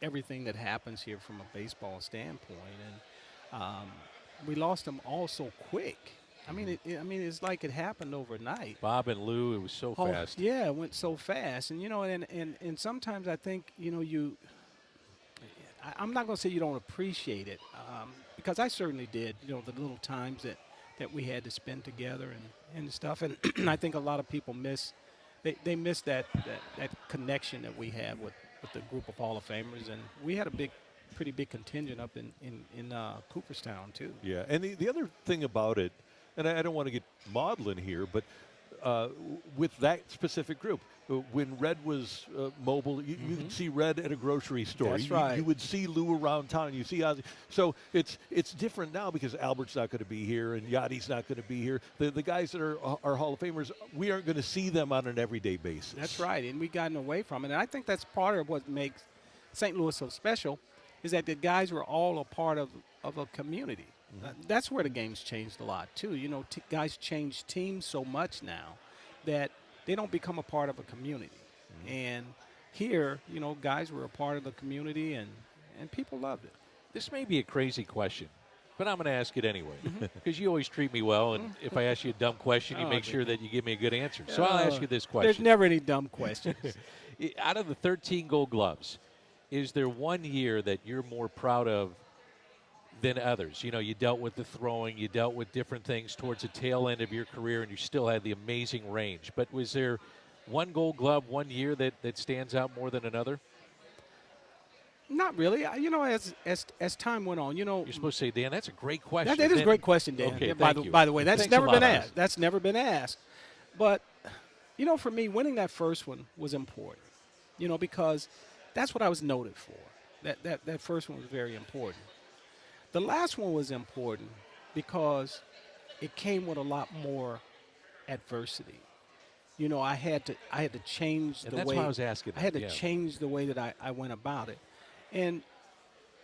everything that happens here from a baseball standpoint. And we lost them all so quick. I mean, it's like it happened overnight. Bob and Lou, it was so fast. Yeah, it went so fast. And and sometimes I think I'm not going to say you don't appreciate it, because I certainly did. The little times that we had to spend together and stuff. And I think a lot of people miss that connection that we have with the group of Hall of Famers. And we had a pretty big contingent up in Cooperstown too. Yeah, and the other thing about it, and I don't want to get maudlin here, but with that specific group, when Red was mobile, you could see Red at a grocery store. That's right. You would see Lou around town. You see Ozzie. So it's different now because Albert's not going to be here and Yachty's not going to be here. The guys that are Hall of Famers, we aren't going to see them on an everyday basis. That's right, and we've gotten away from it. And I think that's part of what makes St. Louis so special is that the guys were all a part of a community. That's where the game's changed a lot, too. You know, guys change teams so much now that they don't become a part of a community. And here, you know, guys were a part of the community, and people loved it. This may be a crazy question, but I'm going to ask it anyway because you always treat me well, and if I ask you a dumb question, you make sure that you give me a good answer. So I'll ask you this question. There's never any dumb questions. Out of the 13 Gold Gloves, is there one year that you're more proud of than others? You know, you dealt with the throwing, you dealt with different things towards the tail end of your career, and you still had the amazing range. But was there one Gold Glove one year that stands out more than another? Not really. You know, as time went on, you know. You're supposed to say, Dan, that's a great question. That is a great question, Dan. Okay, by the way, that's never been asked. That's never been asked. But, you know, for me, winning that first one was important, you know, because that's what I was noted for. That first one was very important. The last one was important because it came with a lot more adversity. You know, I had to change the way. That's why I was asking. I had to change the way that I went about it. And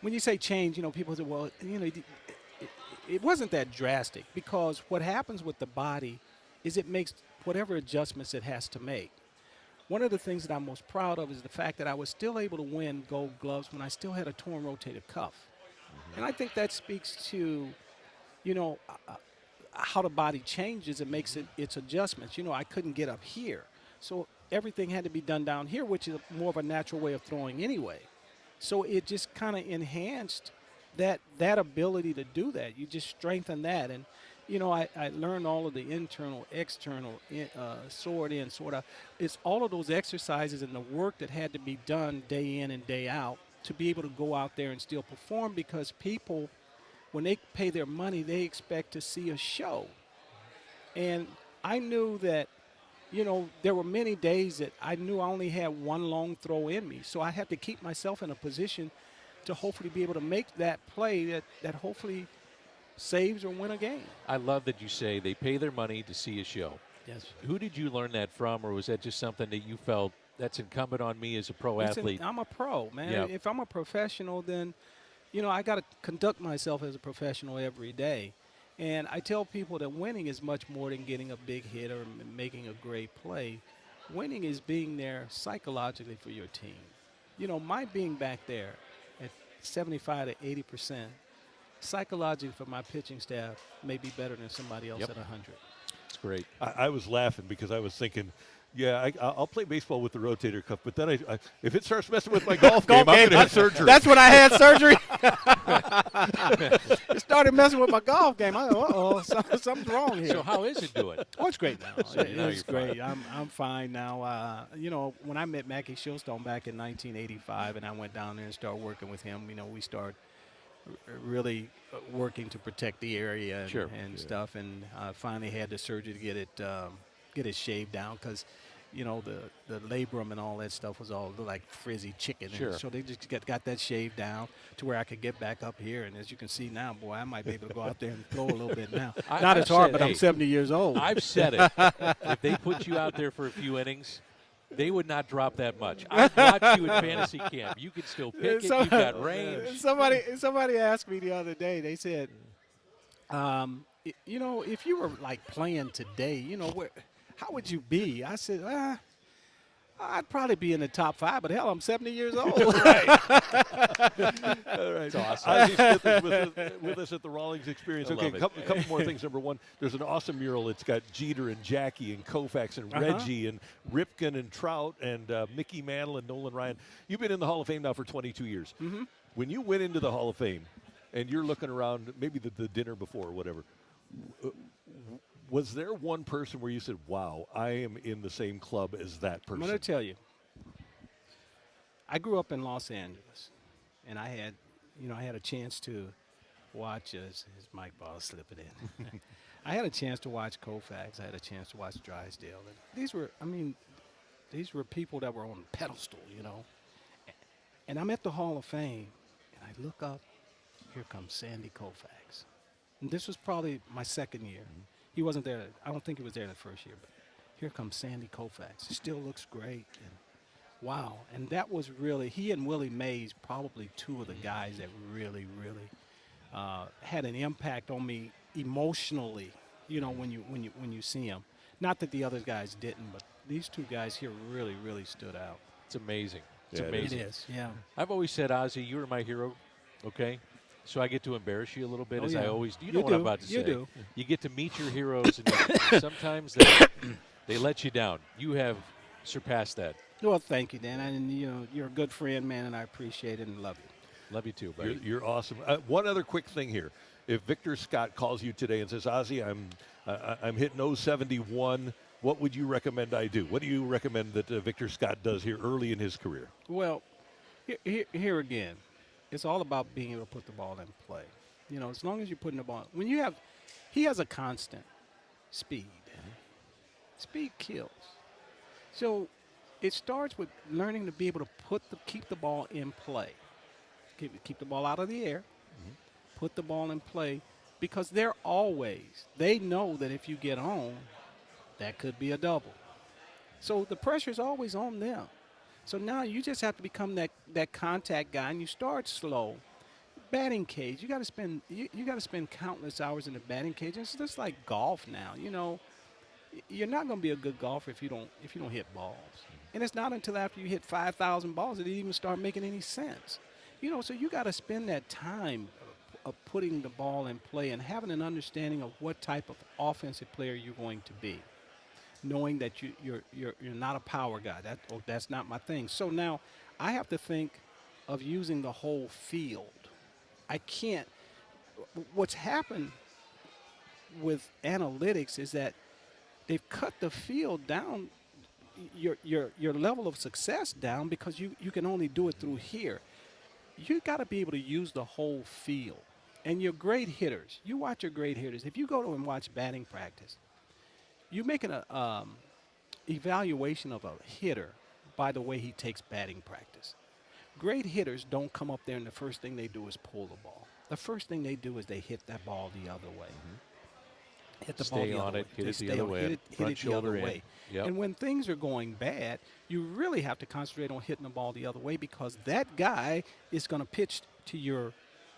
when you say change, you know, people say, well, you know, it wasn't that drastic, because what happens with the body is it makes whatever adjustments it has to make. One of the things that I'm most proud of is the fact that I was still able to win Gold Gloves when I still had a torn rotator cuff. And I think that speaks to, you know, how the body changes and makes its adjustments. You know, I couldn't get up here. So everything had to be done down here, which is more of a natural way of throwing anyway. So it just kind of enhanced that ability to do that. You just strengthen that. And, you know, I learned all of the internal, external, sword in, sword out. It's all of those exercises and the work that had to be done day in and day out to be able to go out there and still perform, because people, when they pay their money, they expect to see a show. And I knew that, you know, there were many days that I knew I only had one long throw in me. So I had to keep myself in a position to hopefully be able to make that play that hopefully saves or win a game. I love that you say they pay their money to see a show. Yes. Who did you learn that from, or was that just something that you felt that's incumbent on me as a pro athlete? I'm a pro, man. Yep. If I'm a professional, then, you know, I got to conduct myself as a professional every day. And I tell people that winning is much more than getting a big hit or making a great play. Winning is being there psychologically for your team. You know, my being back there at 75 to 80%, psychologically for my pitching staff may be better than somebody else at 100. It's great. I was laughing because I was thinking, yeah, I'll play baseball with the rotator cuff, but then if it starts messing with my golf game, I'm going to have surgery. That's when I had surgery. It started messing with my golf game. I go, uh-oh, something's wrong here. So how is it doing? Oh, it's great now. So It's great. I'm fine now. You know, when I met Mackie Shilstone back in 1985 and I went down there and started working with him, you know, we started really working to protect the area and stuff, and finally had the surgery to get it shaved down, because, you know, the labrum and all that stuff was all like frizzy chicken. Sure. And so they just got that shaved down to where I could get back up here. And as you can see now, boy, I might be able to go out there and throw a little bit now. Not as hard, but I'm 70 years old. I've said it. If they put you out there for a few innings, they would not drop that much. I've watched you at fantasy camp. You can still pick it. You've got range. Somebody asked me the other day, they said, you know, if you were like playing today, you know, how would you be? I said, I'd probably be in the top 5, but hell, I'm 70 years old. Right. All right. That's awesome. Ozzie Smith is with us at the Rawlings Experience. Okay, a couple more things. Number one, there's an awesome mural. It's got Jeter and Jackie and Koufax and Reggie and Ripken and Trout and Mickey Mantle and Nolan Ryan. You've been in the Hall of Fame now for 22 years. Mm-hmm. When you went into the Hall of Fame and you're looking around, maybe the dinner before or whatever, was there one person where you said, wow, I am in the same club as that person? I'm going to tell you. I grew up in Los Angeles, and I had a chance to watch his mic ball slipping in. I had a chance to watch Koufax. I had a chance to watch Drysdale. And these were people that were on a pedestal, you know. And I'm at the Hall of Fame, and I look up. Here comes Sandy Koufax. And this was probably my second year. Mm-hmm. He wasn't there. I don't think he was there the first year. But here comes Sandy Koufax. He still looks great. And Wow. And that was really, he and Willie Mays, probably two of the guys that really, had an impact on me emotionally, you know, when you see them. Not that the other guys didn't, but these two guys here really stood out. It's amazing. It's Yeah, amazing. It is, yeah. I've always said, Ozzie, you were my hero, okay? So I get to embarrass you a little bit, Oh, as yeah. I always do. You You know what I'm do. about to You say. do. You get to meet your heroes, and sometimes they let you down. You have surpassed that. Well, thank you, Dan. And, you know, you're a good friend, man, and I appreciate it and love you. Love you too, buddy. You're awesome. One other quick thing here. If Victor Scott calls you today and says, Ozzie, I'm hitting 071, what would you recommend I do? What do you recommend that Victor Scott does here early in his career? Well, here again, it's all about being able to put the ball in play. You know, as long as you're putting the ball, he has a constant speed. Speed kills. So it starts with learning to be able to keep the ball in play. Keep the ball out of the air. Put the ball in play, because they know that if you get on, that could be a double. So the pressure's always on them. So now you just have to become that contact guy, and you start slow. Batting cage, you got to spend countless hours in the batting cage. It's just like golf now. You know, you're not going to be a good golfer if you don't hit balls. And it's not until after you hit 5,000 balls that it even start making any sense. You know, so you got to spend that time of putting the ball in play and having an understanding of what type of offensive player you're going to be, knowing that you're not a power guy. That's not my thing. So now I have to think of using the whole field. I can't. What's happened with analytics is that they've cut the field down, your level of success down, because you can only do it through here. You got to be able to use the whole field. And your great hitters, you watch your great hitters. If you go to and watch batting practice, you're making an evaluation of a hitter by the way he takes batting practice. Great hitters don't come up there and the first thing they do is pull the ball. The first thing they do is they hit that ball the other way. Hit the ball Stay the on other it, way. hit They it the stay other on it, way, hit it front the other shoulder in. way. Yep. And when things are going bad, you really have to concentrate on hitting the ball the other way, because that guy is going to pitch to your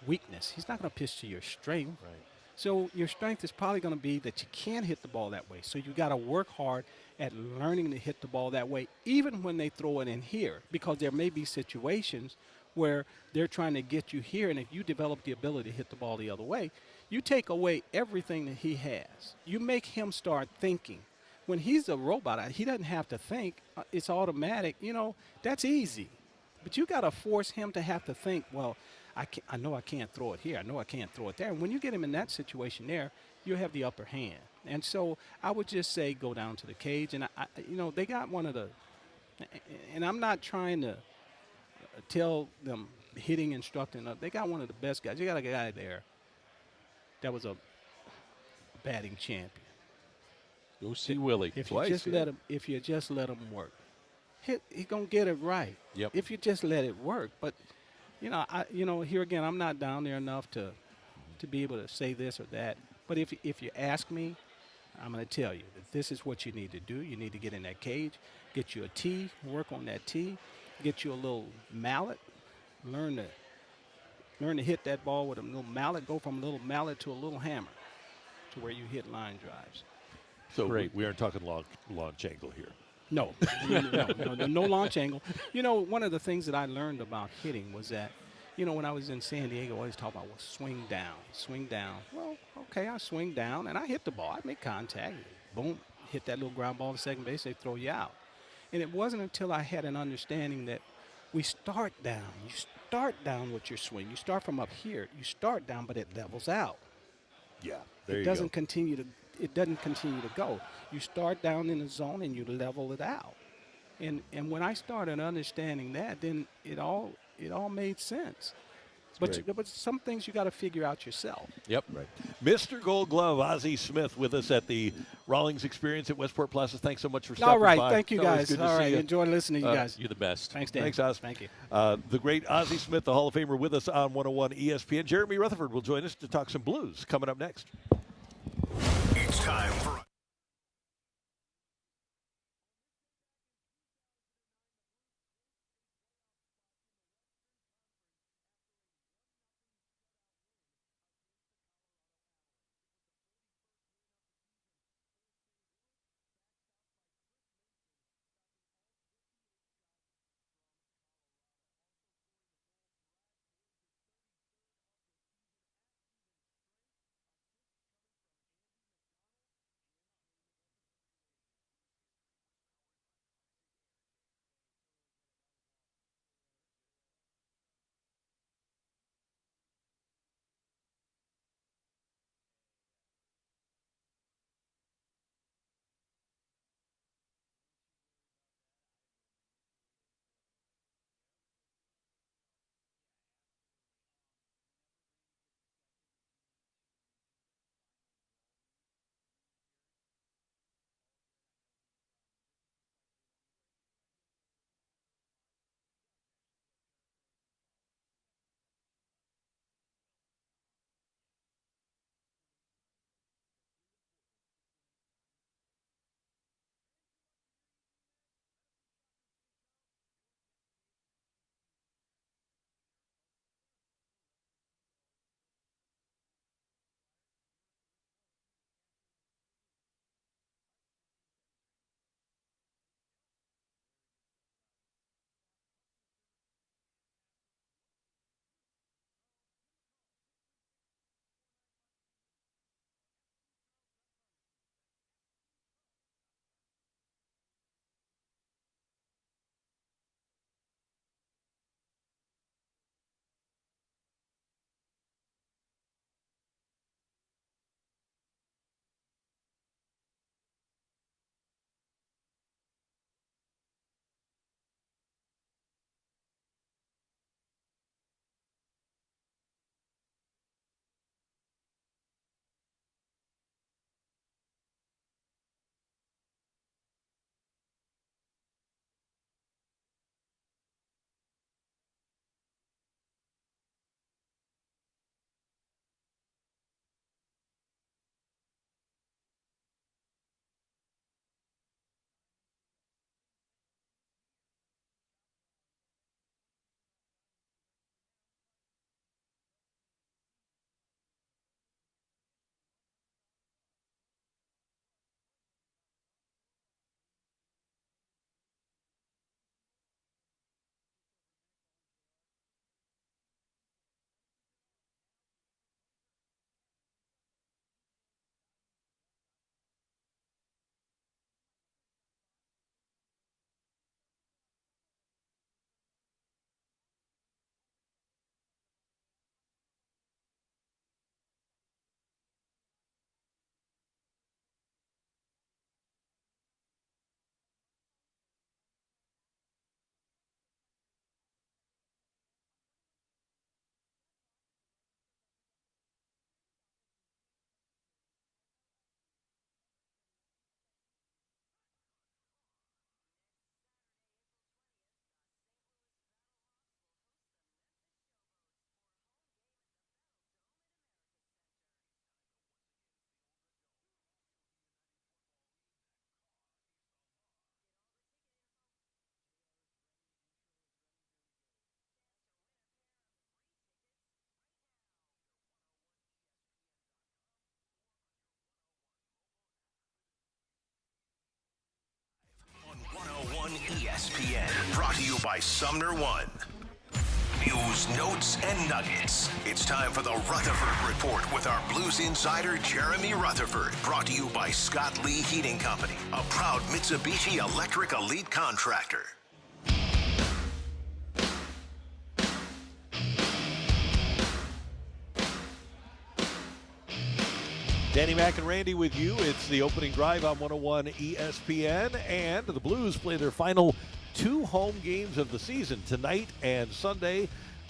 weakness. He's not going to pitch to your strength. Right. So your strength is probably going to be that you can't hit the ball that way. So you got to work hard at learning to hit the ball that way, even when they throw it in here, because there may be situations where they're trying to get you here, and if you develop the ability to hit the ball the other way, you take away everything that he has. You make him start thinking. When he's a robot, he doesn't have to think. It's automatic. You know, that's easy. But you got to force him to have to think, well, I know I can't throw it here. I know I can't throw it there. And when you get him in that situation there, you have the upper hand. And so I would just say go down to the cage. And, you know, they got one of the – and I'm not trying to tell them hitting instructing. They got one of the best guys. You got a guy there that was a batting champion. Go see Willie. If twice, you just let him work, he's gonna get it right. Yep. If you just let it work, but here again, I'm not down there enough to be able to say this or that. But if you ask me, I'm gonna tell you that this is what you need to do. You need to get in that cage, get you a tee, work on that tee, get you a little mallet, learn to hit that ball with a little mallet. Go from a little mallet to a little hammer, to where you hit line drives. So great. We aren't talking launch angle here. No, no launch angle. You know, one of the things that I learned about hitting was that, you know, when I was in San Diego, I always talk about swing down. Well, okay, I swing down and I hit the ball. I make contact. Boom, hit that little ground ball to second base. They throw you out. And it wasn't until I had an understanding that we start down. You start down with your swing. You start from up here. You start down, but it levels out. Yeah, there you go. It doesn't continue to go. You start down in the zone and you level it out. And when I started understanding that, then it all made sense. But some things you got to figure out yourself. Yep. Right. Mr. Gold Glove, Ozzie Smith, with us at the Rawlings Experience at Westport Plaza. Thanks so much for stopping by. All right. Thank you, guys. All right. Enjoy listening to you guys. You're the best. Thanks, Dan. Thanks, Oz. Thank you. The great Ozzie Smith, the Hall of Famer, with us on 101 ESPN. Jeremy Rutherford will join us to talk some Blues coming up next. It's time for Sumner One. News, notes, and nuggets. It's time for the Rutherford Report with our Blues insider, Jeremy Rutherford. Brought to you by Scott Lee Heating Company, a proud Mitsubishi Electric Elite contractor. Danny Mac and Randy with you. It's the opening drive on 101 ESPN, and the Blues play their final 2 home games of the season tonight and Sunday.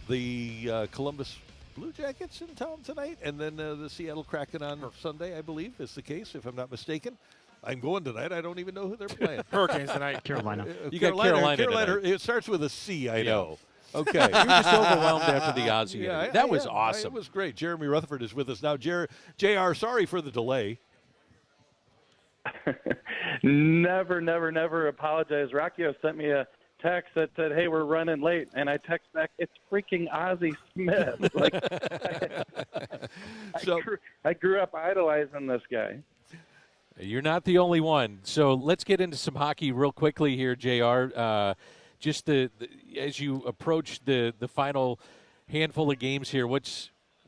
The Columbus Blue Jackets in town tonight, and then the Seattle Kraken on Sunday, I believe, is the case, if I'm not mistaken. I'm going tonight. I don't even know who they're playing. Hurricanes tonight. Carolina. You got Carolina tonight. It starts with a C, I know. Okay. You were just overwhelmed after the Ozzie interview. That was awesome. It was great. Jeremy Rutherford is with us now. JR, sorry for the delay. Never apologize. Rocchio sent me a text that said, "Hey, we're running late," and I text back, "It's freaking Ozzie Smith." Like, I grew up idolizing this guy. You're not the only one. So let's get into some hockey real quickly here, JR. Just as you approach the final handful of games here,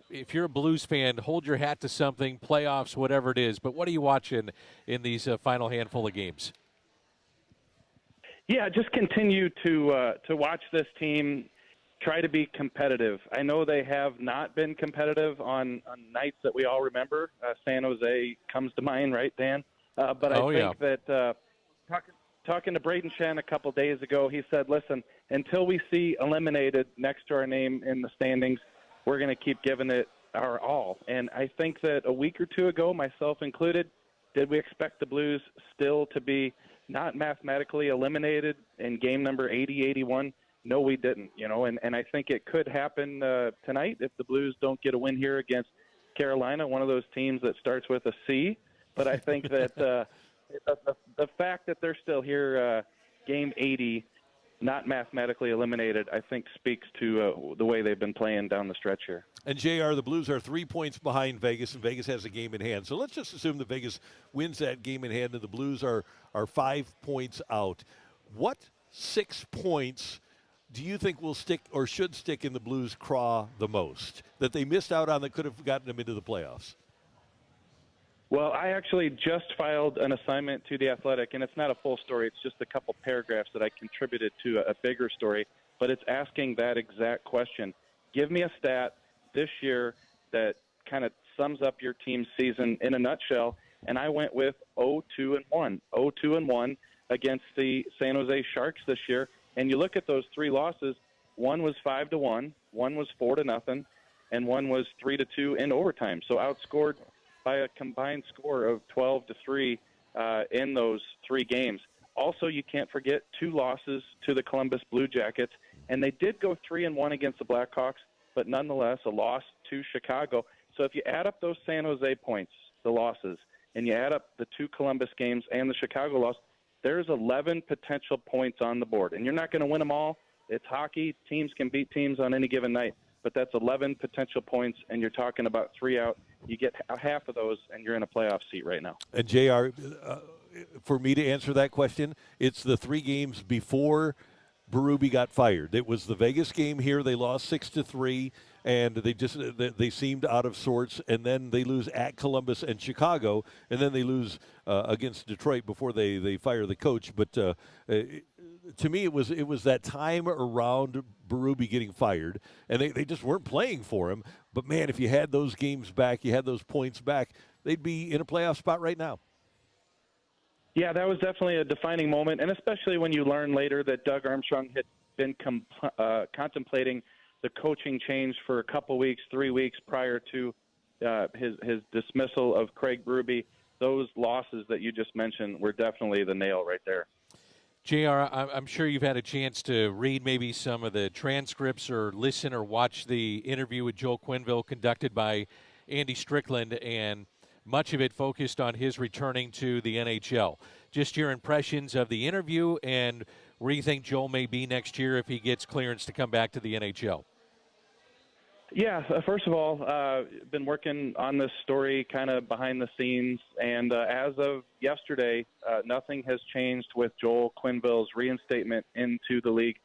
if you're a Blues fan, hold your hat to something, playoffs, whatever it is. But what are you watching in these final handful of games? Yeah, just continue to watch this team try to be competitive. I know they have not been competitive on nights that we all remember. San Jose comes to mind, right, Dan? But I think that talking to Braden Shen a couple days ago, he said, listen, until we see eliminated next to our name in the standings, we're going to keep giving it our all. And I think that a week or two ago, myself included, did we expect the Blues still to be not mathematically eliminated in game number 80, 81? No, we didn't, and I think it could happen tonight if the Blues don't get a win here against Carolina, one of those teams that starts with a C. But I think that the fact that they're still here, game 80, not mathematically eliminated, I think speaks to the way they've been playing down the stretch here. And, JR, the Blues are 3 points behind Vegas, and Vegas has a game in hand. So let's just assume that Vegas wins that game in hand, and the Blues are 5 points out. What 6 points do you think will stick or should stick in the Blues' craw the most that they missed out on that could have gotten them into the playoffs? Well, I actually just filed an assignment to The Athletic, and it's not a full story. It's just a couple paragraphs that I contributed to a bigger story, but it's asking that exact question. Give me a stat this year that kind of sums up your team's season in a nutshell, and I went with 0-2-1. 0-2-1 against the San Jose Sharks this year, and you look at those 3 losses, one was 5-1, one was 4-0, and one was 3-2 in overtime. So outscored by a combined score of 12-3 in those 3 games. Also, you can't forget 2 losses to the Columbus Blue Jackets, and they did go 3-1 against the Blackhawks, but nonetheless a loss to Chicago. So if you add up those San Jose points, the losses, and you add up the 2 Columbus games and the Chicago loss, there's 11 potential points on the board. And you're not going to win them all. It's hockey. Teams can beat teams on any given night. But that's 11 potential points, and you're talking about 3 out. You get half of those, and you're in a playoff seat right now. And, JR, for me to answer that question, it's the 3 games before Berube got fired. It was the Vegas game here. They lost 6-3, and they seemed out of sorts. And then they lose at Columbus and Chicago, and then they lose against Detroit before they fire the coach. But to me, it was that time around Berube getting fired, and they just weren't playing for him. But, man, if you had those games back, you had those points back, they'd be in a playoff spot right now. Yeah, that was definitely a defining moment, and especially when you learn later that Doug Armstrong had been contemplating the coaching change for a couple weeks, 3 weeks prior to his dismissal of Craig Berube. Those losses that you just mentioned were definitely the nail right there. JR, I'm sure you've had a chance to read maybe some of the transcripts or listen or watch the interview with Joel Quenneville conducted by Andy Strickland, and much of it focused on his returning to the NHL. Just your impressions of the interview and where you think Joel may be next year if he gets clearance to come back to the NHL. Yeah, first of all, been working on this story kind of behind the scenes, and as of yesterday, nothing has changed with Joel Quenneville's reinstatement into the league.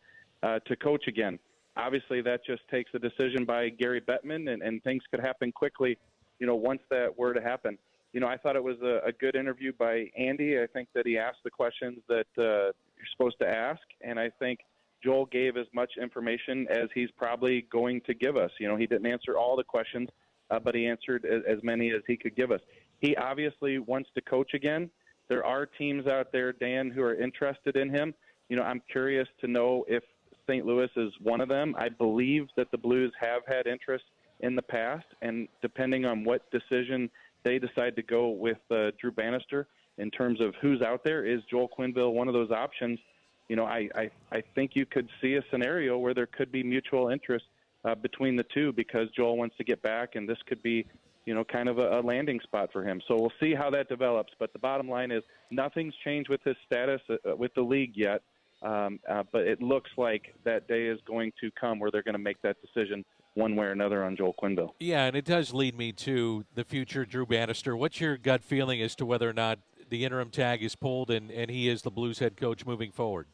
to coach again. Obviously, that just takes a decision by Gary Bettman, and things could happen quickly, once that were to happen. I thought it was a good interview by Andy. I think that he asked the questions that you're supposed to ask, and I think Joel gave as much information as he's probably going to give us. He didn't answer all the questions, but he answered as many as he could give us. He obviously wants to coach again. There are teams out there, Dan, who are interested in him. I'm curious to know if St. Louis is one of them. I believe that the Blues have had interest in the past, and depending on what decision they decide to go with Drew Bannister in terms of who's out there, is Joel Quenneville one of those options? I think you could see a scenario where there could be mutual interest between the two, because Joel wants to get back, and this could be, kind of a landing spot for him. So we'll see how that develops. But the bottom line is nothing's changed with his status with the league yet. But it looks like that day is going to come where they're going to make that decision one way or another on Joel Quenneville. Yeah, and it does lead me to the future Drew Bannister. What's your gut feeling as to whether or not the interim tag is pulled and he is the Blues head coach moving forward?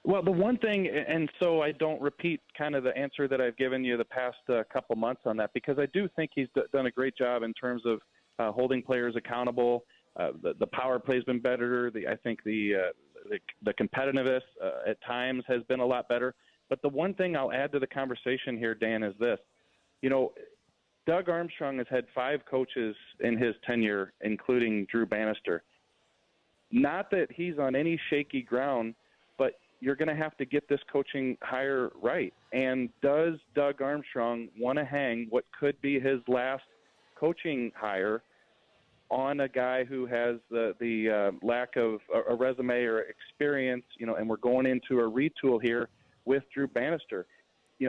Well, the one thing, and so I don't repeat kind of the answer that I've given you the past couple months on that, because I do think he's done a great job in terms of holding players accountable. The power play has been better. I think the competitiveness at times has been a lot better. But the one thing I'll add to the conversation here, Dan, is this. Doug Armstrong has had 5 coaches in his tenure, including Drew Bannister. Not that he's on any shaky ground, but you're going to have to get this coaching hire right. And does Doug Armstrong want to hang what could be his last coaching hire on a guy who has the lack of a resume or experience, and we're going into a retool here with Drew Bannister?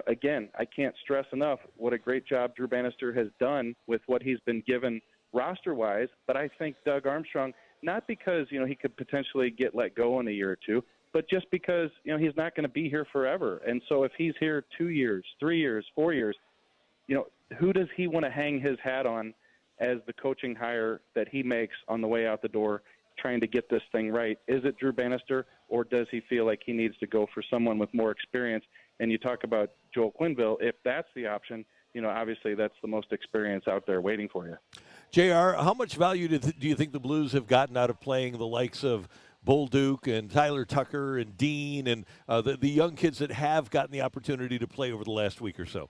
Again, I can't stress enough what a great job Drew Bannister has done with what he's been given roster-wise, but I think Doug Armstrong, not because, he could potentially get let go in a year or two, but just because, he's not going to be here forever. And so if he's here 2 years, 3 years, 4 years, who does he want to hang his hat on as the coaching hire that he makes on the way out the door trying to get this thing right? Is it Drew Bannister, or does he feel like he needs to go for someone with more experience? And you talk about Joel Quenneville. If that's the option, obviously that's the most experience out there waiting for you. JR, how much value do you think the Blues have gotten out of playing the likes of Bolduc and Tyler Tucker and Dean and the young kids that have gotten the opportunity to play over the last week or so?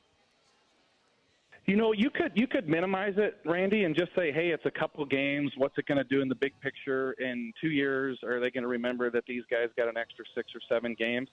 You could minimize it, Randy, and just say, hey, it's a couple games. What's it going to do in the big picture in 2 years? Are they going to remember that these guys got an extra 6 or 7 games?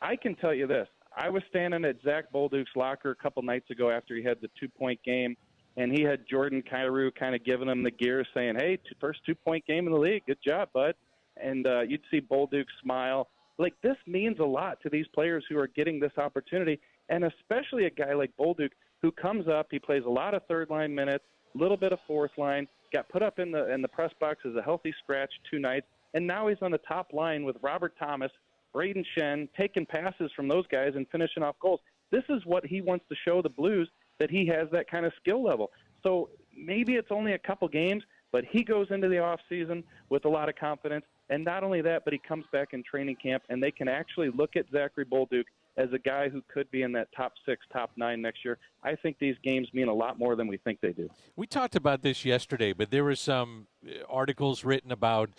I can tell you this. I was standing at Zach Bolduc's locker a couple nights ago after he had the 2-point game, and he had Jordan Kyrou kind of giving him the gear, saying, hey, first 2-point game in the league. Good job, bud. And you'd see Bolduc smile. Like, this means a lot to these players who are getting this opportunity, and especially a guy like Bolduc, who comes up, he plays a lot of third-line minutes, a little bit of fourth line, got put up in the press box as a healthy scratch 2 nights, and now he's on the top line with Robert Thomas, Braden Shen, taking passes from those guys and finishing off goals. This is what he wants to show the Blues, that he has that kind of skill level. So maybe it's only a couple games, but he goes into the offseason with a lot of confidence, and not only that, but he comes back in training camp, and they can actually look at Zachary Bolduc as a guy who could be in that top 6, top 9 next year. I think these games mean a lot more than we think they do. We talked about this yesterday, but there were some articles written about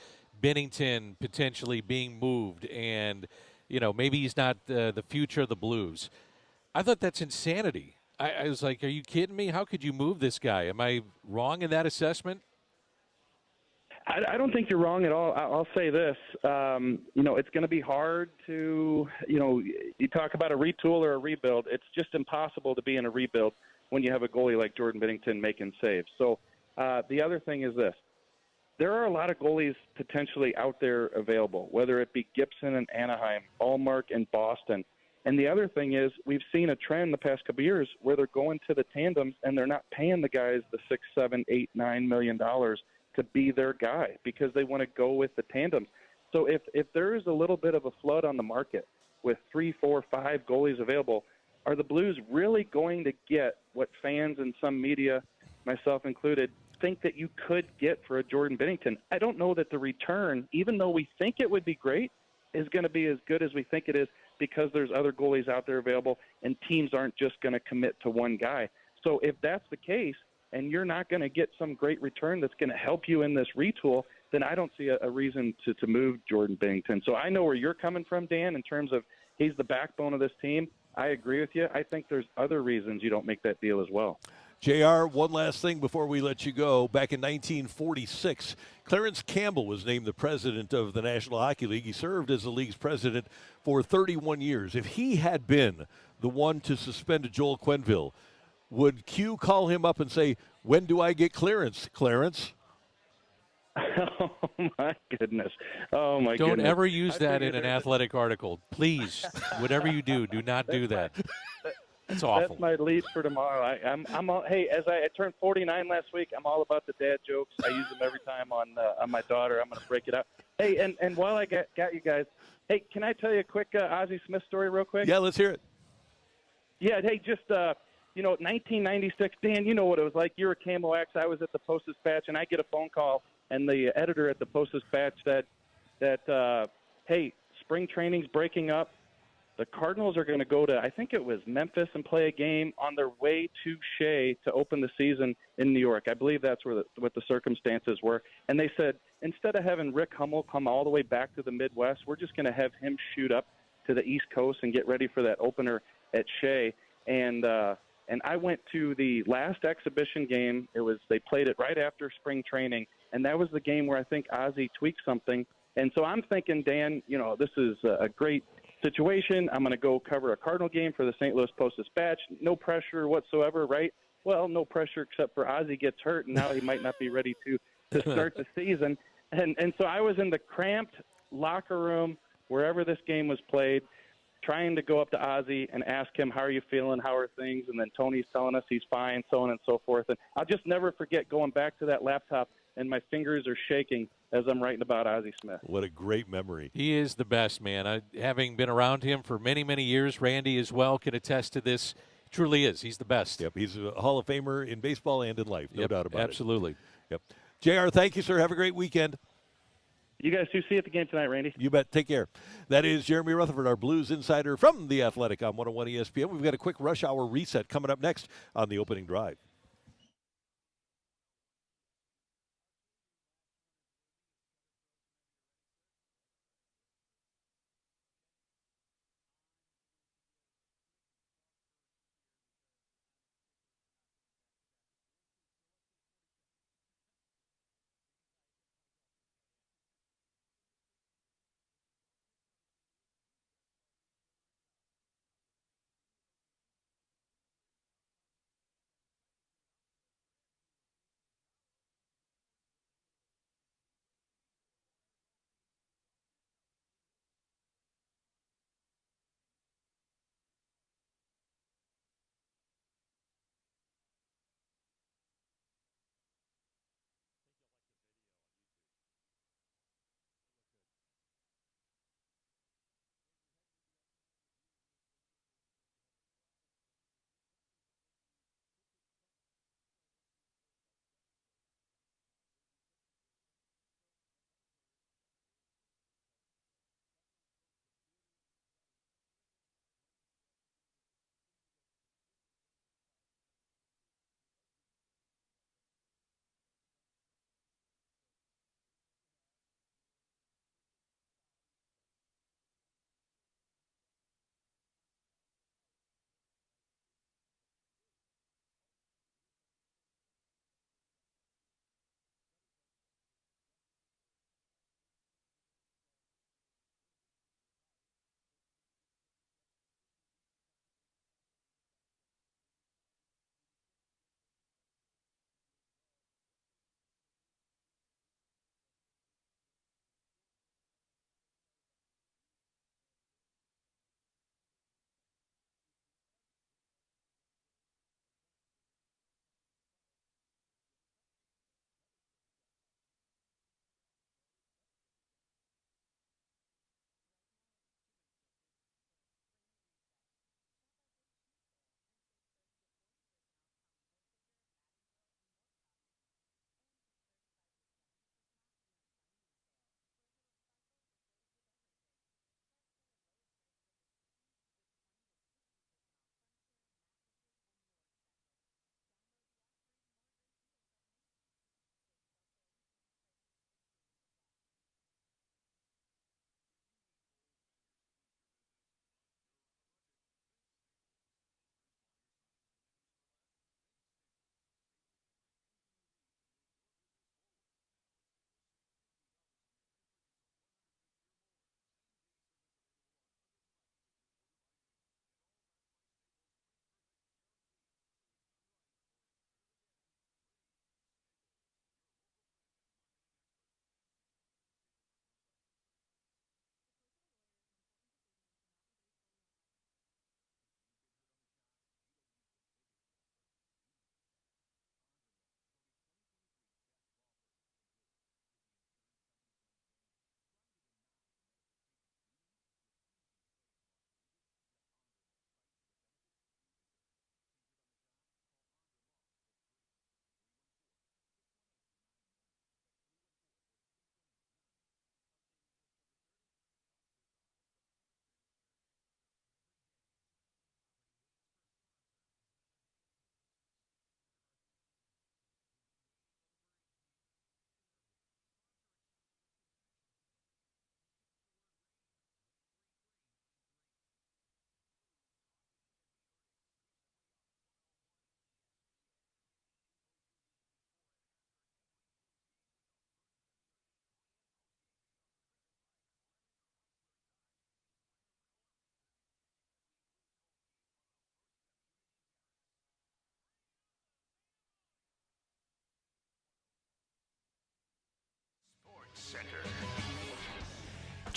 Binnington potentially being moved, and maybe he's not the future of the Blues. I thought that's insanity. I was like, are you kidding me? How could you move this guy? Am I wrong in that assessment? I don't think you're wrong at all. I'll say this. It's going to be hard to, you talk about a retool or a rebuild. It's just impossible to be in a rebuild when you have a goalie like Jordan Binnington making saves. So the other thing is this. There are a lot of goalies potentially out there available, whether it be Gibson in Anaheim, Allmark in Boston. And the other thing is we've seen a trend the past couple of years where they're going to the tandems and they're not paying the guys the $6, $7, $8, $9 million to be their guy because they want to go with the tandems. So if there is a little bit of a flood on the market with 3, 4, 5 goalies available, are the Blues really going to get what fans and some media, myself included, think that you could get for a Jordan Binnington? I don't know that the return, even though we think it would be great, is going to be as good as we think it is. because there's other goalies out there available, and teams aren't just going to commit to one guy. So if that's the case, and you're not going to get some great return that's going to help you in this retool, then I don't see a reason to move Jordan Binnington. So I know where you're coming from, Dan, in terms of he's the backbone of this team. I agree with you. I think there's other reasons you don't make that deal as well. JR, one last thing before we let you go. Back in 1946, Clarence Campbell was named the president of the National Hockey League. He served as the league's president for 31 years. If he had been the one to suspend Joel Quenneville, would Q call him up and say, when do I get clearance, Clarence? Oh, my goodness. Oh, my goodness. Don't ever use that in an athletic article. Please, whatever you do, do not do that. That's awful. That's my lead for tomorrow. I'm all, hey, as I turned 49 last week, I'm all about the dad jokes. I use them every time on my daughter. I'm going to break it out. Hey, and while I got you guys, hey, can I tell you a quick Ozzie Smith story real quick? Yeah, let's hear it. Yeah, hey, just 1996, Dan, you know what it was like. You were a Camo X. I was at the Post-Dispatch, and I get a phone call, and the editor at the Post-Dispatch said that, hey, spring training's breaking up. The Cardinals are going to go to, I think it was Memphis, and play a game on their way to Shea to open the season in New York. I believe that's what the circumstances were. And they said, instead of having Rick Hummel come all the way back to the Midwest, we're just going to have him shoot up to the East Coast and get ready for that opener at Shea. And I went to the last exhibition game. They played it right after spring training, and that was the game where I think Ozzie tweaked something. And so I'm thinking, Dan, this is a great situation. I'm going to go cover a Cardinal game for the St. Louis Post-Dispatch. No pressure whatsoever, right? Well, no pressure except for Ozzie gets hurt, and now he might not be ready to start the season. And so I was in the cramped locker room wherever this game was played, trying to go up to Ozzie and ask him, how are you feeling? How are things? And then Tony's telling us he's fine, so on and so forth. And I'll just never forget going back to that laptop, and my fingers are shaking as I'm writing about Ozzie Smith. What a great memory. He is the best, man. Having been around him for many, many years, Randy as well can attest to this. Truly is. He's the best. Yep, he's a Hall of Famer in baseball and in life, no doubt about absolutely. it. Absolutely. Yep. JR, thank you, sir. Have a great weekend. You guys too. See you at the game tonight, Randy. You bet. Take care. That is Jeremy Rutherford, our Blues insider from The Athletic on 101 ESPN. We've got a quick rush hour reset coming up next on the opening drive.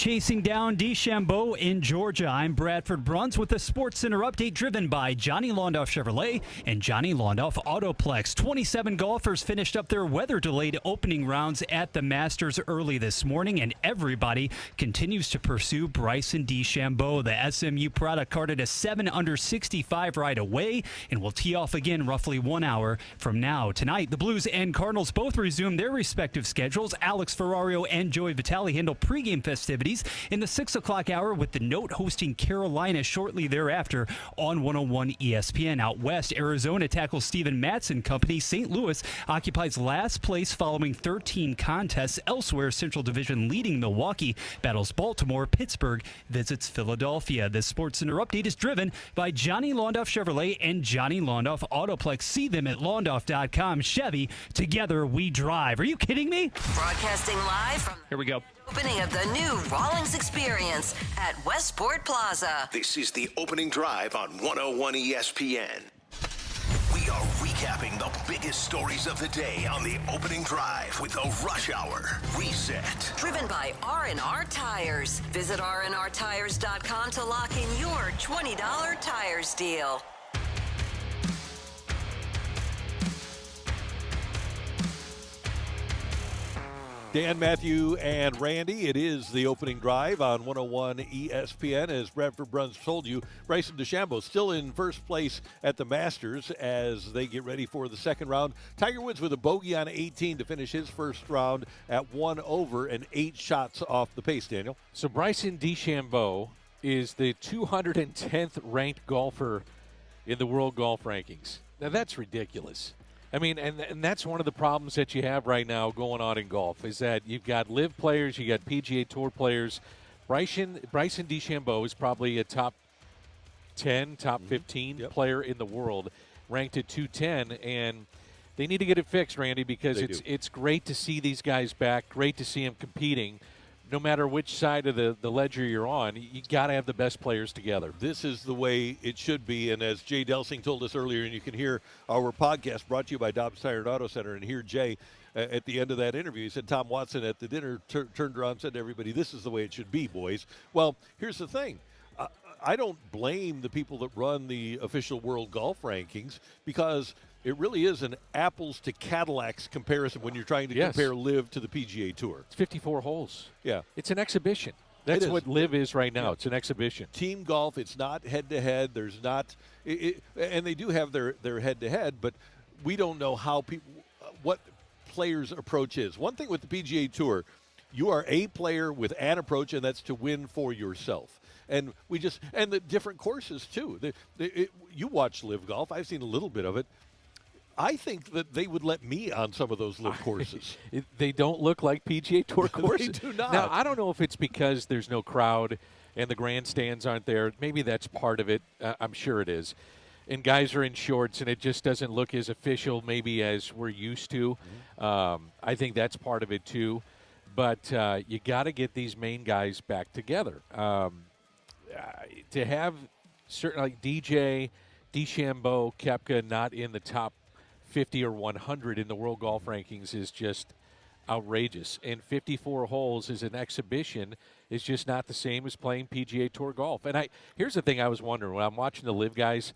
chasing down DeChambeau in Georgia. I'm Bradford Bruns with a Sports Center update driven by Johnny Londoff Chevrolet and Johnny Londoff Autoplex. 27 golfers finished up their weather-delayed opening rounds at the Masters early this morning, and everybody continues to pursue Bryson DeChambeau. The SMU product carded a 7 under 65 right away and will tee off again roughly 1 hour from now. Tonight, the Blues and Cardinals both resume their respective schedules. Alex Ferrario and Joey Vitale handle pregame festivities in the 6 o'clock hour, with the Note hosting Carolina shortly thereafter on 101 ESPN. Out west, Arizona tackles Steven Matz and company. St. Louis occupies last place following 13 contests. Elsewhere, Central Division leading Milwaukee battles Baltimore. Pittsburgh visits Philadelphia. This Sports Center update is driven by Johnny Londoff Chevrolet and Johnny Londoff Autoplex. See them at londoff.com. Chevy, together we drive. Are you kidding me? Broadcasting live from Here we go. opening of the new Rawlings Experience at Westport Plaza. This is the opening drive on 101 ESPN. We are recapping the biggest stories of the day on the opening drive with a rush hour reset. Driven by R&R Tires. Visit rnrtires.com to lock in your $20 tires deal. Dan, Matthew, and Randy, it is the opening drive on 101 ESPN. As Bradford Bruns told you, Bryson DeChambeau still in first place at the Masters as they get ready for the second round. Tiger Woods with a bogey on 18 to finish his first round at 1 over and 8 shots off the pace, Daniel. So Bryson DeChambeau is the 210th ranked golfer in the world golf rankings. Now, that's ridiculous. I mean, and that's one of the problems that you have right now going on in golf is that you've got LIV players, you got PGA Tour players. Bryson DeChambeau is probably a top 10, top 15 player in the world, ranked at 210, and they need to get it fixed, Randy, because it's great to see these guys back, great to see them competing. No matter which side of the ledger you're on, you got to have the best players together. This is the way it should be, and as Jay Delsing told us earlier, and you can hear our podcast brought to you by Dobbs Tire and Auto Center, and hear Jay at the end of that interview. He said Tom Watson at the dinner turned around and said to everybody, this is the way it should be, boys. Well, here's the thing. I don't blame the people that run the official world golf rankings because it really is an apples to Cadillacs comparison when you're trying to compare LIV to the PGA Tour. It's 54 holes. Yeah. It's an exhibition. That's what LIV is right now. Yeah. It's an exhibition. Team golf, it's not head-to-head. There's not and they do have their head-to-head, but we don't know how what players' approach is. One thing with the PGA Tour, you are a player with an approach, and that's to win for yourself. And and the different courses, too. You watch LIV golf. I've seen a little bit of it. I think that they would let me on some of those LIV courses. They don't look like PGA Tour courses. They do not. Now, I don't know if it's because there's no crowd and the grandstands aren't there. Maybe that's part of it. I'm sure it is. And guys are in shorts, and it just doesn't look as official maybe as we're used to. I think that's part of it, too. But you got to get these main guys back together. To have certain like DJ, DeChambeau, Koepka not in the top 50 or 100 in the world golf rankings is just outrageous. And 54 holes as an exhibition is just not the same as playing PGA Tour golf. And here's the thing I was wondering when I'm watching the LIV guys,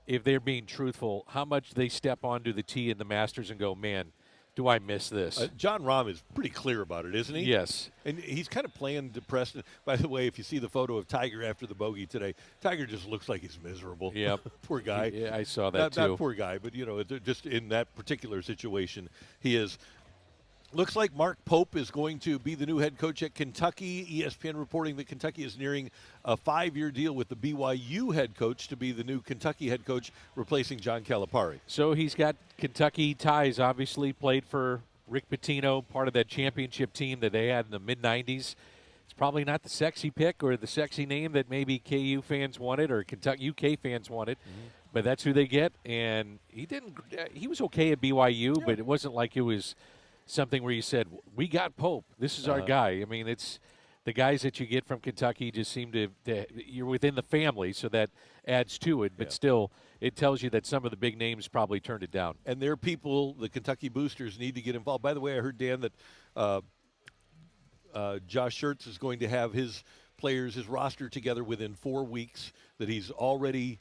if they're being truthful, how much they step onto the tee in the Masters and go, man, do I miss this? John Rahm is pretty clear about it, isn't he? Yes. And he's kind of playing depressed. By the way, if you see the photo of Tiger after the bogey today, Tiger just looks like he's miserable. Yep. Poor guy. Yeah, I saw that too. Not poor guy, but, just in that particular situation, he is. Looks like Mark Pope is going to be the new head coach at Kentucky. ESPN reporting that Kentucky is nearing a 5-year deal with the BYU head coach to be the new Kentucky head coach, replacing John Calipari. So he's got Kentucky ties, obviously, played for Rick Pitino, part of that championship team that they had in the mid-'90s. It's probably not the sexy pick or the sexy name that maybe KU fans wanted or Kentucky UK fans wanted, but that's who they get. And he was okay at BYU, but it wasn't like it was something where you said, we got Pope. This is our guy. I mean, it's the guys that you get from Kentucky just seem to you're within the family, so that adds to it. But still, it tells you that some of the big names probably turned it down. And their people, the Kentucky boosters, need to get involved. By the way, I heard, Dan, that Josh Schertz is going to have his players, his roster together within 4 weeks, that he's already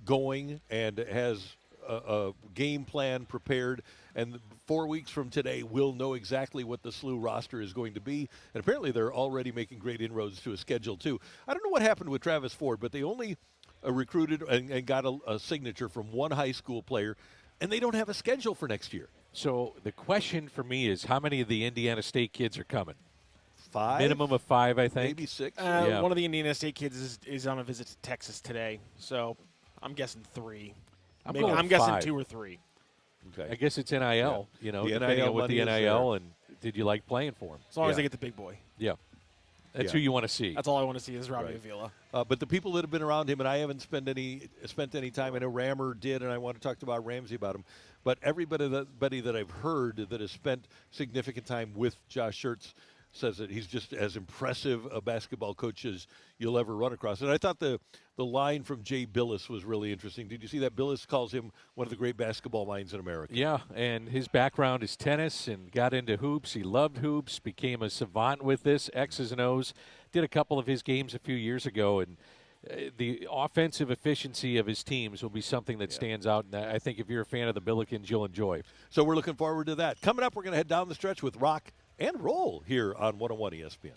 going and has a game plan prepared. And 4 weeks from today, we'll know exactly what the SLU roster is going to be. And apparently they're already making great inroads to a schedule, too. I don't know what happened with Travis Ford, but they only recruited and got a signature from one high school player, and they don't have a schedule for next year. So the question for me is, how many of the Indiana State kids are coming? 5? Minimum of 5, I think. Maybe 6. Yeah. One of the Indiana State kids is on a visit to Texas today, so I'm guessing 3. I'm guessing 5. 2 or 3. Okay. I guess it's NIL, you know, The depending NIL on what the money is NIL there. and did you like playing for him? As long as they get the big boy. Yeah. That's Yeah. who you want to see. That's all I want to see is Robbie Right. Avila. But the people that have been around him, and I haven't spent any time. I know Rammer did, and I want to talk about Ramsey about him. But everybody that I've heard that has spent significant time with Josh Schertz says that he's just as impressive a basketball coach as you'll ever run across. And I thought the line from Jay Billis was really interesting. Did you see that? Billis calls him one of the great basketball minds in America. Yeah, and his background is tennis and got into hoops. He loved hoops, became a savant with this, X's and O's. Did a couple of his games a few years ago, and the offensive efficiency of his teams will be something that stands out. And I think if you're a fan of the Billikens, you'll enjoy. So we're looking forward to that. Coming up, we're going to head down the stretch with Rocc and Roll here on 101 ESPN.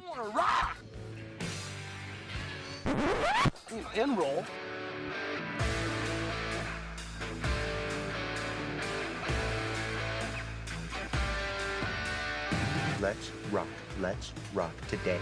want to rock. And roll. Let's rock. Let's rock today.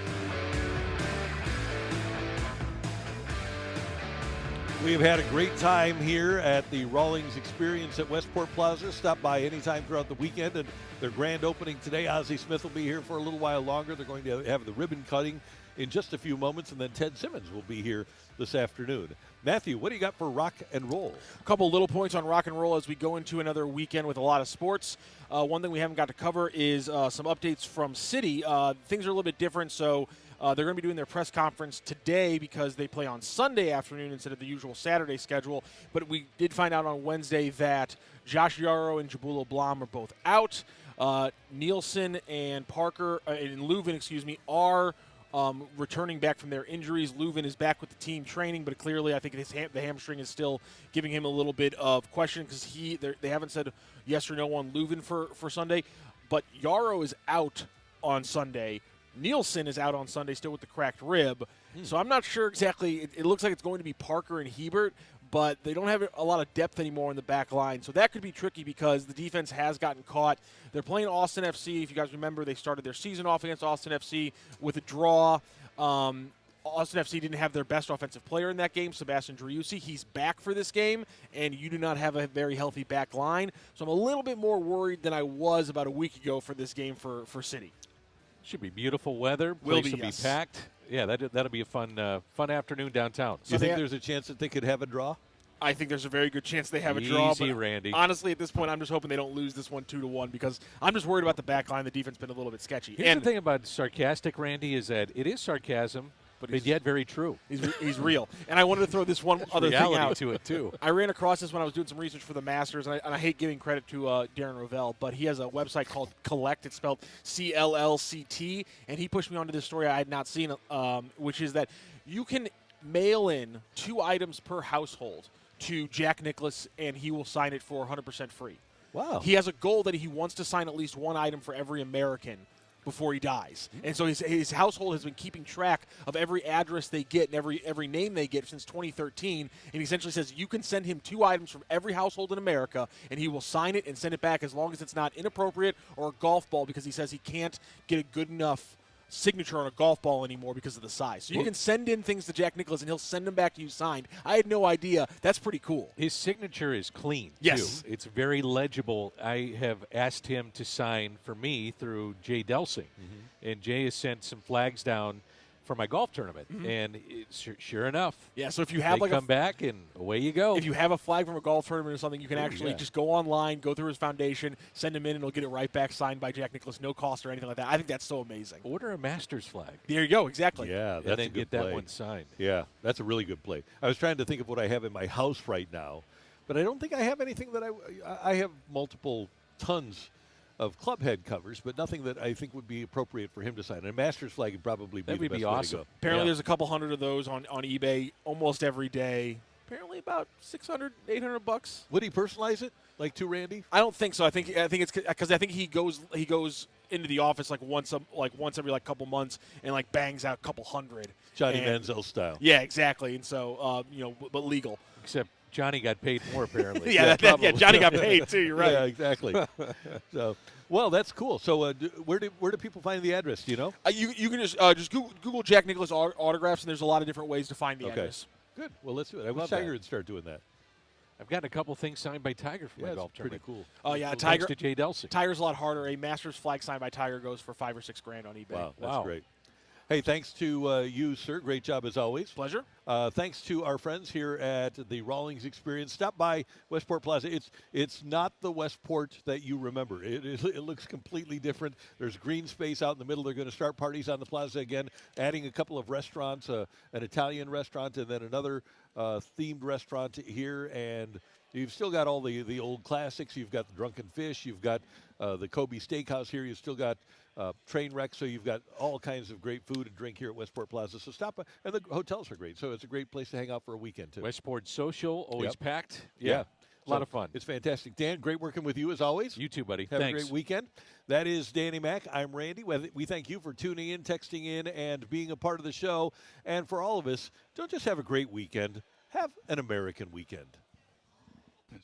We have had a great time here at the Rawlings Experience at Westport Plaza. Stop by anytime throughout the weekend, and their grand opening today. Ozzie Smith will be here for a little while longer. They're going to have the ribbon cutting in just a few moments, and then Ted Simmons will be here this afternoon. Matthew, what do you got for Rocc and Roll? A couple little points on Rocc and Roll as we go into another weekend with a lot of sports. One thing we haven't got to cover is some updates from City. Things are a little bit different, so they're going to be doing their press conference today because they play on Sunday afternoon instead of the usual Saturday schedule. But we did find out on Wednesday that Josh Yarrow and Jabulo Blom are both out. Nielsen and Parker and Leuven, are returning back from their injuries. Leuven is back with the team training, but clearly I think the hamstring is still giving him a little bit of question because they haven't said yes or no on Leuven for Sunday. But Yarrow is out on Sunday. Nielsen is out on Sunday still with the cracked rib. So I'm not sure exactly. It looks like it's going to be Parker and Hebert, but they don't have a lot of depth anymore in the back line. So that could be tricky because the defense has gotten caught. They're playing Austin FC. If you guys remember, they started their season off against Austin FC with a draw. Austin FC didn't have their best offensive player in that game, Sebastian Driussi. He's back for this game, and you do not have a very healthy back line. So I'm a little bit more worried than I was about a week ago for this game for City. Should be beautiful weather. Place will be packed. Yeah, that'll be a fun afternoon downtown. Do you think there's a chance that they could have a draw? I think there's a very good chance they have a draw. Easy, but Randy. Honestly, at this point, I'm just hoping they don't lose this one 2-1 because I'm just worried about the back line. The defense been a little bit sketchy. Here's the thing about sarcastic, Randy, is that it is sarcasm, but yet very true. He's real. And I wanted to throw this one other thing out to it too. I ran across this when I was doing some research for the Masters, and I hate giving credit to Darren Rovell, but he has a website called Collect. It's spelled CLLCT, and he pushed me onto this story I had not seen, which is that you can mail in 2 items per household to Jack Nicklaus, and he will sign it for 100% free. Wow. He has a goal that he wants to sign at least 1 item for every American before he dies. And so his household has been keeping track of every address they get and every name they get since 2013. And he essentially says you can send him 2 items from every household in America, and he will sign it and send it back as long as it's not inappropriate or a golf ball, because he says he can't get a good enough signature on a golf ball anymore because of the size. So you can send in things to Jack Nicklaus, and he'll send them back to you signed. I had no idea. That's pretty cool. His signature is clean, yes, too. It's very legible. I have asked him to sign for me through Jay Delsing, and Jay has sent some flags down for my golf tournament, and sure enough, so if you have they come back and away you go. If you have a flag from a golf tournament or something, you can actually just go online, go through his foundation, send him in, and he'll get it right back signed by Jack Nicklaus, no cost or anything like that. I think that's so amazing. Order a Masters flag. There you go, exactly. Yeah, that's and then a good get play. that one signed. Yeah, that's a really good play. I was trying to think of what I have in my house right now, but I don't think I have anything that I have multiple tons of club head covers, but nothing that I think would be appropriate for him to sign. And a Masters flag would probably be the best way to go. Apparently there's a couple hundred of those on eBay almost every day. Apparently about $600, $800. Would he personalize it like to Randy? I don't think so. I think it's because I think he goes into the office once every couple months and bangs out a couple hundred. Johnny Manziel style. Yeah, exactly. And so but legal. Except Johnny got paid more, apparently. yeah, Johnny got paid too. You're right. Yeah, exactly. So, well, that's cool. So, where do people find the address? Do you know? You can just Google Jack Nicklaus autographs, and there's a lot of different ways to find the address. Good. Well, let's do it. I wish Tiger would start doing that. I've gotten a couple things signed by Tiger for my golf tournament. Pretty cool. Oh yeah, Thanks Tiger. to Jay Delsing. Tiger's a lot harder. A Masters flag signed by Tiger goes for $5,000 or $6,000 on eBay. Wow, that's great. Hey, thanks to you, sir. Great job as always. Pleasure. Thanks to our friends here at the Rawlings Experience. Stop by Westport Plaza. It's not the Westport that you remember. It looks completely different. There's green space out in the middle. They're going to start parties on the plaza again, adding a couple of restaurants, an Italian restaurant, and then another themed restaurant here. And you've still got all the old classics. You've got the Drunken Fish. You've got the Kobe Steakhouse here. You've still got train wreck, so you've got all kinds of great food and drink here at Westport Plaza. So stop by, and the hotels are great. So it's a great place to hang out for a weekend too. Westport Social, always packed. Yeah. A lot of fun. It's fantastic. Dan, great working with you as always. You too, buddy. Have Thanks. a great weekend. That is Danny Mac. I'm Randy. We thank you for tuning in, texting in, and being a part of the show. And for all of us, don't just have a great weekend. Have an American weekend.